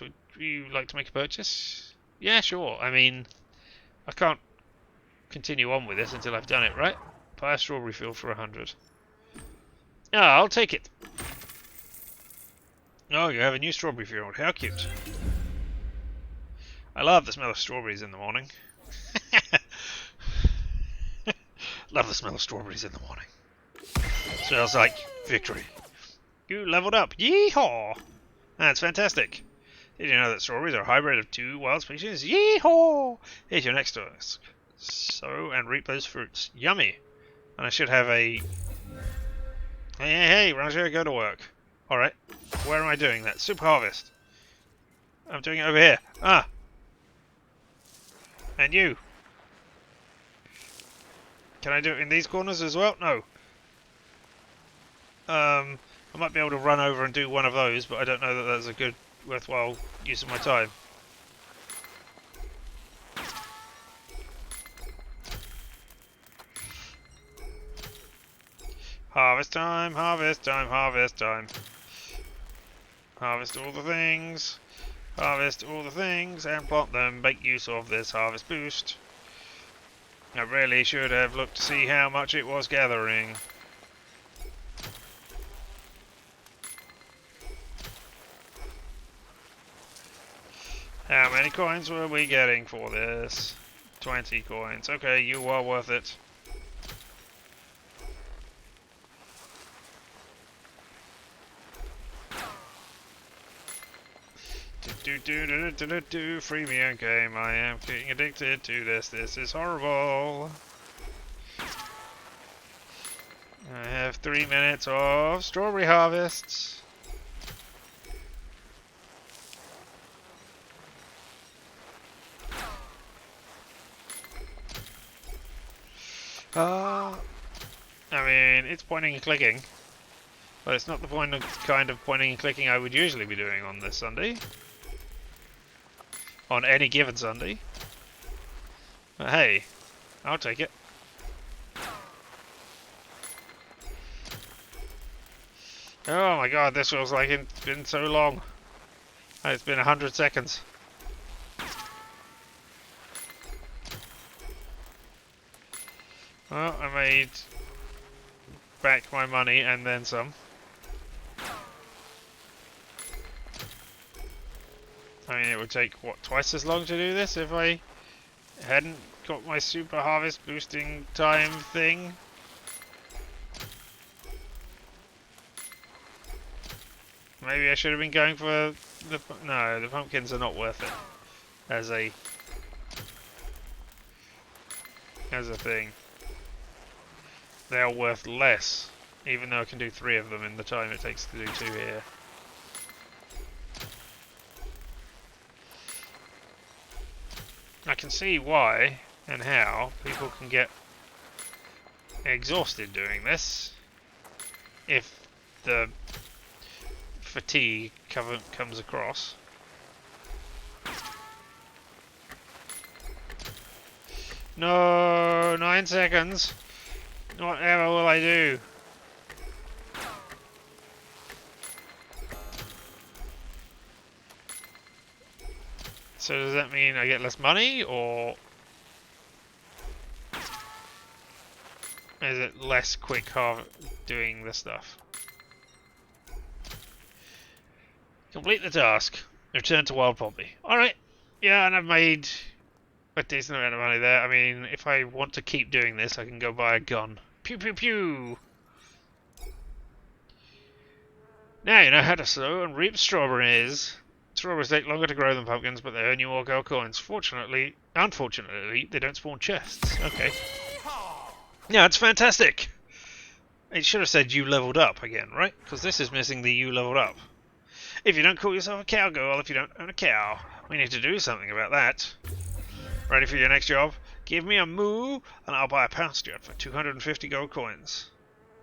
S1: Would you like to make a purchase? Yeah, sure. I mean, I can't continue on with this until I've done it, right? Buy a strawberry field for 100. Ah, I'll take it. Oh, you have a new strawberry field. How cute. I love the smell of strawberries in the morning. Love the smell of strawberries in the morning. Smells like victory. You leveled up. Yeehaw! That's fantastic. Did you know that strawberries are a hybrid of 2 wild species? Yeehaw! Here's your next task. Sow and reap those fruits. Yummy. And I should have a... Hey, Roger, go to work. Alright. Where am I doing that? Super harvest. I'm doing it over here. Ah! And you. Can I do it in these corners as well? No. I might be able to run over and do one of those, but I don't know that that's a good, worthwhile use of my time. Harvest time, harvest time, harvest time. Harvest all the things. Harvest all the things and plant them. Make use of this harvest boost. I really should have looked to see how much it was gathering. How many coins were we getting for this? 20 coins. Okay, you are worth it. Free me on game. I am getting addicted to this. This is horrible. I have 3 minutes of strawberry harvests. I mean, it's pointing and clicking. But it's not the kind of pointing and clicking I would usually be doing on this Sunday. On any given Sunday. But hey, I'll take it. Oh my god, this feels like it's been so long. It's been 100 seconds. Well, I made back my money and then some. I mean, it would take, what, twice as long to do this if I hadn't got my super harvest boosting time thing? Maybe I should have been going for the... No, the pumpkins are not worth it as a thing. They are worth less, even though I can do 3 of them in the time it takes to do 2 here. I can see why and how people can get exhausted doing this if the fatigue comes across. No, 9 seconds. Whatever will I do? So does that mean I get less money, or is it less quick doing the stuff? Complete the task. Return to Wild Poppy. Alright. Yeah, and I've made a decent amount of money there. I mean, if I want to keep doing this, I can go buy a gun. Pew pew pew! Now you know how to sow and reap strawberries. Strawberries take longer to grow than pumpkins, but they earn you more gold coins. Unfortunately, they don't spawn chests. Okay. Yeah, it's fantastic! It should have said you leveled up again, right? Because this is missing the you leveled up. If you don't call yourself a cowgirl, if you don't own a cow, we need to do something about that. Ready for your next job? Give me a moo, and I'll buy a pasture for 250 gold coins.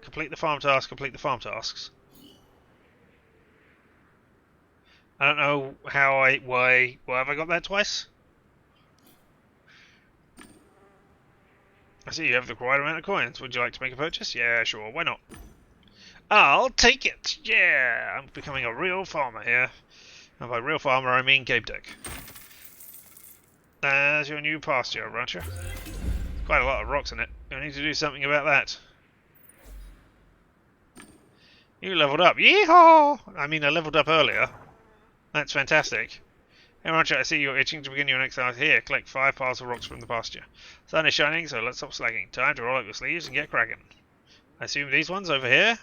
S1: Complete the farm task, complete the farm tasks. I don't know why have I got that twice? I see you have the right amount of coins. Would you like to make a purchase? Yeah, sure, why not? I'll take it! Yeah! I'm becoming a real farmer here. And by real farmer, I mean Gamedec. There's your new pasture, rancher. Quite a lot of rocks in it. I need to do something about that. You leveled up. Yeehaw! I mean, I leveled up earlier. That's fantastic. Hey, rancher, I see you're itching to begin your next task. Here, collect 5 piles of rocks from the pasture. Sun is shining, so let's stop slacking. Time to roll up your sleeves and get cracking. I assume these ones over here?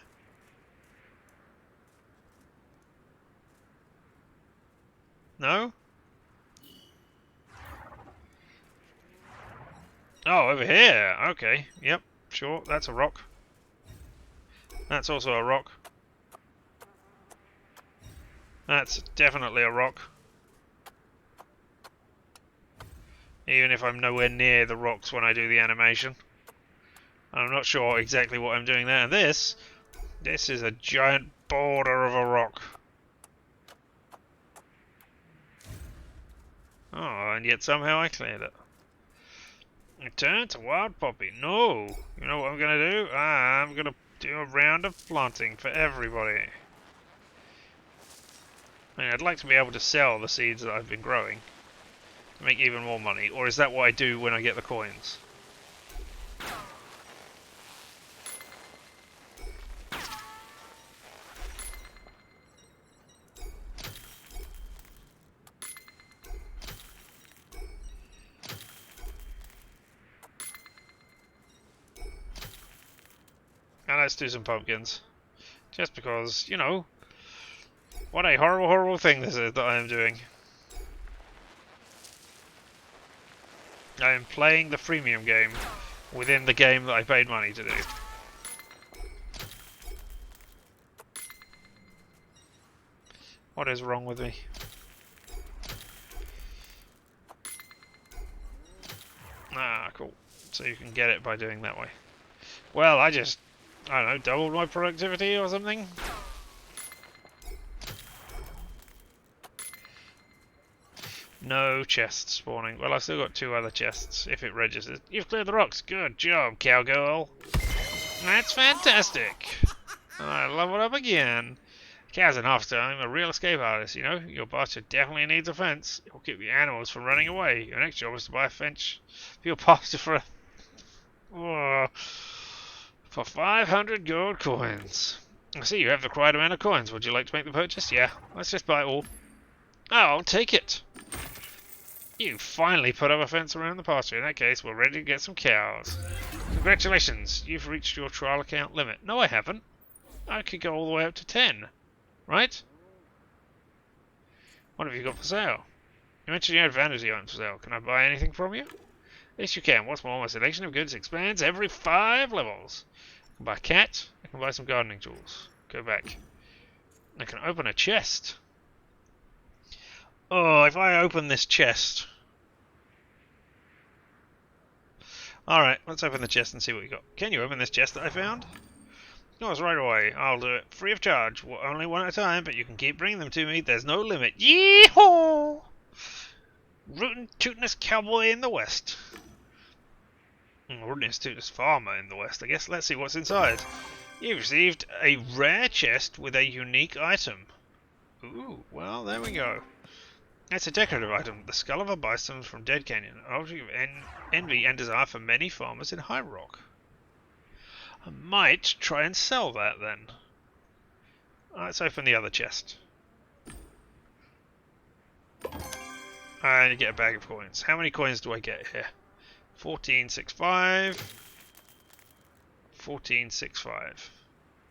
S1: No? Oh, over here. Okay. Yep. Sure. That's a rock. That's also a rock. That's definitely a rock. Even if I'm nowhere near the rocks when I do the animation. I'm not sure exactly what I'm doing there. And this is a giant boulder of a rock. Oh, and yet somehow I cleared it. Return to Wild Poppy. No! You know what I'm going to do? I'm going to do a round of planting for everybody. I mean, I'd like to be able to sell the seeds that I've been growing to make even more money. Or is that what I do when I get the coins? And let's do some pumpkins. Just because, you know, what a horrible, horrible thing this is that I am doing. I am playing the freemium game within the game that I paid money to do. What is wrong with me? Ah, cool. So you can get it by doing that way. Well, I don't know, doubled my productivity or something? No chests spawning. Well, I've still got 2 other chests, if it registers. You've cleared the rocks. Good job, cowgirl. That's fantastic. I leveled up again. Cows in half time, a real escape artist, you know. Your pasture definitely needs a fence. It will keep the animals from running away. Your next job is to buy a fence for your pasture for 500 gold coins. I see you have the required amount of coins. Would you like to make the purchase? Yeah, let's just buy it all. Oh, I'll take it. You finally put up a fence around the pasture. In that case, we're ready to get some cows. Congratulations, you've reached your trial account limit. No, I haven't. I could go all the way up to 10. Right? What have you got for sale? You mentioned you had vanity items for sale. Can I buy anything from you? Yes, you can. What's more, my selection of goods expands every 5 levels. I can buy a cat. I can buy some gardening tools. Go back. I can open a chest. Oh, if I open this chest. Alright, let's open the chest and see what we got. Can you open this chest that I found? No, it's right away. I'll do it free of charge. Only one at a time, but you can keep bringing them to me. There's no limit. Yee-haw! Rootin' tootin'est cowboy in the West. Rootin' tootin'est farmer in the West, I guess. Let's see what's inside. You've received a rare chest with a unique item. Ooh, well, there we go. It's a decorative item, the skull of a bison from Dead Canyon, an object of envy and desire for many farmers in High Rock. I might try and sell that then. Let's open the other chest. And you get a bag of coins. How many coins do I get here? 1465. 1465.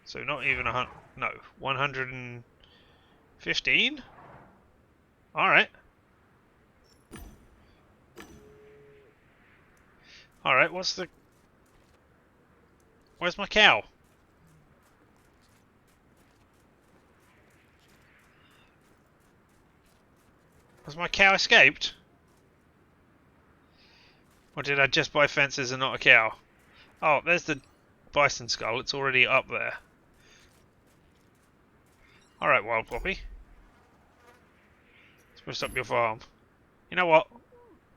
S1: So not even 100. No, 115. Alright. Alright, what's the... Where's my cow? Has my cow escaped? Or did I just buy fences and not a cow? Oh, there's the bison skull. It's already up there. Alright, Wild Poppy. Let's boost up your farm. You know what?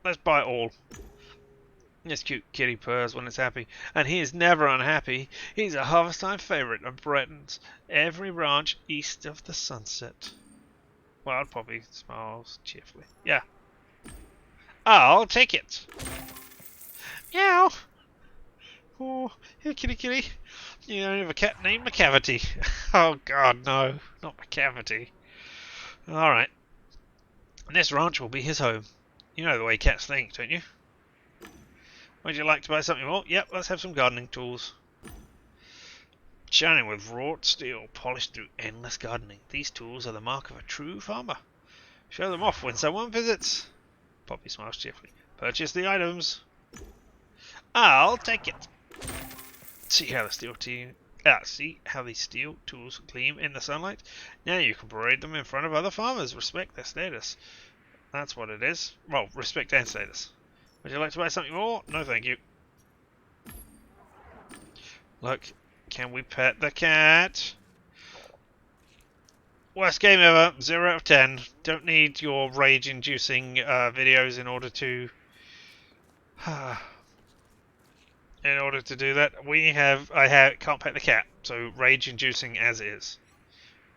S1: Let's buy it all. This cute kitty purrs when it's happy, and he is never unhappy. He's a harvest time favourite and brightens every ranch east of the sunset. Wild Poppy smiles cheerfully. Yeah. I'll take it. Meow. Oh, here, kitty kitty. You don't have a cat named McCavity. Oh God, no, not McCavity. All right. This ranch will be his home. You know the way cats think, don't you? Would you like to buy something more? Yep, let's have some gardening tools. Shining with wrought steel, polished through endless gardening. These tools are the mark of a true farmer. Show them off when someone visits. Poppy smiles cheerfully. Purchase the items. I'll take it. See how the steel tools gleam in the sunlight? Now you can parade them in front of other farmers. Respect their status. That's what it is. Well, respect and status. Would you like to buy something more? No, thank you. Look, can we pet the cat? Worst game ever. 0 out of 10. Don't need your rage-inducing videos in order to... in order to do that. I can't pet the cat. So rage-inducing as is.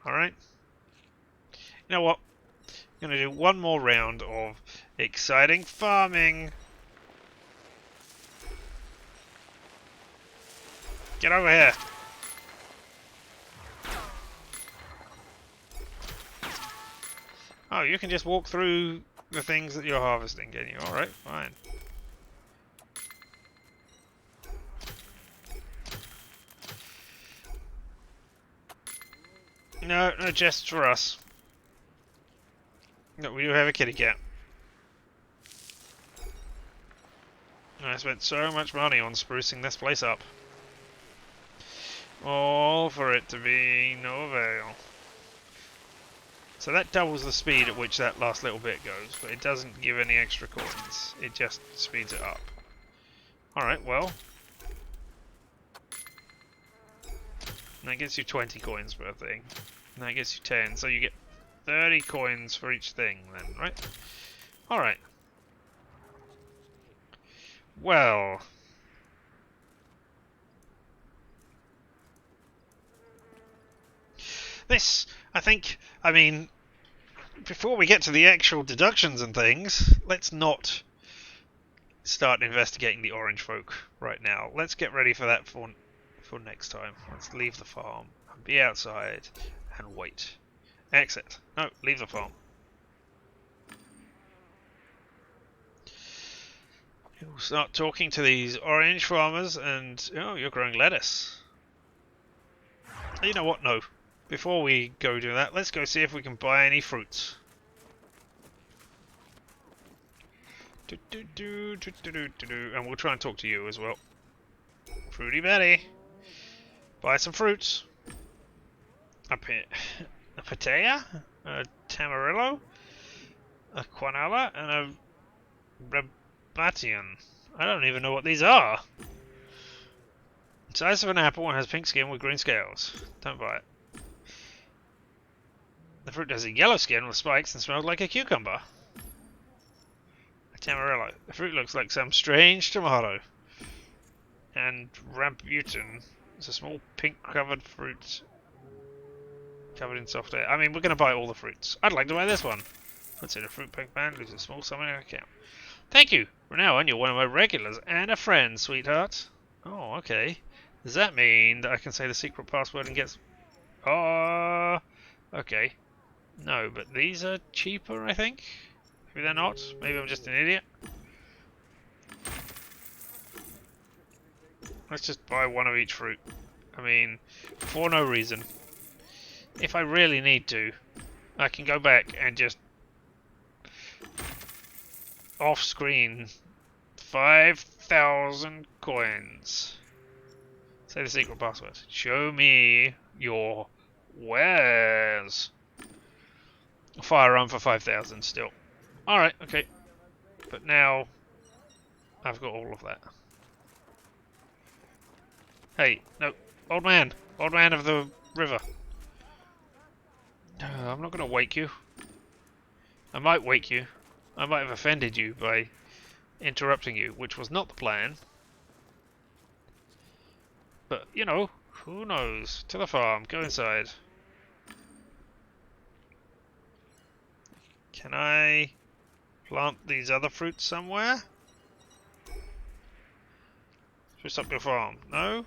S1: Alright? You know what? I'm going to do one more round of exciting farming. Get over here. Oh, you can just walk through the things that you're harvesting, can you? Alright, fine. No, no chests for us. No, we do have a kitty cat. I spent so much money on sprucing this place up. All for it to be no avail. So that doubles the speed at which that last little bit goes, but it doesn't give any extra coins. It just speeds it up. Alright, well. And that gets you 20 coins per thing. And that gets you 10, so you get 30 coins for each thing then, right? Alright. Well... This, I think, I mean, before we get to the actual deductions and things, let's not start investigating the orange folk right now. Let's get ready for that for next time. Let's leave the farm, be outside, and wait. Exit. No, leave the farm. You'll start talking to these orange farmers and... Oh, you're growing lettuce. You know what? No. Before we go do that, let's go see if we can buy any fruits. And we'll try and talk to you as well. Fruity Betty. Buy some fruits. A pitaya, a tamarillo, a quinala, and a rebatian. I don't even know what these are. The size of an apple and has pink skin with green scales. Don't buy it. The fruit has a yellow skin with spikes and smells like a cucumber. A tamarillo. The fruit looks like some strange tomato. And rambutan. It's a small pink covered fruit covered in soft air. I mean, we're going to buy all the fruits. I'd like to buy this one. Let's say the fruit pink man loses a small sum in our account. Thank you. From now on, you're one of my regulars and a friend, sweetheart. Oh, okay. Does that mean that I can say the secret password and get... okay. No, but these are cheaper, I think? Maybe they're not. Maybe I'm just an idiot. Let's just buy one of each fruit. I mean, for no reason. If I really need to, I can go back and just... off-screen... 5,000 coins. Say the secret password. Show me your wares. A firearm for 5,000 still. Alright, okay. But now I've got all of that. Hey, no. Old man. Old man of the river. I'm not going to wake you. I might wake you. I might have offended you by interrupting you, which was not the plan. But, you know, who knows? To the farm. Go inside. Can I plant these other fruits somewhere? Spruce up your farm. No?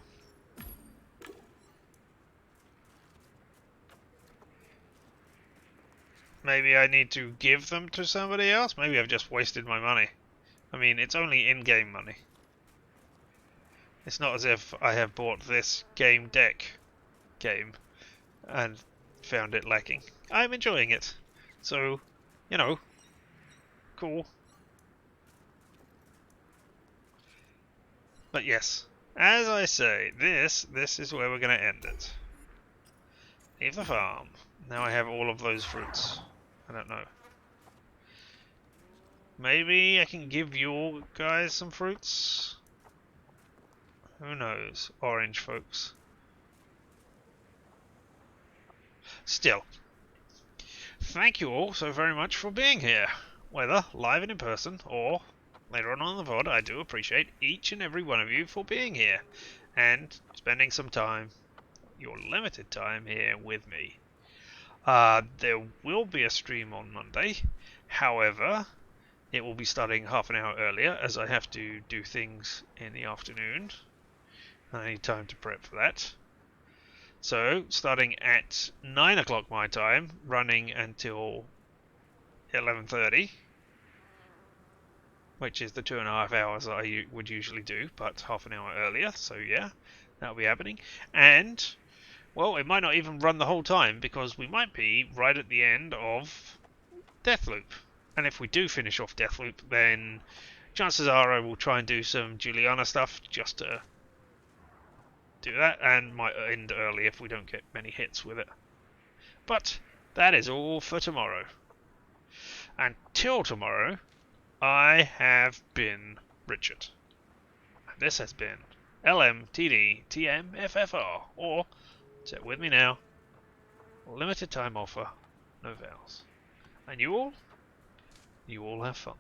S1: Maybe I need to give them to somebody else? Maybe I've just wasted my money. I mean, it's only in-game money. It's not as if I have bought this Gamedec game and found it lacking. I'm enjoying it. So, you know, cool. But yes, as I say, this is where we're going to end it. Leave the farm. Now I have all of those fruits. I don't know. Maybe I can give you guys some fruits? Who knows? Orange folks. Still. Thank you all so very much for being here. Whether live and in person or later on the VOD, I do appreciate each and every one of you for being here and spending some time, your limited time here with me. There will be a stream on Monday. However, it will be starting half an hour earlier as I have to do things in the afternoon. I need time to prep for that. So, starting at 9 o'clock my time, running until 11:30, which is the 2.5 hours that I would usually do, but half an hour earlier, so yeah, that'll be happening. And, well, it might not even run the whole time, because we might be right at the end of Deathloop. And if we do finish off Deathloop, then chances are I will try and do some Juliana stuff just to do that, and might end early if we don't get many hits with it. But that is all for tomorrow. Until tomorrow, I have been Richard. And this has been LMTDTMFFR, or Set with me now. Limited time offer. No vows. And you all? You all have fun.